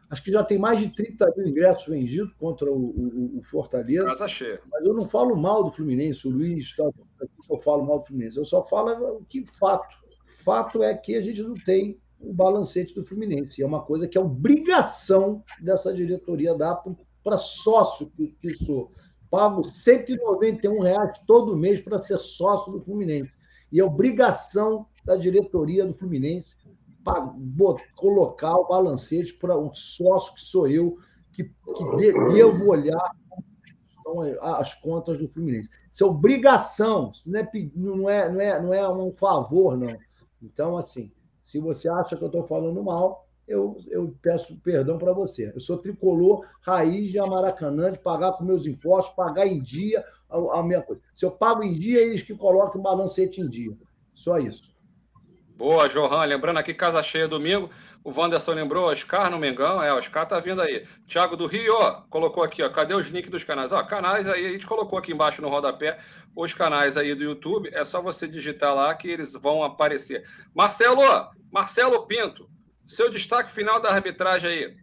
Acho que já tem mais de 30 mil ingressos vendidos contra o Fortaleza. Casa cheia. Mas eu não falo mal do Fluminense. O Luiz está aqui, eu falo mal do Fluminense. Eu só falo que fato. Fato é que a gente não tem o balancete do Fluminense. É uma coisa que é obrigação dessa diretoria dar para sócio que sou. Pago R$ 191 todo mês para ser sócio do Fluminense. E é obrigação da diretoria do Fluminense para colocar o balancete para um sócio que sou eu, que devo olhar as contas do Fluminense. Isso é obrigação, isso não é um favor, não. Então, assim, se você acha que eu estou falando mal, eu peço perdão para você. Eu sou tricolor, raiz de Maracanã, de pagar com meus impostos, pagar em dia a minha coisa. Se eu pago em dia, eles que colocam o balancete em dia. Só isso. Boa, Johan. Lembrando aqui, casa cheia domingo. O Wanderson lembrou, Oscar no Mengão. Oscar tá vindo aí. Thiago do Rio, colocou aqui, cadê os links dos canais? Canais aí, a gente colocou aqui embaixo no rodapé os canais aí do YouTube. É só você digitar lá que eles vão aparecer. Marcelo Pinto, seu destaque final da arbitragem aí.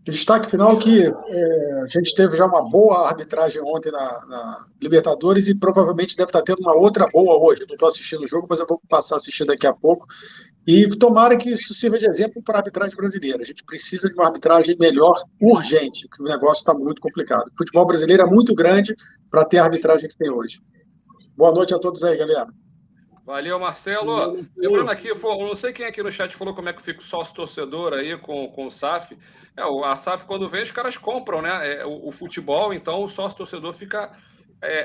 Destaque final que a gente teve já uma boa arbitragem ontem na Libertadores e provavelmente deve estar tendo uma outra boa hoje. Não estou assistindo o jogo, mas eu vou passar a assistir daqui a pouco. E tomara que isso sirva de exemplo para a arbitragem brasileira. A gente precisa de uma arbitragem melhor, urgente, porque o negócio está muito complicado. O futebol brasileiro é muito grande para ter a arbitragem que tem hoje. Boa noite a todos aí, galera. Valeu, Marcelo. Lembrando aqui, não sei quem aqui no chat falou como é que fica o sócio-torcedor aí com o SAF. A SAF, quando vem, os caras compram, né? O futebol, então o sócio-torcedor fica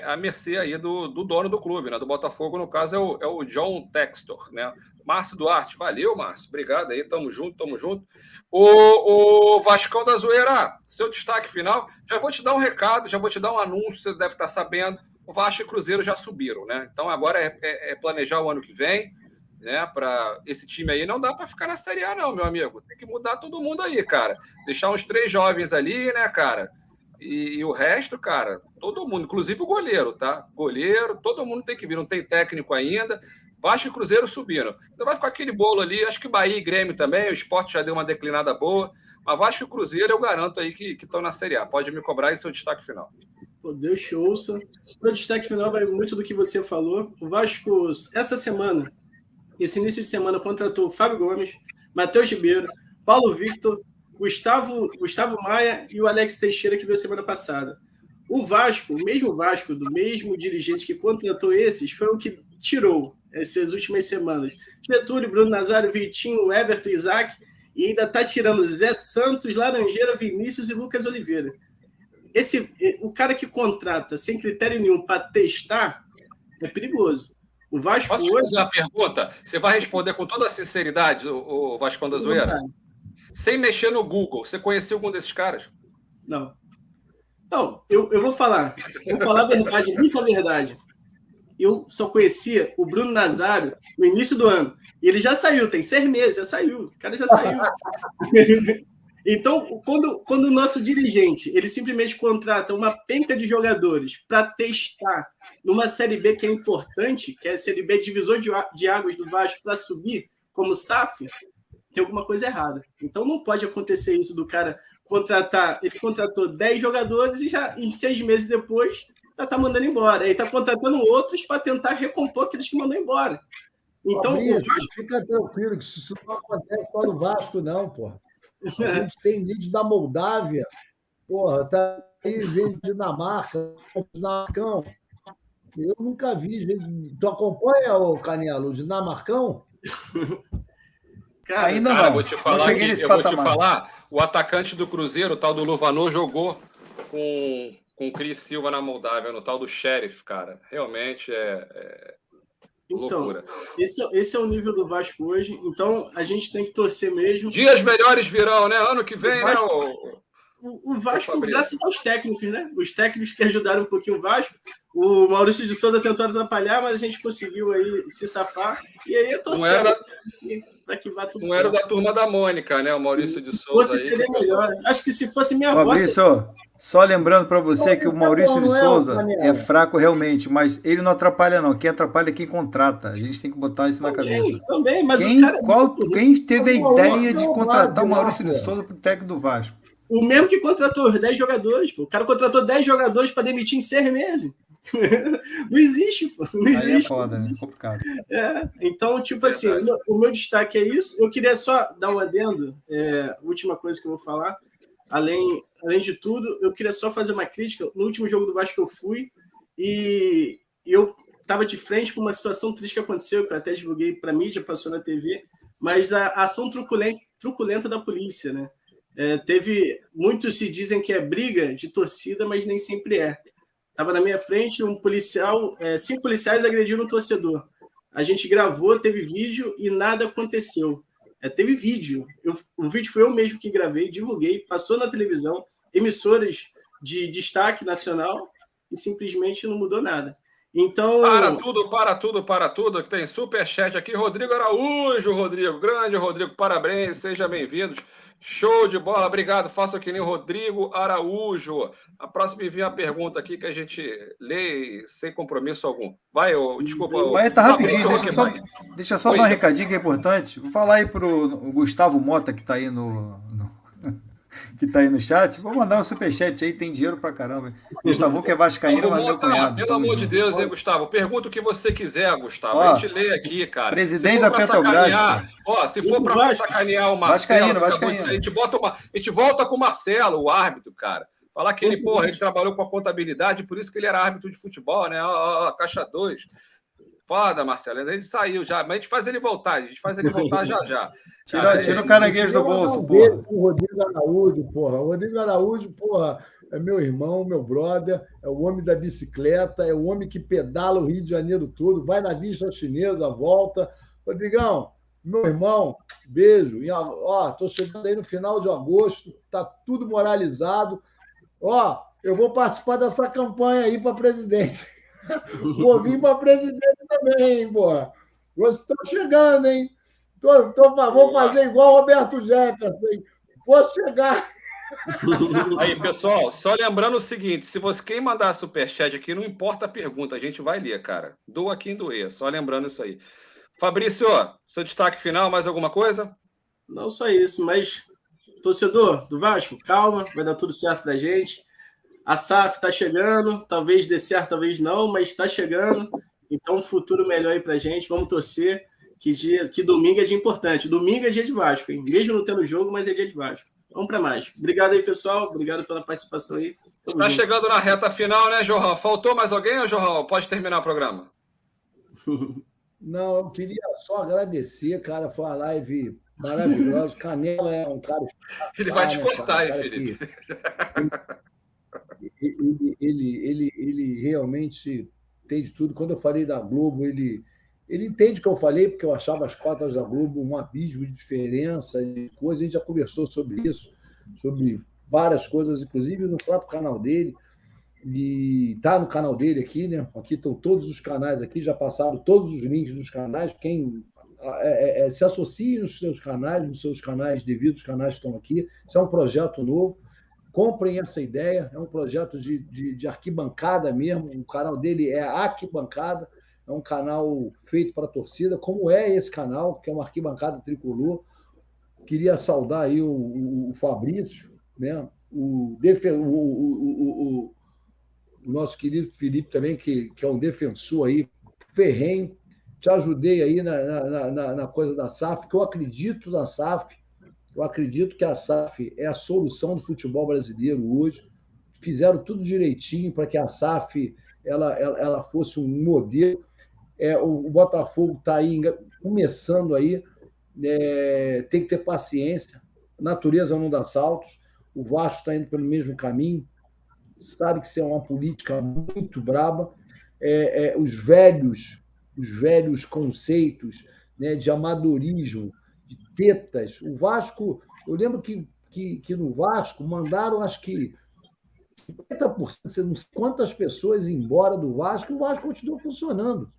à mercê aí do dono do clube, né? Do Botafogo, no caso, é o John Textor, né? Márcio Duarte, valeu, Márcio. Obrigado aí, tamo junto, tamo junto. O Vascão da Zoeira, seu destaque final. Já vou te dar um recado, já vou te dar um anúncio, você deve estar sabendo. O Vasco e o Cruzeiro já subiram, né? Então agora é planejar o ano que vem, né? Para esse time aí não dá para ficar na Série A, não, meu amigo. Tem que mudar todo mundo aí, cara. Deixar uns 3 jovens ali, né, cara? E o resto, cara, todo mundo, inclusive o goleiro, tá? Goleiro, todo mundo tem que vir, não tem técnico ainda. Vasco e Cruzeiro subiram. Então vai ficar aquele bolo ali, acho que Bahia e Grêmio também, o Sport já deu uma declinada boa, mas Vasco e Cruzeiro eu garanto aí que estão na Série A. Pode me cobrar esse é o destaque final. Pô, Deus te ouça. O destaque final vai muito do que você falou. O Vasco, essa semana, esse início de semana, contratou Fábio Gomes, Matheus Ribeiro, Paulo Victor, Gustavo Maia e o Alex Teixeira, que veio semana passada. O Vasco, o mesmo Vasco, do mesmo dirigente que contratou esses, foi o que tirou essas últimas semanas. Getúlio, Bruno Nazário, Vitinho, Everton, Isaac, e ainda está tirando Zé Santos, Laranjeira, Vinícius e Lucas Oliveira. O cara que contrata sem critério nenhum para testar é perigoso. O Vasco Posso te fazer uma pergunta? Você vai responder com toda a sinceridade, o Vascão da Zoeira? Sem mexer no Google. Você conheceu algum desses caras? Não. Não, eu vou falar. Vou falar a verdade, muita verdade. Eu só conhecia o Bruno Nazário no início do ano. E ele já saiu, tem 6 meses, já saiu. O cara já saiu. Então, quando o nosso dirigente ele simplesmente contrata uma penca de jogadores para testar numa Série B que é importante, que é a Série B divisor de águas do Vasco para subir como SAF, tem alguma coisa errada. Então não pode acontecer isso do cara contratar. Ele contratou 10 jogadores e já em 6 meses depois já está mandando embora. Aí está contratando outros para tentar recompor aqueles que mandou embora. Então, Vasco... fica tranquilo, que isso não acontece só no Vasco, não, porra. A gente tem vídeo da Moldávia, porra, tá aí, vem de Dinamarca, Dinamarcão. Eu nunca vi, gente. Tu acompanha, o Canelo, o Dinamarcão? Cara, ainda não. Eu vou te falar, o atacante do Cruzeiro, o tal do Luvanor, jogou com o Cris Silva na Moldávia, no tal do Sheriff, cara. Realmente então, loucura. Esse é o nível do Vasco hoje. Então, a gente tem que torcer mesmo. Dias melhores virão, né? Ano que vem, o Vasco, graças aos técnicos, né? Os técnicos que ajudaram um pouquinho o Vasco. O Maurício de Souza tentou atrapalhar, mas a gente conseguiu aí se safar. E aí eu torcer para que vá tudo certo. Não era da turma da Mônica, né? O Maurício de Souza. Fosse seria melhor. Acho que se fosse minha voz... Só lembrando para você que o Maurício de Souza é fraco realmente, mas ele não atrapalha não. Quem atrapalha é quem contrata. A gente tem que botar isso na cabeça. Também, mas quem teve a ideia de contratar o Maurício de Souza para o técnico do Vasco? O mesmo que contratou os 10 jogadores. Pô. O cara contratou 10 jogadores para demitir em 6 meses. Não existe, pô. Não existe. Aí é foda, né? Complicado. Então, tipo assim, o meu destaque é isso. Eu queria só dar um adendo. Última coisa que eu vou falar. Além de tudo, eu queria só fazer uma crítica. No último jogo do Vasco eu fui e eu estava de frente com uma situação triste que aconteceu, que eu até divulguei para a mídia, passou na TV, mas a ação truculenta da polícia, né? Muitos se dizem que é briga de torcida, mas nem sempre é. Estava na minha frente um policial, 5 policiais agrediram um torcedor. A gente gravou, teve vídeo e nada aconteceu. Teve vídeo. O vídeo foi eu mesmo que gravei, divulguei, passou na televisão, emissoras de destaque nacional e simplesmente não mudou nada. Então... Para tudo, que tem superchat aqui. Rodrigo Araújo, grande Rodrigo, parabéns, sejam bem-vindos. Show de bola, obrigado. Faça que nem o Rodrigo Araújo. A próxima envia uma pergunta aqui que a gente lê sem compromisso algum. Desculpa. Vai, tá rapidinho, deixa só dar um recadinho que é importante. Vou falar aí pro Gustavo Mota, que tá aí que tá aí no chat. Vou mandar um superchat aí, tem dinheiro pra caramba. Gustavão, que é vascaíno, mas meu cunhado. Pelo amor de Deus, hein, Gustavo? Pergunta o que você quiser, Gustavo. Ó, a gente lê aqui, cara. Presidente da Petrobras. Se for pra sacanear o Marcelo, Vascaíno. A gente volta com o Marcelo, o árbitro, cara. Falar que ele trabalhou com a contabilidade, por isso que ele era árbitro de futebol, né? Caixa 2. Foda, Marcelo. Ele saiu já, mas a gente faz ele voltar. Já. Tira o caranguejo do bolso, porra. O Rodrigo Araújo, porra. O Rodrigo Araújo, porra, é meu irmão, meu brother, é o homem da bicicleta, é o homem que pedala o Rio de Janeiro todo, vai na vista chinesa, volta. Rodrigão, meu irmão, beijo. E, tô chegando aí no final de agosto, tá tudo moralizado. Eu vou participar dessa campanha aí para presidente. Vou vir para presidente também, hein, porra. Estou chegando, hein? Vou fazer igual o Roberto Jefferson, hein? Vou chegar. Aí, pessoal, só lembrando o seguinte, quem mandar superchat aqui, não importa a pergunta, a gente vai ler, cara. Doa quem doer, só lembrando isso aí. Fabrício, seu destaque final, mais alguma coisa? Não só isso, mas torcedor do Vasco, calma, vai dar tudo certo pra gente. A SAF está chegando, talvez dê certo, talvez não, mas está chegando. Então, um futuro melhor aí pra gente. Vamos torcer que domingo é dia importante. Domingo é dia de Vasco, hein? Mesmo não tendo jogo, mas é dia de Vasco. Vamos para mais. Obrigado aí, pessoal. Obrigado pela participação aí. Está chegando na reta final, né, Johan? Faltou mais alguém, ou Johan? Pode terminar o programa. Não, eu queria só agradecer, cara. Foi uma live maravilhosa. Canela é um cara... Ele vai te cortar, hein, Felipe? Ele realmente entende tudo. Quando eu falei da Globo, ele entende o que eu falei, porque eu achava as cotas da Globo um abismo de diferença e coisa. A gente já conversou sobre isso, sobre várias coisas, inclusive no próprio canal dele. E tá no canal dele aqui, né? Aqui estão todos os canais aqui, já passaram todos os links dos canais. Quem se associe nos seus canais, devido aos canais que estão aqui. Isso é um projeto novo. Comprem essa ideia, é um projeto de arquibancada mesmo. O canal dele é Arquibancada, é um canal feito para a torcida, como é esse canal, que é uma arquibancada tricolor. Queria saudar aí o Fabrício, né? O nosso querido Felipe também, que é um defensor aí, ferrenho. Te ajudei aí na coisa da SAF, que eu acredito na SAF. Eu acredito que a SAF é a solução do futebol brasileiro hoje. Fizeram tudo direitinho para que a SAF ela fosse um modelo. O Botafogo está aí começando aí. Tem que ter paciência. A natureza não dá saltos. O Vasco está indo pelo mesmo caminho. Sabe que isso é uma política muito braba. Os velhos conceitos, né, de amadorismo, de tetas. O Vasco, eu lembro que no Vasco mandaram, acho que 50%, não sei quantas pessoas embora do Vasco, e o Vasco continuou funcionando.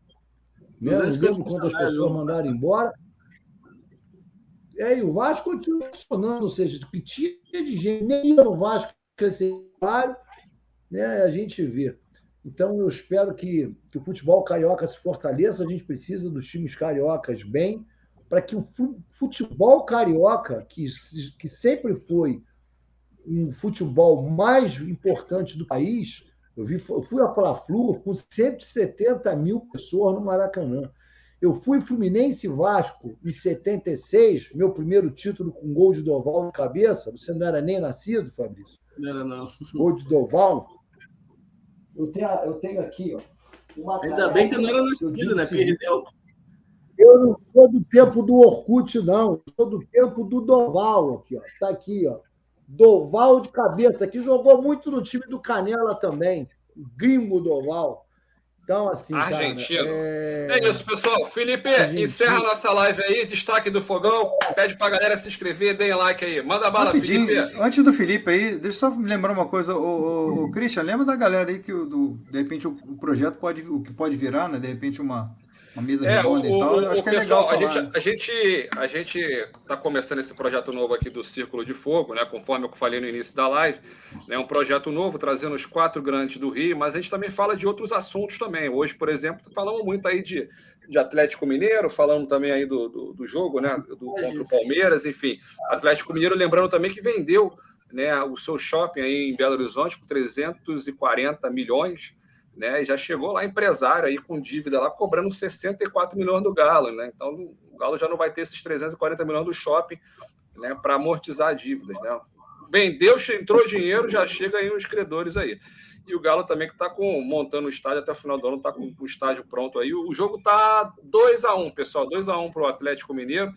Né? Não lembro quantas pessoas mandaram embora. E o Vasco continua funcionando, ou seja, que tinha de gente, nem ia no Vasco esse salário, né? A gente vê. Então, eu espero que o futebol carioca se fortaleça. A gente precisa dos times cariocas bem, para que o futebol carioca, que sempre foi um futebol mais importante do país, eu fui a Fla-Flu com 170 mil pessoas no Maracanã. Eu fui Fluminense e Vasco em 76, meu primeiro título com gol de Doval de cabeça. Você não era nem nascido, Fabrício? Não era, não. Gol de Doval. Eu tenho aqui, ó. Ainda bem que eu não era nascido, né? Perdeu. Eu não sou do tempo do Orkut, não. Eu sou do tempo do Doval aqui, ó. Está aqui, ó. Doval de cabeça, que jogou muito no time do Canela também. O gringo Doval. Então, assim, argentino. Cara, é isso, pessoal. Felipe, encerra a nossa live aí. Destaque do Fogão. Pede pra galera se inscrever, deem like aí. Manda bala, rapidinho, Felipe. Antes do Felipe aí, deixa eu só me lembrar uma coisa. O Christian, lembra da galera aí que de repente o projeto pode virar, né? De repente uma mesa redonda e tal. Eu acho que é legal falar. A gente está começando esse projeto novo aqui do Círculo de Fogo, né? Conforme eu falei no início da live, né? Um projeto novo, trazendo os 4 grandes do Rio, mas a gente também fala de outros assuntos também. Hoje, por exemplo, falamos muito aí de Atlético Mineiro, falamos também aí do jogo, né? Contra o Palmeiras, enfim. Atlético Mineiro, lembrando também que vendeu né, o seu shopping aí em Belo Horizonte por 340 milhões, né, e já chegou lá empresário aí com dívida lá, cobrando 64 milhões do Galo, né? Então o Galo já não vai ter esses 340 milhões do shopping, né, para amortizar dívidas, né? Vendeu, entrou dinheiro, já chega aí os credores aí. E o Galo também que está montando o estádio até o final do ano, está com o estádio pronto aí. O jogo está 2-1, pessoal, 2-1 para o Atlético Mineiro.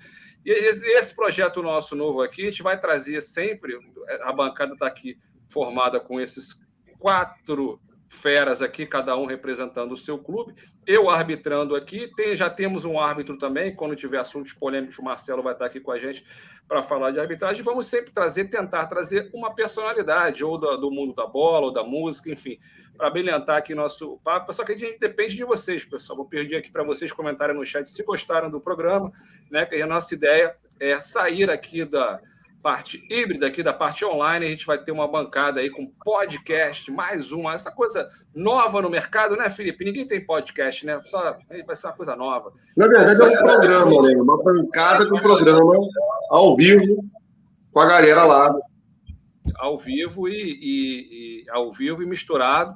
E esse projeto nosso novo aqui, a gente vai trazer sempre, a bancada está aqui formada com esses 4 feras aqui, cada um representando o seu clube, eu arbitrando aqui, já temos um árbitro também, quando tiver assuntos polêmicos, o Marcelo vai estar aqui com a gente para falar de arbitragem, vamos sempre tentar trazer uma personalidade, ou do mundo da bola, ou da música, enfim, para brilhantar aqui nosso papo, só que a gente depende de vocês, pessoal, vou pedir aqui para vocês comentarem no chat se gostaram do programa, né, que a nossa ideia é sair aqui da parte híbrida, aqui da parte online, a gente vai ter uma bancada aí com podcast, mais uma, essa coisa nova no mercado, né, Felipe? Ninguém tem podcast, né? Vai ser uma coisa nova. Na verdade, é um programa, né? Uma bancada com programa ao vivo com a galera lá. Ao vivo e ao vivo e misturado,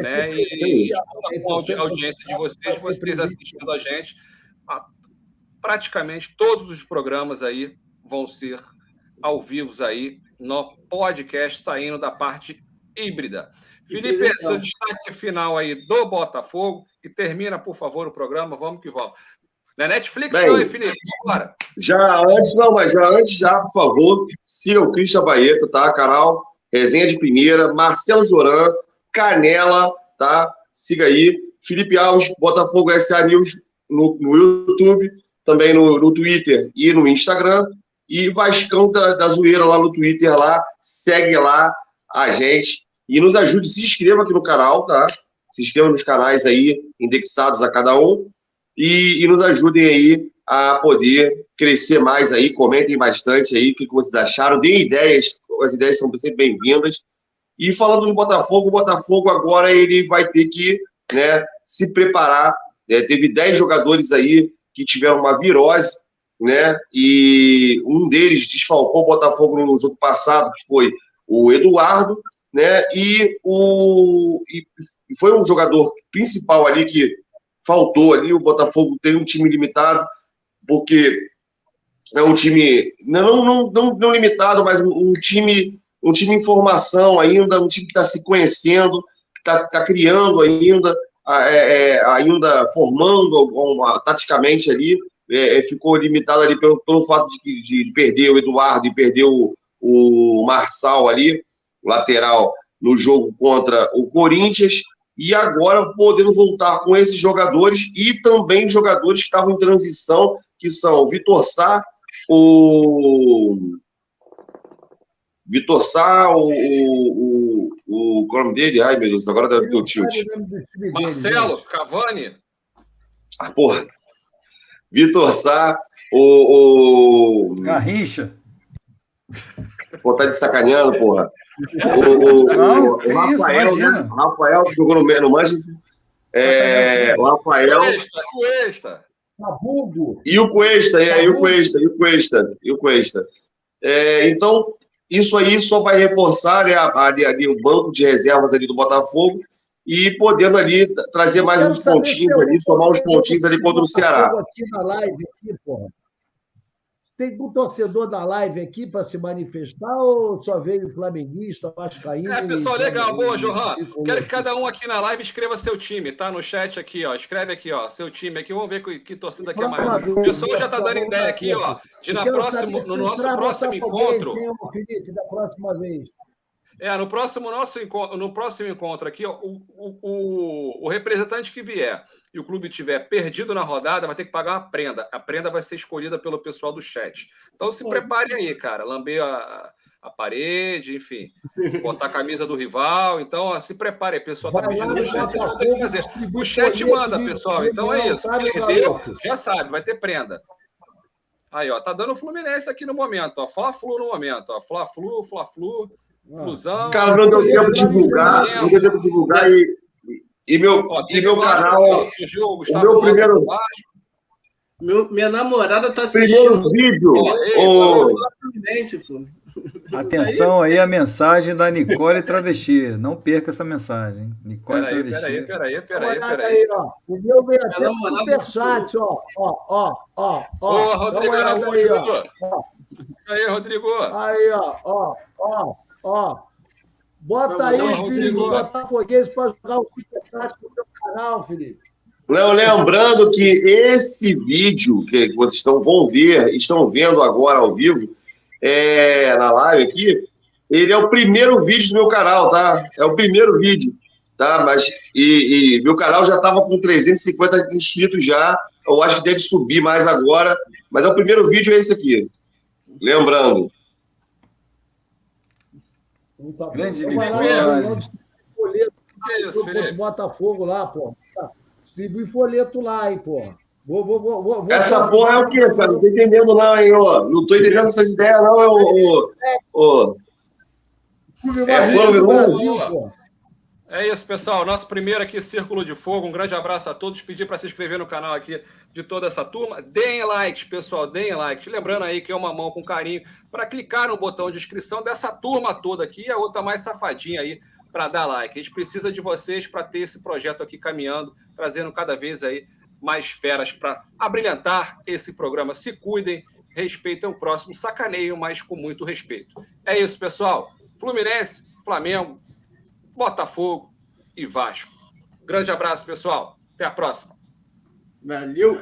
né? Com a audiência de vocês assistindo a gente. Praticamente todos os programas aí vão ser ao vivo aí no podcast, saindo da parte híbrida. Felipe, seu destaque final aí do Botafogo e termina, por favor, o programa. Vamos que vamos. Não é Netflix, não, hein, Felipe? Bora. Já antes, por favor, siga o Christian Baeta, tá? Canal Resenha de Primeira, Marcelo Joran, Canela, tá? Siga aí. Felipe Alves, Botafogo SA News no YouTube, também no Twitter e no Instagram. E Vascão da Zoeira lá no Twitter, lá, segue lá a gente e nos ajude, se inscreva aqui no canal, tá? Se inscreva nos canais aí, indexados a cada um, e nos ajudem aí a poder crescer mais aí, comentem bastante aí o que vocês acharam, deem ideias, as ideias são sempre bem-vindas. E falando do Botafogo, o Botafogo agora ele vai ter que, né, se preparar, teve 10 jogadores aí que tiveram uma virose, né? E um deles desfalcou o Botafogo no jogo passado, que foi o Eduardo, né? E foi um jogador principal ali que faltou ali. O Botafogo tem um time limitado, porque é um time não limitado, mas um time em formação ainda, um time que está se conhecendo, que está criando ainda formando taticamente ali. Ficou limitado ali pelo fato de perder o Eduardo e perder o Marçal ali, lateral, no jogo contra o Corinthians, e agora podendo voltar com esses jogadores e também jogadores que estavam em transição, que são o Vitor Sá, o qual é o nome dele? Ai, meu Deus, agora deve ter o tilt. Marcelo, Cavani. Porra. Vitor Sá, o Garrincha. Pô, tá de sacaneando, porra. O Rafael, que jogou no Manchester. O Rafael. Cuesta. E o Cuesta. Então, isso aí só vai reforçar, né, ali o banco de reservas ali do Botafogo e podendo ali trazer mais uns pontinhos ali, somar uns pontinhos ali contra o Ceará. Aqui na live, porra. Tem um torcedor da live aqui para se manifestar ou só veio flamenguista, vascaíno? Pessoal, legal. Boa, Johan. Quero que cada um aqui na live escreva seu time, tá? No chat aqui, ó. Escreve aqui, ó, seu time aqui. Vamos ver que torcida aqui é maior. O pessoal já tá dando ideia aqui, ó, de no nosso próximo encontro... Felipe, da próxima vez. No próximo encontro aqui, ó, o representante que vier e o clube tiver perdido na rodada, vai ter que pagar uma prenda. A prenda vai ser escolhida pelo pessoal do chat. Então se preparem aí, cara. Lamber a parede, enfim. Botar a camisa do rival. Então, se preparem. O pessoal está pedindo no chat. Vocês vão ter que fazer. O chat manda, pessoal. Então é isso. Perdeu, já sabe, vai ter prenda. Aí, ó, tá dando o Fluminense aqui no momento, ó. Fla-Flu no momento, ó. Fla-Flu. Flusão. Cara, não deu tempo de divulgar, e meu canal. O meu primeiro. Minha namorada tá assistindo. Primeiro vídeo. Fluminense, pô. Atenção aí a mensagem da Nicole Travesti. Não perca essa mensagem. Nicole Travesti. Peraí. Ó. O meu veio até no superchat, ó. Boa, Rodrigo Araújo. Aí, ó. Isso aí, Rodrigo. Aí, ó. Bota aí os filhos do Botafoguense para jogar o superchat no meu canal, Felipe. Lembrando que esse vídeo que vocês estão vendo agora ao vivo, na live aqui, ele é o primeiro vídeo do meu canal, tá? É o primeiro vídeo, tá? Mas, e meu canal já estava com 350 inscritos já, eu acho que deve subir mais agora, mas é o primeiro vídeo, é esse aqui. Lembrando. Grande Nicole. Que isso, Felipe? Botafogo lá, pô. Distribui folheto lá, hein, porra. Vou Essa porra é o quê, cara? Não tô entendendo não, hein, ô. Não tô entendendo essas ideias não, É isso, pessoal. Nosso primeiro aqui, Círculo de Fogo. Um grande abraço a todos. Pedir para se inscrever no canal aqui de toda essa turma. Deem likes, pessoal. Deem likes. Lembrando aí que é uma mão com carinho para clicar no botão de inscrição dessa turma toda aqui e a outra mais safadinha aí para dar like. A gente precisa de vocês para ter esse projeto aqui caminhando, trazendo cada vez aí mais feras para abrilhantar esse programa. Se cuidem, respeitem o próximo, sacaneiam, mas com muito respeito. É isso, pessoal. Fluminense, Flamengo, Botafogo e Vasco. Grande abraço, pessoal. Até a próxima. Valeu!